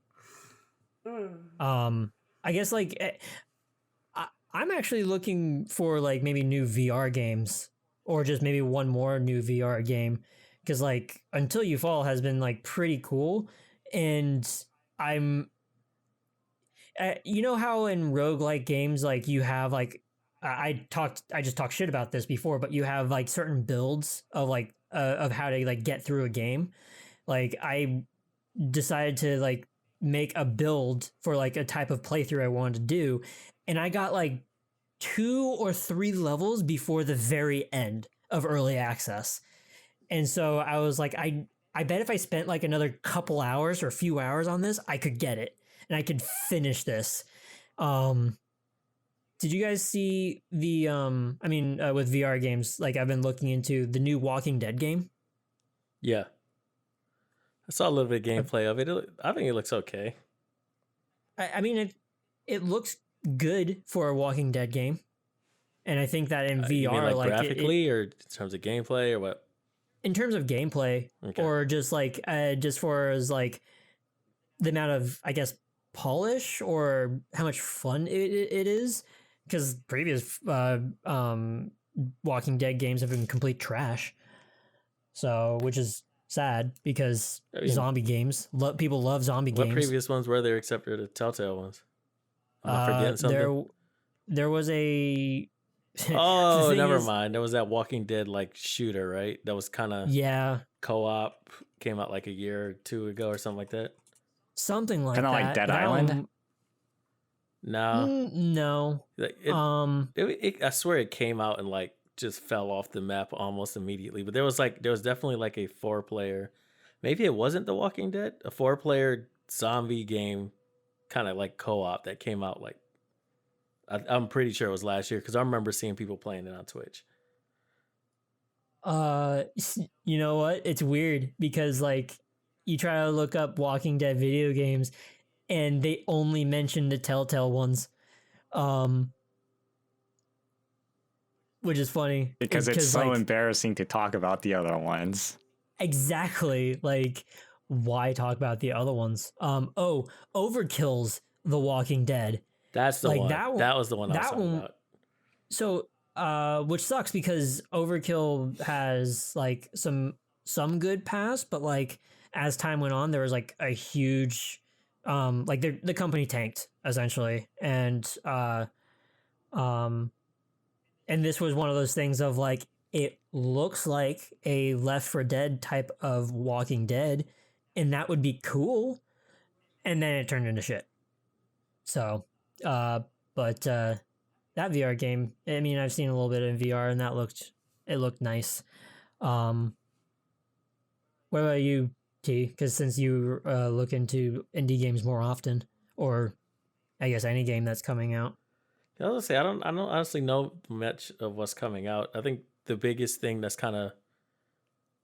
Speaker 4: I guess like I'm actually looking for like maybe new VR games, or just maybe one more new VR game, because like Until You Fall has been like pretty cool, and I'm you know how in roguelike games like you have like I just talked shit about this before, but you have like certain builds of like of how to like get through a game. Like I decided to like make a build for like a type of playthrough I wanted to do, and I got like 2 or 3 levels before the very end of early access. And so I was like, I bet if I spent like another couple hours or a few hours on this, I could get it and I could finish this. Did you guys see the with VR games, like I've been looking into the new Walking Dead game?
Speaker 3: Yeah. I saw a little bit of gameplay of it. I think it looks okay.
Speaker 4: I mean, it looks good for a Walking Dead game, and I think that in VR,
Speaker 3: You mean, like graphically,
Speaker 4: it,
Speaker 3: or in terms of gameplay, or what?
Speaker 4: in terms of gameplay,
Speaker 3: Okay.
Speaker 4: or just like just for as like the amount of, I guess, polish or how much fun it is, because previous Walking Dead games have been complete trash. So, which is sad because
Speaker 3: I mean,
Speaker 4: zombie games, people love zombie
Speaker 3: What
Speaker 4: games.
Speaker 3: previous ones were there except for the Telltale ones? Am I forgetting something?
Speaker 4: There was a.
Speaker 3: Oh,
Speaker 4: the thing
Speaker 3: never
Speaker 4: is-
Speaker 3: mind. There was that Walking Dead like shooter, right? That was kind of
Speaker 4: Yeah,
Speaker 3: co-op. Came out like a year or 2 ago or something like that.
Speaker 4: something like
Speaker 1: Kinda
Speaker 4: that.
Speaker 1: like Dead
Speaker 4: That
Speaker 1: Island?
Speaker 4: one-
Speaker 3: No,
Speaker 4: No.
Speaker 3: I swear it came out and like just fell off the map almost immediately. But there was definitely like a 4-player. Maybe it wasn't The Walking Dead, a 4-player zombie game, kind of like co-op that came out like I'm pretty sure it was last year because I remember seeing people playing it on Twitch.
Speaker 4: You know what? It's weird because like you try to look up Walking Dead video games and they only mention the Telltale ones. Which is funny.
Speaker 1: Because it's so embarrassing to talk about the other ones.
Speaker 4: Exactly. Like, why talk about the other ones? Overkill's The Walking Dead.
Speaker 3: That's the one. That was the one I was talking about.
Speaker 4: So, which sucks because Overkill has like some good past, but like as time went on, there was like a huge, like the company tanked essentially, and this was one of those things of like it looks like a Left 4 Dead type of Walking Dead, and that would be cool, and then it turned into shit. So, but that VR game, I mean, I've seen a little bit in VR, and it looked nice. What about you, T? Because since you look into indie games more often, or I guess any game that's coming out.
Speaker 3: I was gonna say I don't honestly know much of what's coming out. I think the biggest thing that's kind of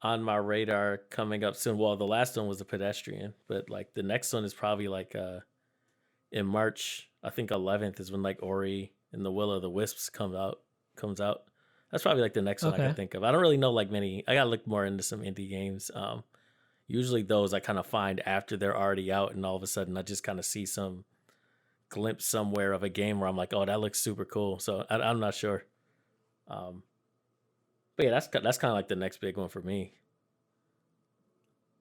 Speaker 3: on my radar coming up soon. Well, the last one was The Pedestrian, but like the next one is probably like in March. I think 11th is when like Ori and the Will of the Wisps comes out. That's probably like the next one I can think of. I don't really know like many. I gotta look more into some indie games. Usually those I kind of find after they're already out, and all of a sudden I just kind of see some glimpse somewhere of a game where I'm like, oh, that looks super cool. So I'm not sure. But yeah, that's kind of like the next big one for me.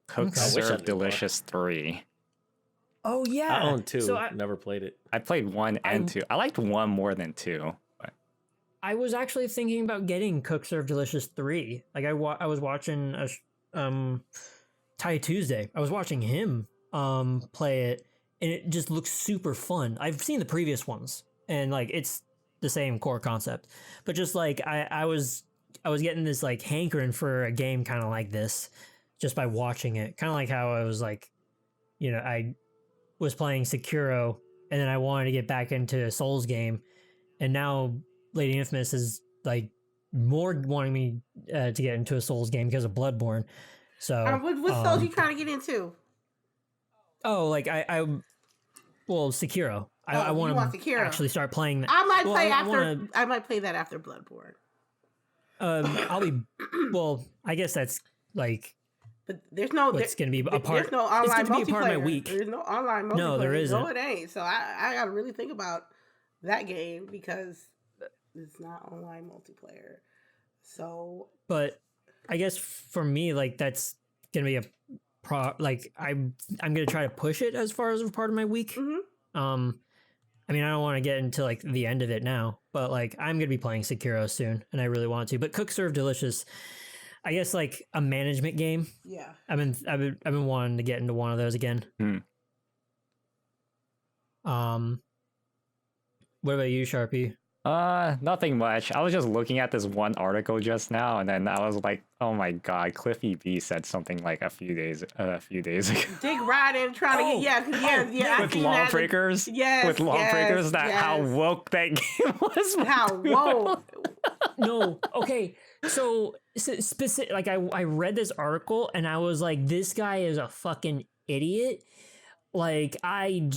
Speaker 1: Cook Serve Delicious 3.
Speaker 4: Oh yeah,
Speaker 3: I own 2. So never played it.
Speaker 1: I played 1 and 2. I liked 1 more than 2. But
Speaker 4: I was actually thinking about getting Cook Serve Delicious 3. Like I was watching Ty Tuesday. I was watching him play it, and it just looks super fun. I've seen the previous ones, and like it's the same core concept, but just like I was getting this like hankering for a game kind of like this just by watching it. Kind of like how I was like, you know, I was playing Sekiro, and then I wanted to get back into a Souls game, and now LadyInfamous is like more wanting me to get into a Souls game because of Bloodborne. So
Speaker 2: what Souls you trying to get into?
Speaker 4: Oh, like well, Sekiro. I want to actually start playing that.
Speaker 2: I might play that after Bloodborne.
Speaker 4: I guess that's like.
Speaker 2: But there's no.
Speaker 4: It's going to be a part.
Speaker 2: There's no online multiplayer.
Speaker 4: Be a part of my week.
Speaker 2: There's no online multiplayer.
Speaker 4: No, there isn't.
Speaker 2: No, it ain't. So I got to really think about that game because it's not online multiplayer. So. But
Speaker 4: I guess for me, like that's going to be I'm going to try to push it as far as a part of my week.
Speaker 2: Mm-hmm.
Speaker 4: I mean, I don't want to get into like the end of it now, but like I'm going to be playing Sekiro soon, and I really want to. But Cook Serve Delicious, I guess like a management game.
Speaker 2: Yeah.
Speaker 4: I've been wanting to get into one of those again. What about you, Sharpie?
Speaker 1: Nothing much. I was just looking at this one article just now, and then I was like, "Oh my god!" Cliffy B said something like a few days ago.
Speaker 2: Dig right in, trying to get
Speaker 1: with Lawbreakers. With Lawbreakers, how woke that game was.
Speaker 2: How woke?
Speaker 4: No, okay. So specific, like I read this article and I was like, this guy is a fucking idiot. Like I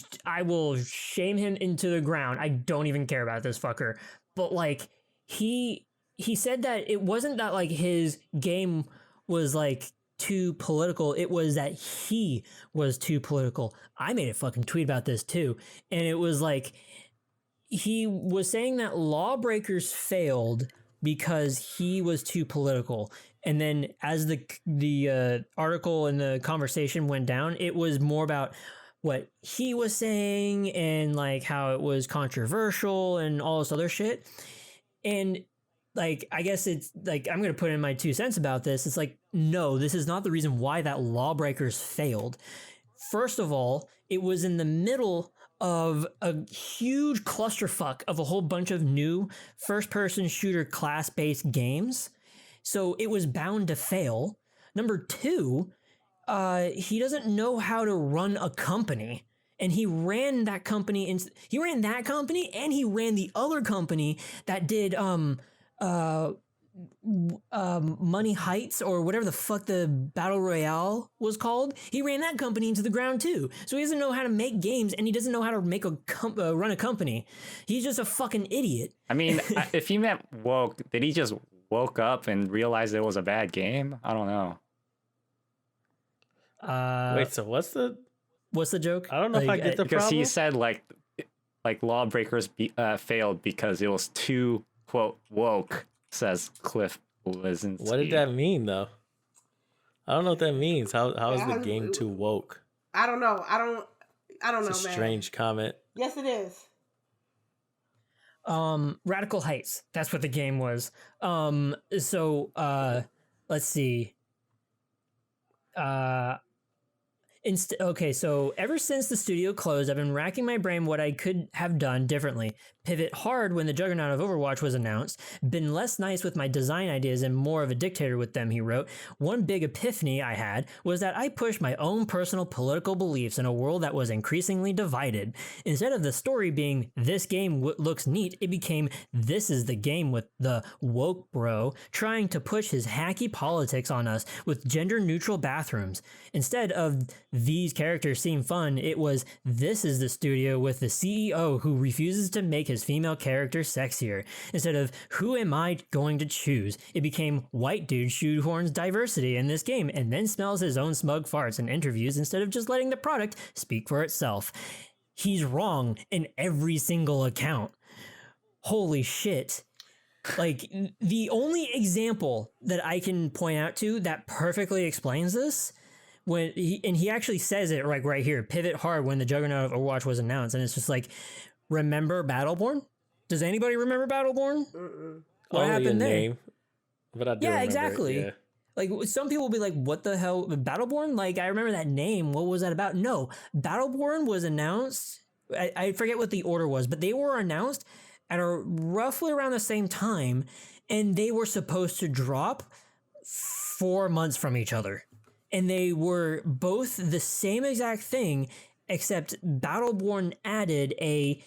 Speaker 4: will shame him into the ground. I don't even care about this fucker. But like he said that it wasn't that like his game was like too political. It was that he was too political. I made a fucking tweet about this too. And it was like he was saying that Lawbreakers failed because he was too political. And then as the article and the conversation went down, it was more about what he was saying and like how it was controversial and all this other shit. And like, I guess it's like, I'm going to put in my 2 cents about this. It's like, no, this is not the reason why that Lawbreakers failed. First of all, it was in the middle of a huge clusterfuck of a whole bunch of new first-person shooter class-based games. So it was bound to fail. Number two, he doesn't know how to run a company. And he ran that company and he ran the other company that did Money Heights or whatever the fuck the battle royale was called. He ran that company into the ground too. So he doesn't know how to make games, and he doesn't know how to make run a company. He's just a fucking idiot.
Speaker 1: I mean, if he meant woke, did he just woke up and realize it was a bad game? I don't know.
Speaker 3: Wait, so what's the
Speaker 4: joke?
Speaker 3: I don't know if I get the
Speaker 1: because
Speaker 3: problem.
Speaker 1: he said like Lawbreakers failed because it was too quote woke, says Cliff Blazinski.
Speaker 3: What did that mean though? I don't know what that means. How is the game too woke?
Speaker 2: I don't know. I don't know,
Speaker 3: It's a
Speaker 2: man.
Speaker 3: strange comment.
Speaker 2: Yes, it is.
Speaker 4: Radical Heights. That's what the game was. Let's see. Okay, so ever since the studio closed, I've been racking my brain what I could have done differently. Pivot hard when the juggernaut of Overwatch was announced. Been less nice with my design ideas and more of a dictator with them, he wrote. One big epiphany I had was that I pushed my own personal political beliefs in a world that was increasingly divided. Instead of the story being, this game looks neat, it became, this is the game with the woke bro trying to push his hacky politics on us with gender-neutral bathrooms. Instead of these characters seem fun, it was, this is the studio with the CEO who refuses to make his female character sexier. Instead of, who am I going to choose? It became, white dude shoehorns diversity in this game and then smells his own smug farts in interviews instead of just letting the product speak for itself. He's wrong in every single account. Holy shit. Like, the only example that I can point out to that perfectly explains this, he actually says it like right here, pivot hard when the juggernaut of Overwatch was announced, and it's just like, remember Battleborn? Does anybody remember Battleborn?
Speaker 2: Mm-mm.
Speaker 4: What
Speaker 3: Only
Speaker 4: happened
Speaker 3: a
Speaker 4: there?
Speaker 3: name, but I do remember
Speaker 4: exactly.
Speaker 3: It, yeah.
Speaker 4: Like, some people will be like, what the hell? Battleborn? Like, I remember that name. What was that about? No, Battleborn was announced. I forget what the order was, but they were announced at roughly around the same time, and they were supposed to drop 4 months from each other. And they were both the same exact thing, except Battleborn added a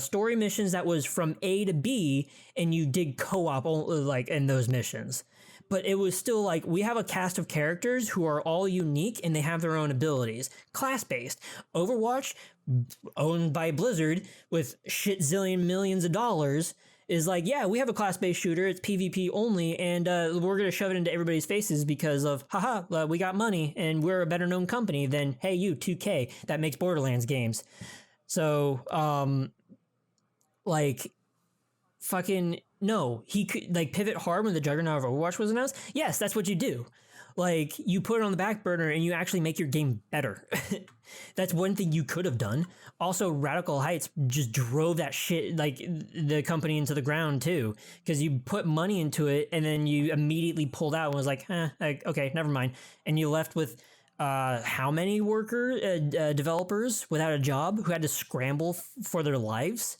Speaker 4: story missions that was from A to B, and you did co-op like in those missions. But it was still like, we have a cast of characters who are all unique and they have their own abilities, class-based. Overwatch, owned by Blizzard with shit zillion millions of dollars, is like, yeah, we have a class-based shooter, it's PvP only, and we're going to shove it into everybody's faces because of, haha, we got money, and we're a better-known company than, hey, you, 2K, that makes Borderlands games. So, like, fucking, no, he could, like, pivot hard when the juggernaut of Overwatch was announced? Yes, that's what you do. Like, you put it on the back burner and you actually make your game better. That's one thing you could have done. Also, Radical Heights just drove that shit, like, the company into the ground too, because you put money into it and then you immediately pulled out and was like, okay, never mind. And you left with how many developers without a job who had to scramble for their lives?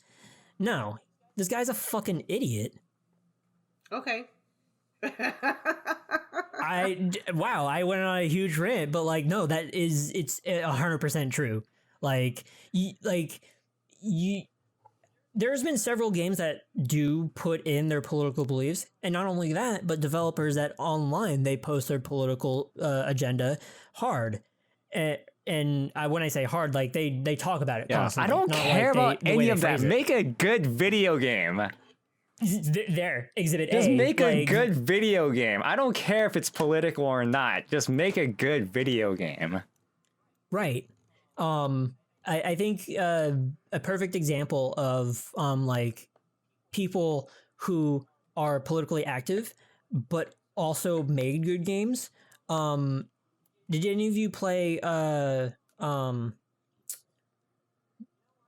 Speaker 4: No, this guy's a fucking idiot.
Speaker 2: Okay.
Speaker 4: I went on a huge rant, but like, no, it's 100% true. There's been several games that do put in their political beliefs, and not only that, but developers that online, they post their political agenda hard. And when I say hard, like they talk about it constantly.
Speaker 1: I don't care about any of that. Make a good video game.
Speaker 4: There, Exhibit A.
Speaker 1: Just make a good video game. I don't care if it's political or not. Just make a good video game.
Speaker 4: Right. I think a perfect example of like people who are politically active but also made good games. Did any of you play you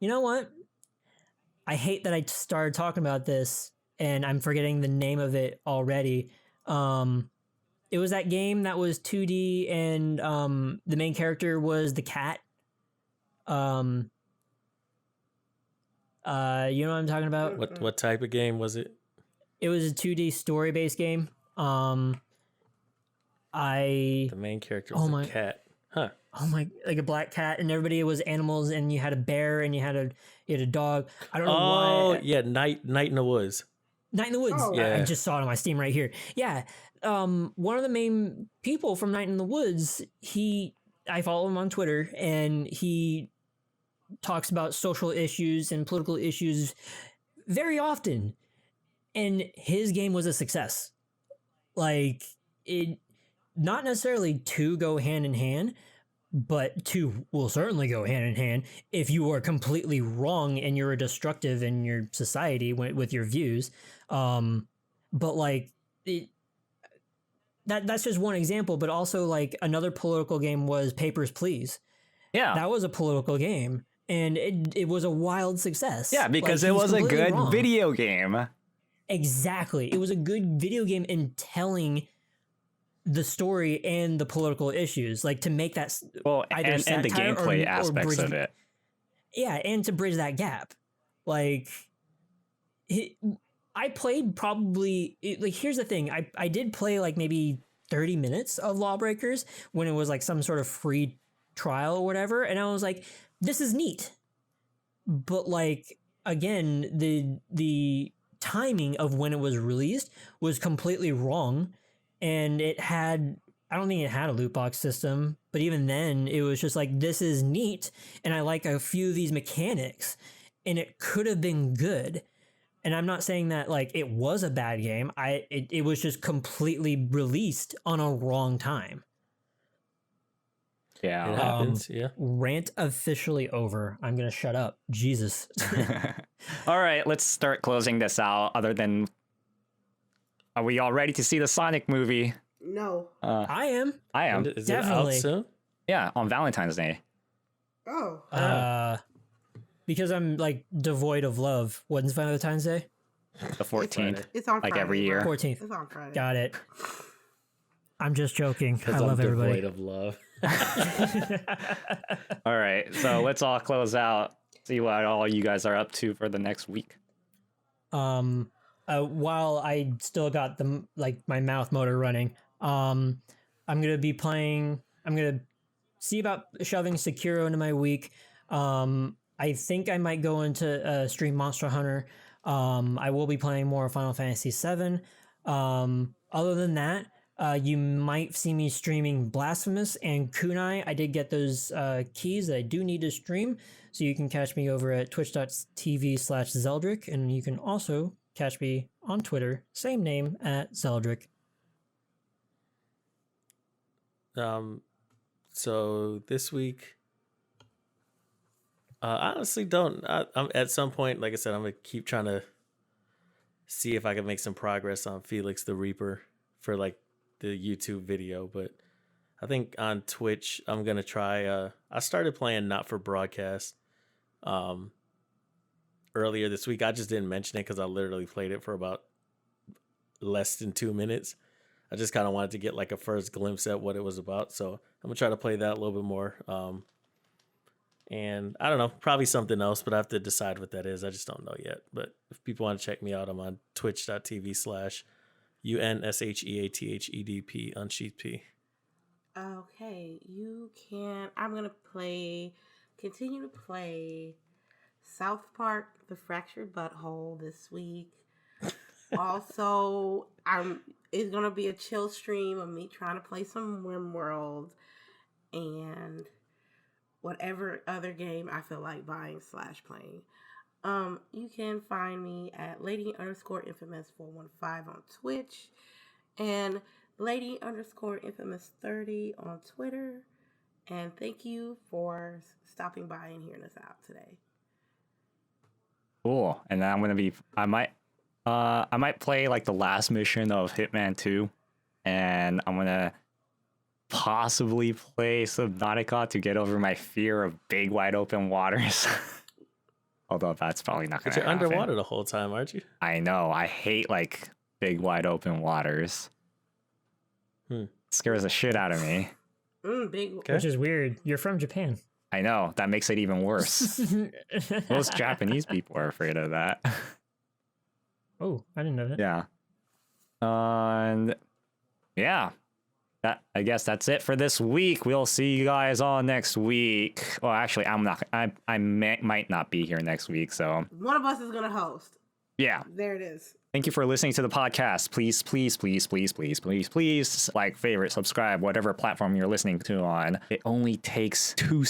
Speaker 4: know what? I hate that I started talking about this and I'm forgetting the name of it already. It was that game that was 2D and the main character was the cat. You know what I'm talking about?
Speaker 3: What type of game was it?
Speaker 4: It was a 2D story based game.
Speaker 3: The main character was a cat. Huh.
Speaker 4: Oh my, like a black cat, and everybody was animals, and you had a bear, and you had a dog. I don't know why.
Speaker 3: Oh yeah, Night in the Woods.
Speaker 4: Night in the Woods.
Speaker 2: Oh.
Speaker 4: Yeah, I just saw it on my Steam right here. Yeah, one of the main people from Night in the Woods. I follow him on Twitter, and he talks about social issues and political issues very often. And his game was a success. Like, it, not necessarily two go hand in hand, but two will certainly go hand in hand if you are completely wrong and you're destructive in your society with your views. But like, that's just one example, but also like another political game was Papers, Please.
Speaker 1: Yeah.
Speaker 4: That was a political game, and it was a wild success.
Speaker 1: Yeah, because
Speaker 4: Like,
Speaker 1: it was a good
Speaker 4: wrong.
Speaker 1: video game.
Speaker 4: Exactly. It was a good video game in telling the story and the political issues, like to make that
Speaker 1: And the gameplay aspects of it.
Speaker 4: Yeah, and to bridge that gap. Like, I played probably, like, here's the thing. I did play like maybe 30 minutes of Lawbreakers when it was like some sort of free trial or whatever. And I was like, this is neat. But like, again, the timing of when it was released was completely wrong. And I don't think it had a loot box system, but even then it was just like, this is neat. And I like a few of these mechanics, and it could have been good. And I'm not saying that like it was a bad game. It was just completely released on a wrong time.
Speaker 1: Yeah.
Speaker 3: It happens. Yeah.
Speaker 4: Rant officially over. I'm going to shut up. Jesus.
Speaker 1: All right, let's start closing this out. Other than, are we all ready to see the Sonic movie?
Speaker 2: No.
Speaker 4: I am.
Speaker 1: I am.
Speaker 3: Is
Speaker 4: Definitely.
Speaker 3: it out soon?
Speaker 1: Yeah, on Valentine's Day.
Speaker 2: Oh.
Speaker 4: Because I'm like devoid of love. When's Valentine's Day?
Speaker 1: The 14th.
Speaker 2: It's on
Speaker 1: Like
Speaker 2: Friday,
Speaker 1: every year.
Speaker 2: bro.
Speaker 4: 14th.
Speaker 2: It's on Friday.
Speaker 4: Got it. I'm just joking. I
Speaker 3: Because
Speaker 4: love
Speaker 3: I'm
Speaker 4: everybody.
Speaker 3: devoid of love.
Speaker 1: All right, so let's all close out. See what all you guys are up to for the next week.
Speaker 4: While I still got my mouth motor running, I'm gonna see about shoving Sekiro into my week. I think I might go into stream Monster Hunter. I will be playing more Final Fantasy VII. Other than that, you might see me streaming Blasphemous and Kunai. I did get those keys that I do need to stream, so you can catch me over at twitch.tv/Zeldrick, and you can also catch me on Twitter, same name, at Zeldrick.
Speaker 3: So this week, I honestly don't. I'm at some point, like I said, I'm gonna keep trying to see if I can make some progress on Felix the Reaper for like the YouTube video. But I think on Twitch, I'm gonna try. I started playing Not for Broadcast earlier this week. I just didn't mention it because I literally played it for about less than 2 minutes. I just kind of wanted to get like a first glimpse at what it was about. So I'm gonna try to play that a little bit more. And I don't know, probably something else, but I have to decide what that is. I just don't know yet. But if people want to check me out, I'm on twitch.tv/UnsheathedP UnsheathedP.
Speaker 2: Okay, you can. I'm gonna continue to play South Park: The Fractured Butthole this week. Also, it's gonna be a chill stream of me trying to play some RimWorld and whatever other game I feel like buying / playing. You can find me at Lady_Infamous415 on Twitch and Lady_Infamous30 on Twitter. And thank you for stopping by and hearing us out today.
Speaker 1: Cool. And then I might play like the last mission of Hitman 2, and I'm gonna possibly play Subnautica to get over my fear of big wide open waters. Although that's probably not gonna
Speaker 3: But you're
Speaker 1: happen.
Speaker 3: underwater the whole time, aren't you?
Speaker 1: I know. I hate like big wide open waters. Scares the shit out of me.
Speaker 2: Big.
Speaker 3: Okay.
Speaker 4: Which is weird. You're from Japan.
Speaker 1: I know, that makes it even worse. Most Japanese people are afraid of that.
Speaker 4: Oh, I didn't know that.
Speaker 1: Yeah. And yeah, I guess that's it for this week. We'll see you guys all next week. Well, actually, I might not be here next week, so
Speaker 2: One of us is gonna host.
Speaker 1: yeah.
Speaker 2: There it is.
Speaker 1: Thank you for listening to the podcast. Please like, favorite, subscribe, whatever platform you're listening to on. It only takes 2